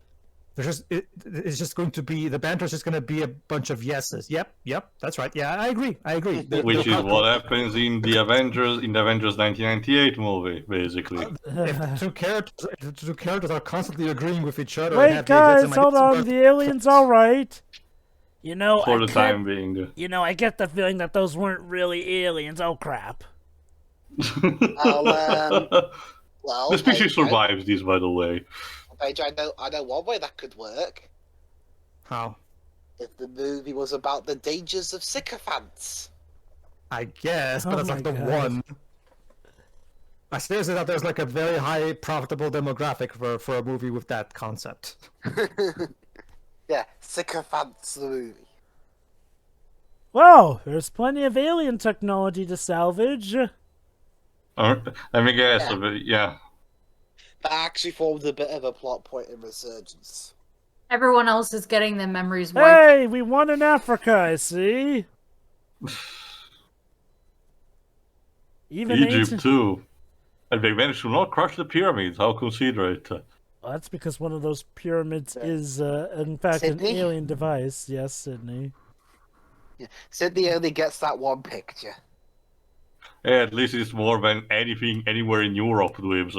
it's just going to be, the banter is just going to be a bunch of yeses. Yep, that's right. Yeah, I agree. Which is what happens in the Avengers 1998 movie, basically. If the two characters are constantly agreeing with each other. and Wait, have the exact guys, same hold ideas, on. The alien's alright. You know, For the time being. You know, I get the feeling that those weren't really aliens. Oh, crap. Well, The species Pedro, survives this, by the way. Pedro, I know one way that could work. How? If the movie was about the dangers of sycophants. I guess, but Oh that's like the my God. one. I seriously thought there's like a very high profitable demographic for a movie with that concept. Yeah, sycophants the movie. Well, there's plenty of alien technology to salvage. Let me guess. Yeah. Yeah. That actually formed a bit of a plot point in Resurgence. Everyone else is getting their memories wiped. Hey, we won in Africa, I see. Even Egypt ancient... too. And they managed to not crush the pyramids. How considerate. Well, that's because one of those pyramids is, in fact, Sydney? an alien device. Yes, Sydney. Yeah. Sydney only gets that one picture. Yeah, at least it's more than anything anywhere in Europe lives.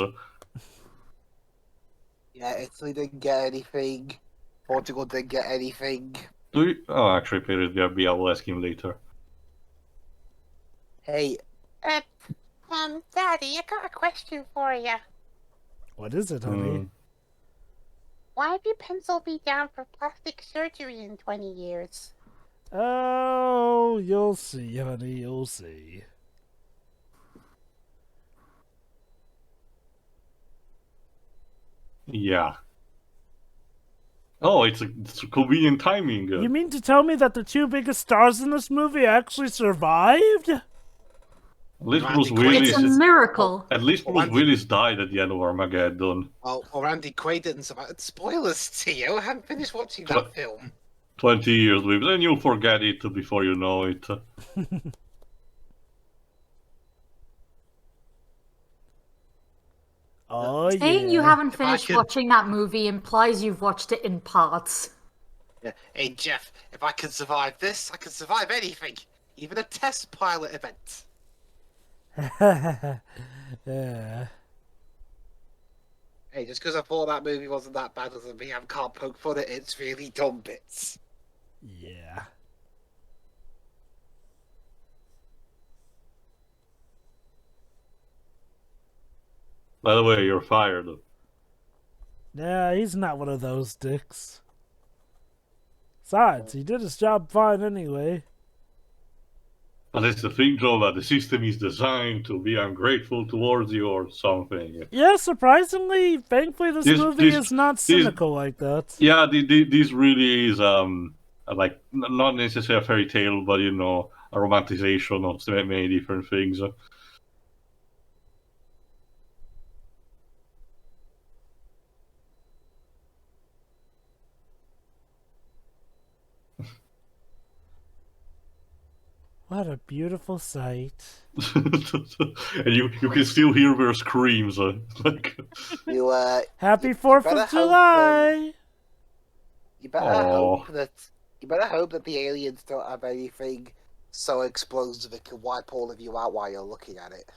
Yeah, Italy didn't get anything. Portugal didn't get anything. Do you? Oh, actually, maybe I will ask him later. Hey. Daddy, I got a question for you. What is it, honey? Why have you penciled me down for plastic surgery in 20 years? Oh, you'll see, honey, you'll see. Yeah. Oh, it's a convenient timing. You mean to tell me that the two biggest stars in this movie actually survived? At least Randy Bruce Willis. It's a miracle. At least Bruce Willis died at the end of Armageddon. Well, Randy Quaid didn't survive. Spoilers to you. I haven't finished watching that film. 20 years later, then you'll forget it before you know it. Oh, Saying yeah. you haven't If I finished could- watching that movie implies you've watched it in parts. Yeah. Hey, Jeff, if I can survive this, I can survive anything. Even a test pilot event. Yeah. Hey, just because I thought that movie wasn't that bad doesn't mean I can't poke fun at its really dumb bits. Yeah. By the way, you're fired. Yeah, he's not one of those dicks. Besides, he did his job fine anyway. And that's the thing, Joe, that the system is designed to be ungrateful towards you or something. Yeah, surprisingly, thankfully this movie is not cynical like that. Yeah, this really is, like, not necessarily a fairy tale, but, you know, a romanticization of so many different things. What a beautiful sight. And you can still hear their screams. Like, You, Happy 4th better of hope, July! you better hope that the aliens don't have anything so explosive it can wipe all of you out while you're looking at it.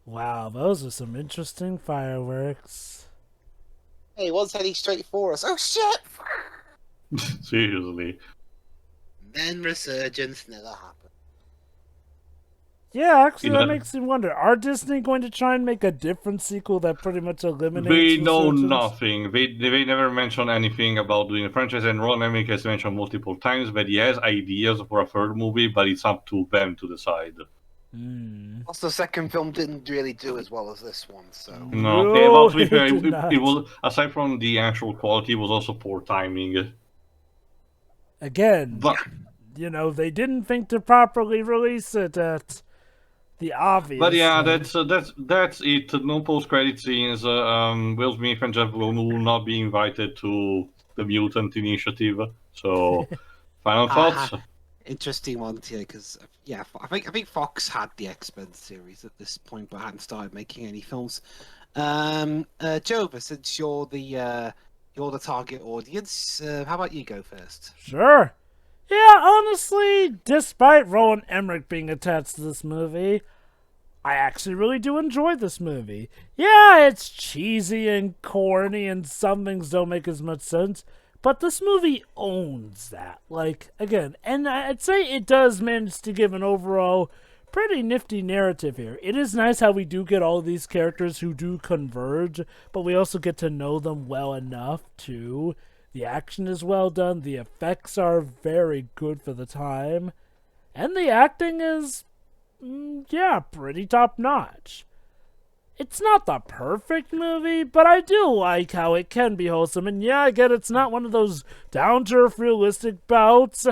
Wow, those are some interesting fireworks. Hey, one's heading straight for us. Oh shit! seriously. Then Resurgence never happened. Yeah, actually, You know- that makes me wonder. Are Disney going to try and make a different sequel that pretty much eliminates They know Resurgence? nothing. They never mention anything about doing a franchise, and Roland Emmerich has mentioned multiple times that he has ideas for a third movie, but it's up to them to decide. Also, the second film didn't really do as well as this one, so. No, No, well, to be it fair, did not. it was, aside from the actual quality, it was also poor timing. Again, But you know, they didn't think to properly release it at the obvious. But yeah, time. that's it. No post-credit scenes. Will Smith and Jeff Goldblum will not be invited to the Mutant Initiative. So, final thoughts. Interesting one here, because yeah, I think Fox had the X-Men series at this point, but hadn't started making any films. Jova, since you're the target audience, how about you go first? Sure. Yeah, honestly, despite Roland Emmerich being attached to this movie, I actually really do enjoy this movie. Yeah, it's cheesy and corny, and some things don't make as much sense, but this movie owns that. Like, again, and I'd say it does manage to give an overall pretty nifty narrative here. It is nice how we do get all these characters who do converge, but we also get to know them well enough, too. The action is well done, the effects are very good for the time, and the acting is, yeah, pretty top-notch. It's not the perfect movie, but I do like how it can be wholesome. And yeah, I get it's not one of those down-to-earth realistic bouts,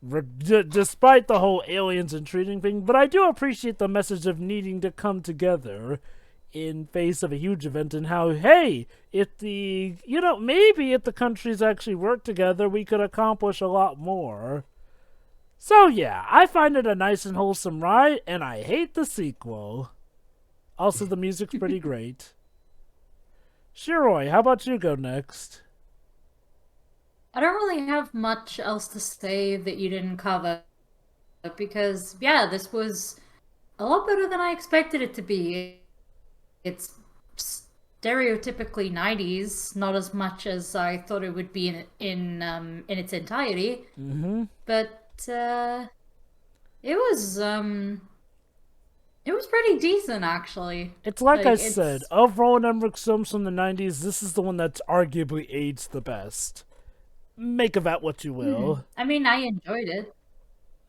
despite the whole aliens and treating thing, but I do appreciate the message of needing to come together in face of a huge event and how, hey, if maybe if the countries actually work together, we could accomplish a lot more. So yeah, I find it a nice and wholesome ride, and I hate the sequel. Also, the music's pretty great. Shiroi, how about you go next? I don't really have much else to say that you didn't cover, because, yeah, this was a lot better than I expected it to be. It's stereotypically 90s, not as much as I thought it would be in its entirety. Mm-hmm. But it was pretty decent, actually. It's like I said, of Roland Emmerich's films from the 90s, this is the one that's arguably aged the best. Make of that what you will. I mean, I enjoyed it.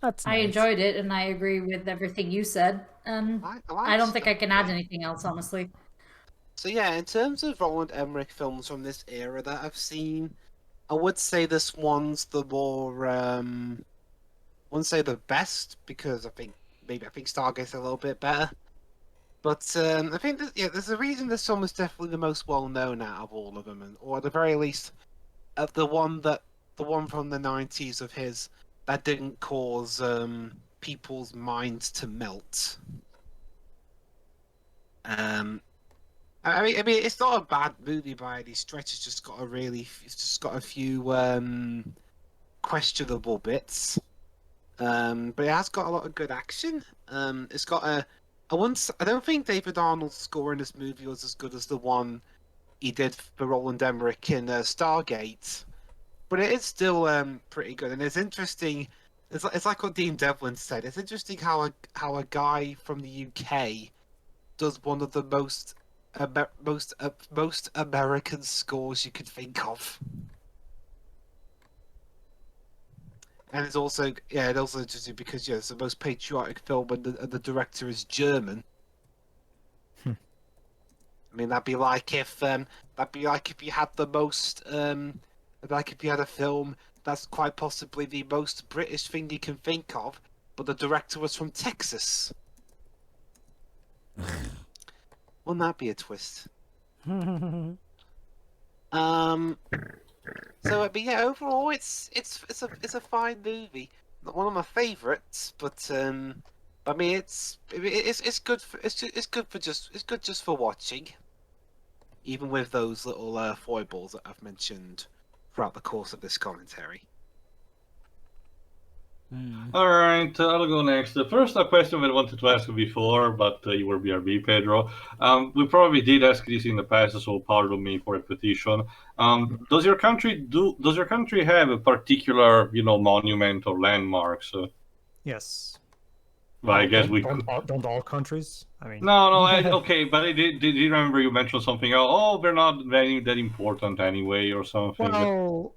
That's nice. I enjoyed it, and I agree with everything you said. I don't think I can add anything else, honestly. So yeah, in terms of Roland Emmerich films from this era that I've seen, I would say this one's the more, I wouldn't say the best, because I think Stargate's a little bit better. But I think there's a reason this film is definitely the most well known out of all of them, or at the very least, the one from the 90s of his that didn't cause people's minds to melt. I mean, it's not a bad movie by any stretch. It's just got a few questionable bits. But it has got a lot of good action. It's got I don't think David Arnold's score in this movie was as good as the one he did for Roland Emmerich in Stargate, but it is still pretty good. And it's interesting. It's like what Dean Devlin said. It's interesting how a guy from the UK does one of the most American scores you could think of. And it's also interesting because it's the most patriotic film, and the director is German. I mean, that'd be like if you had the most like if you had a film that's quite possibly the most British thing you can think of, but the director was from Texas. Wouldn't that be a twist? So, but yeah, overall, it's a fine movie. Not one of my favourites, but I mean, it's good just for watching, even with those little foibles that I've mentioned throughout the course of this commentary. Alright, I'll go next. The first question I wanted to ask you before, but you were BRB, Pedro. We probably did ask this in the past, so pardon me for repetition. Does your country have a particular, monument or landmarks? Yes. Well, I guess we could. Don't all countries? I mean, No, okay, but I did remember you mentioned something else. Oh, they're not very that important anyway, or something. Well,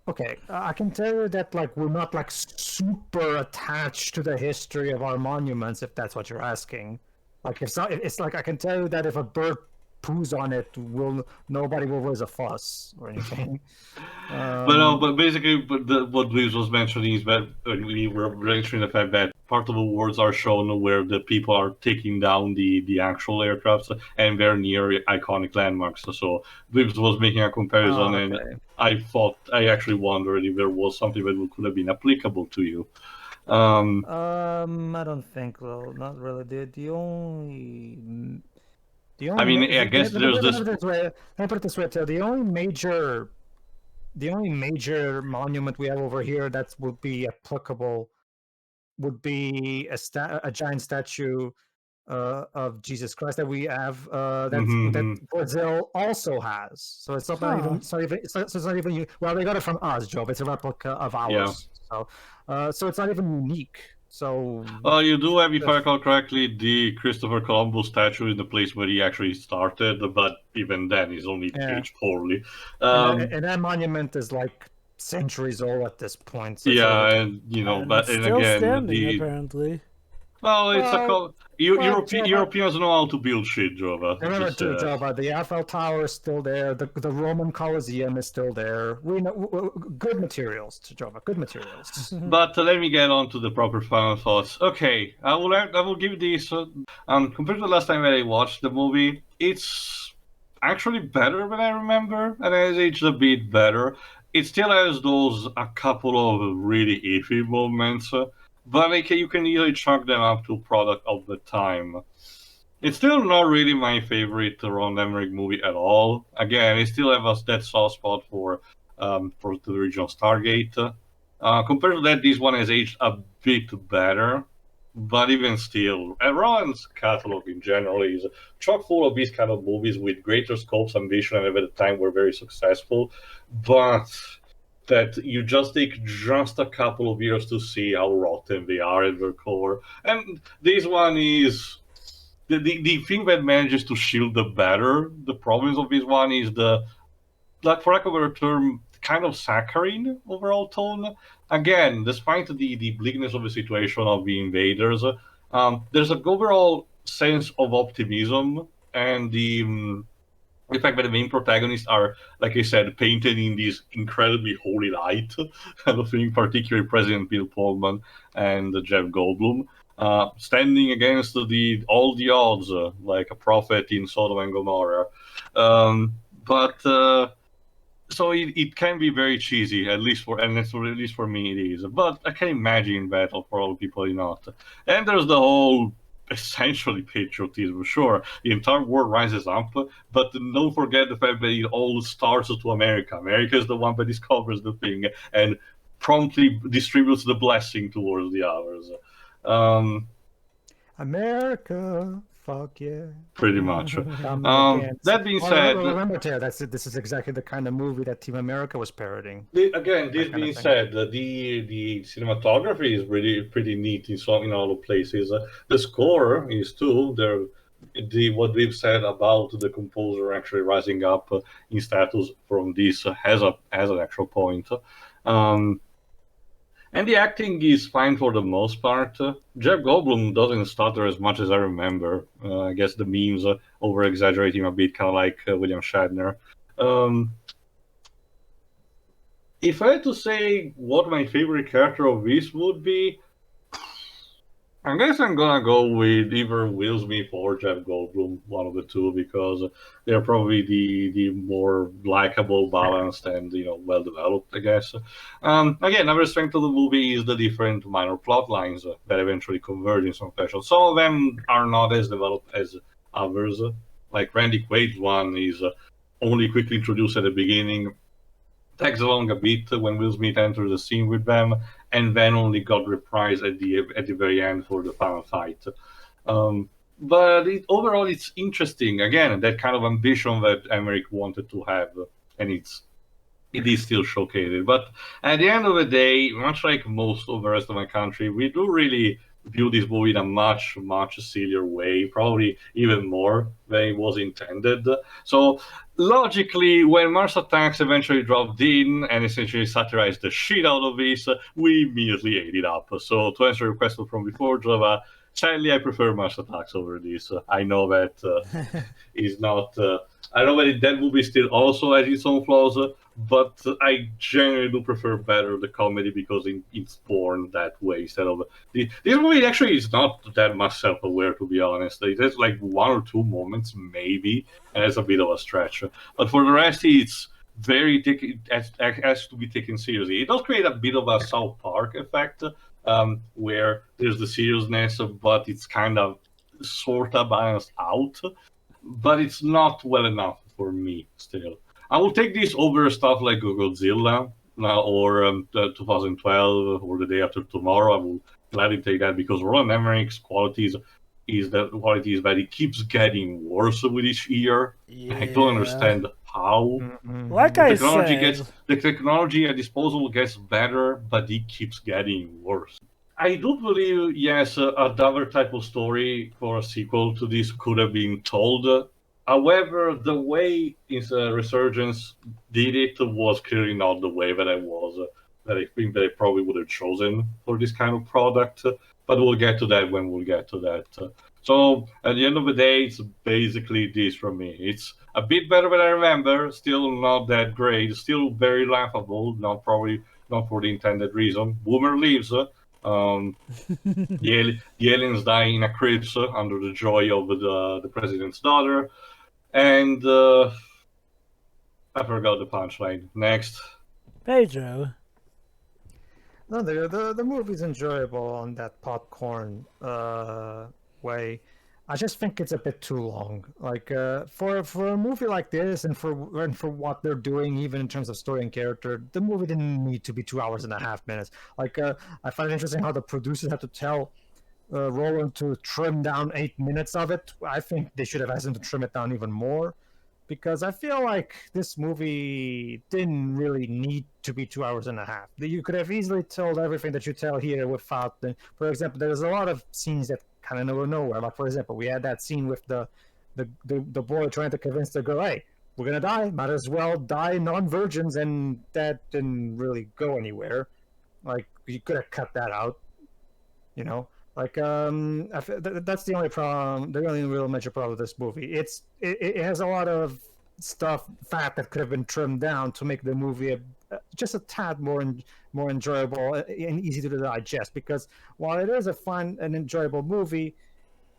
okay, I can tell you that we're not super attached to the history of our monuments, if that's what you're asking. It's like I can tell you that if a bird poos on it, nobody will raise a fuss or anything. But basically, what Luis was mentioning is that we were mentioning the fact that part of the awards are shown where the people are taking down the actual aircrafts, and they're near iconic landmarks. So Luis was making a comparison, and I actually wondered if there was something that could have been applicable to you. I don't think so. Not really. The only. I mean, I guess there's this. Let me put it this way, Theo. The only major monument we have over here that would be applicable would be a giant statue of Jesus Christ that we have that Brazil also has. So it's not even. Well, they got it from us, Joe. It's a replica of ours. Yeah. So it's not even unique. So. Well, you do have, if I recall correctly, the Christopher Columbus statue in the place where he actually started, but even then, he's only aged poorly. And that monument is centuries old at this point. So and still again, standing, apparently. Well, Europeans know how to build shit, Jova. Remember, Jova, the Eiffel Tower is still there. The Roman Colosseum is still there. We know good materials, Jova. Good materials. But let me get on to the proper final thoughts. Okay, I will give this. Compared to the last time that I watched the movie, it's actually better than I remember, and it has aged a bit better. It still has a couple of really iffy moments. But you can easily chalk them up to product of the time. It's still not really my favorite Roland Emmerich movie at all. Again, I still have that soft spot for the original Stargate. Compared to that, this one has aged a bit better. But even still, Roland's catalog in general is chock full of these kind of movies with greater scopes, ambition, and at the time were very successful. But that you just take just a couple of years to see how rotten they are at their core. And this one is the thing that manages to shield the better. The problems of this one is for lack of a better term, kind of saccharine overall tone. Again, despite the bleakness of the situation of the invaders, there's an overall sense of optimism, and the fact that the main protagonists are, like I said, painted in this incredibly holy light, kind of thing, particularly President Bill Pullman and Jeff Goldblum, standing against all the odds, like a prophet in Sodom and Gomorrah. So it can be very cheesy, at least for me it is. But I can imagine that for other people not. And there's the whole essentially patriotism, sure. The entire world rises up, but don't forget the fact that it all starts to America. America is the one that discovers the thing and promptly distributes the blessing towards the others. America, fuck yeah. Pretty much. That being said, remember, Tara, this is exactly the kind of movie that Team America was parodying. This being said, the cinematography is pretty neat in all the places. The score is too. What we've said about the composer actually rising up in status from this has an actual point. And the acting is fine for the most part. Jeff Goldblum doesn't stutter as much as I remember. I guess the memes over-exaggerating a bit, kind of like William Shatner. If I had to say what my favorite character of this would be, I guess I'm gonna go with either Will Smith or Jeff Goldblum, one of the two, because they're probably the more likable, balanced, and well developed, I guess. Again, another strength of the movie is the different minor plot lines that eventually converge in some fashion. Some of them are not as developed as others. Like Randy Quaid's one is only quickly introduced at the beginning, tags along a bit when Will Smith enters the scene with them, and then only got reprised at the very end for the final fight. But overall, it's interesting. Again, that kind of ambition that Emmerich wanted to have, and it is still showcased. But at the end of the day, much like most of the rest of my country, we do really view this movie in a much, much sillier way, probably even more than it was intended. So logically, when Mars Attacks eventually dropped in and essentially satirized the shit out of this, we immediately ate it up. So to answer your question from before, Java, sadly, I prefer Mars Attacks over this. I know that is not... I know that movie still also has its own flaws, but I generally do prefer better the comedy because it's born that way instead of... This movie actually is not that much self-aware, to be honest. It has like one or two moments, maybe, and it's a bit of a stretch. But for the rest, it's very... has to be taken seriously. It does create a bit of a South Park effect, where there's the seriousness, but it's kind of sort of balanced out. But it's not well enough for me still. I will take this over stuff like Godzilla or 2012 or The Day After Tomorrow. I will gladly take that because Roland Emmerich's qualities is that it keeps getting worse with each year. Yeah. I don't understand how. Mm-hmm. Like I said, the technology at disposal gets better, but it keeps getting worse. I do believe, yes, another type of story for a sequel to this could have been told. However, the way his Resurgence did it was clearly not the way that I think that I probably would have chosen for this kind of product. But we'll get to that when we'll get to that. So at the end of the day, it's basically this from me. It's a bit better than I remember. Still not that great. Still very laughable. Not for the intended reason. Boomer leaves. The aliens die in a crypt under the joy of the president's daughter, and I forgot the punchline. Next. Pedro. No, the movie's enjoyable on that popcorn way. I just think it's a bit too long. Like for a movie like this, and for what they're doing, even in terms of story and character, the movie didn't need to be 2 hours and a half minutes. Like I find it interesting how the producers had to tell Roland to trim down 8 minutes of it. I think they should have asked him to trim it down even more, because I feel like this movie didn't really need to be 2 hours and a half. You could have easily told everything that you tell here without the. For example, there's a lot of scenes that kind of were nowhere. Like, for example, we had that scene with the boy trying to convince the girl, "Hey, we're gonna die. Might as well die non-virgins," and that didn't really go anywhere. Like, you could have cut that out, you know. Like that's the only problem. The only real major problem with this movie. It has a lot of fat that could have been trimmed down to make the movie just a tad more enjoyable and easy to digest. Because while it is a fun and enjoyable movie,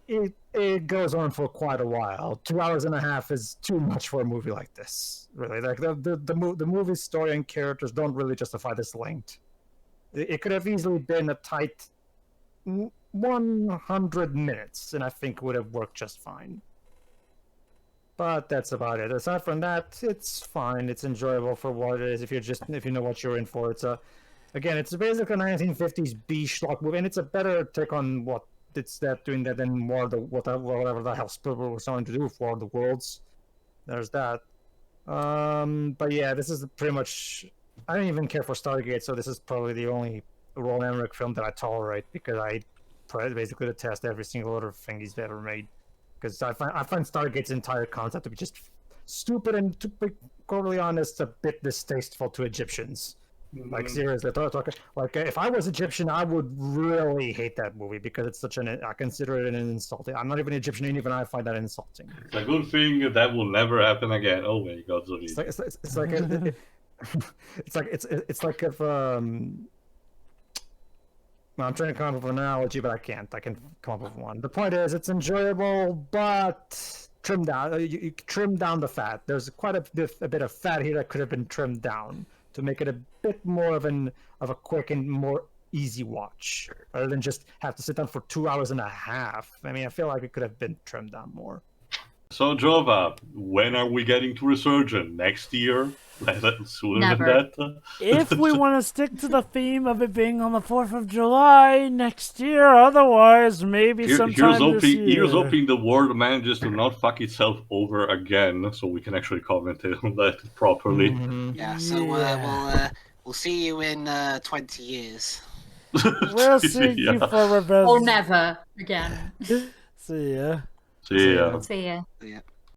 it goes on for quite a while. 2 hours and a half is too much for a movie like this. Really, like the movie's story and characters don't really justify this length. It could have easily been a tight 100 minutes, and I think would have worked just fine. But that's about it. Aside from that, it's fine. It's enjoyable for what it is. If you know what you're in for, it's it's basically a 1950s B schlock movie, and it's a better take on what it's that doing that than whatever the hell Spielberg was trying to do for the Worlds. There's that. But yeah, this is pretty much. I don't even care for Stargate, so this is probably the only Roland Emmerich film that I tolerate, because I basically detest every single other thing he's ever made. Because I find Stargate's entire concept to be just stupid and, to be totally honest, a bit distasteful to Egyptians. Mm-hmm. Like, seriously, like if I was Egyptian, I would really hate that movie, because it's I consider it an insult. I'm not even Egyptian, and even I find that insulting. It's a good thing that will never happen again. Oh my God, Zoe. It's like if I'm trying to come up with an analogy, but I can't. I can come up with one. The point is, it's enjoyable, but trimmed down. You trim down the fat. There's quite a bit of fat here that could have been trimmed down to make it a bit more of a quick and more easy watch, rather than just have to sit down for 2 hours and a half. I mean, I feel like it could have been trimmed down more. So, Jova, when are we getting to Resurgent? Next year? Sooner than that? If we want to stick to the theme of it being on the 4th of July next year, otherwise maybe sometime this year. Here's hoping the world manages to not fuck itself over again, so we can actually comment on that properly. Mm-hmm. Yeah, so we'll see you in 20 years. We'll see you for revenge. Or never again. See ya. See ya. See ya. Yeah.